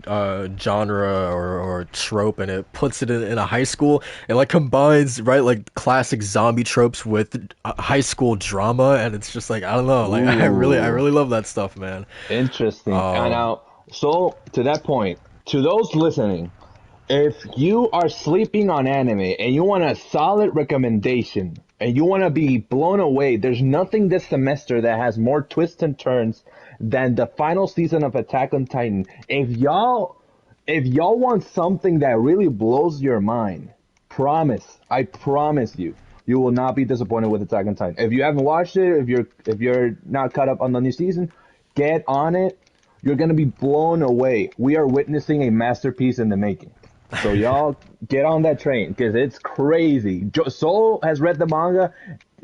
genre or trope and it puts it in a high school. It like combines right like classic zombie tropes with high school drama, and it's just like I don't know, like I ooh, really love that stuff, man. interesting. And Um, now, so to that point, to those listening, if you are sleeping on anime and you want a solid recommendation and you want to be blown away, there's nothing this semester that has more twists and turns than the final season of Attack on Titan. If y'all want something that really blows your mind, I promise you, you will not be disappointed with Attack on Titan. If you haven't watched it, if you're not caught up on the new season, get on it. You're gonna be blown away. We are witnessing a masterpiece in the making. So y'all get on that train because it's crazy. Soul has read the manga.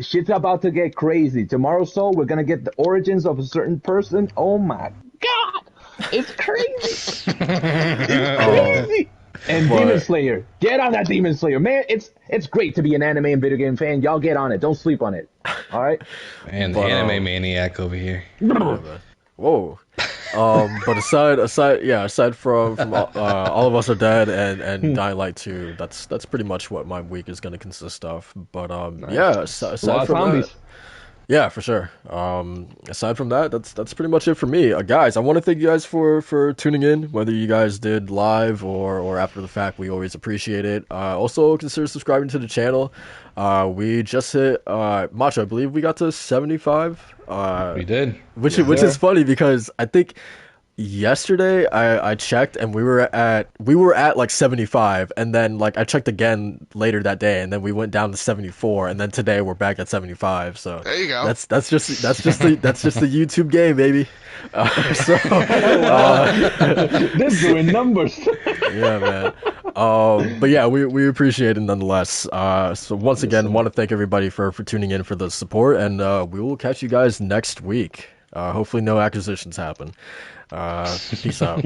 Shit's about to get crazy. Tomorrow, Soul, we're gonna get the origins of a certain person. Oh my god, it's crazy. It's um, crazy. And Demon but Slayer, get on that Demon Slayer, man. It's great to be an anime and video game fan. Y'all get on it. Don't sleep on it. All right. And but anime maniac over here. yeah, man. Whoa. But aside from All of Us Are Dead and Dying Light 2, that's pretty much what my week is gonna consist of. But Nice. yeah, A lot aside of from that, zombies. yeah, for sure. Aside from that, that's pretty much it for me. Guys, I want to thank you guys for tuning in, whether you guys did live or after the fact. We always appreciate it. Also consider subscribing to the channel. We just hit Macho, I believe we got to 75. We did. Yes, Which is sir. funny because I think yesterday I checked and we were at like 75, and then like I checked again later that day and then we went down to 74, and then today we're back at 75. So There you go. that's just the YouTube game, baby. This is doing numbers. Yeah, man. But yeah, we appreciate it nonetheless. So once Yes, again, sir. want to thank everybody for tuning in for the support, and we will catch you guys next week. Hopefully, no acquisitions happen. Peace out.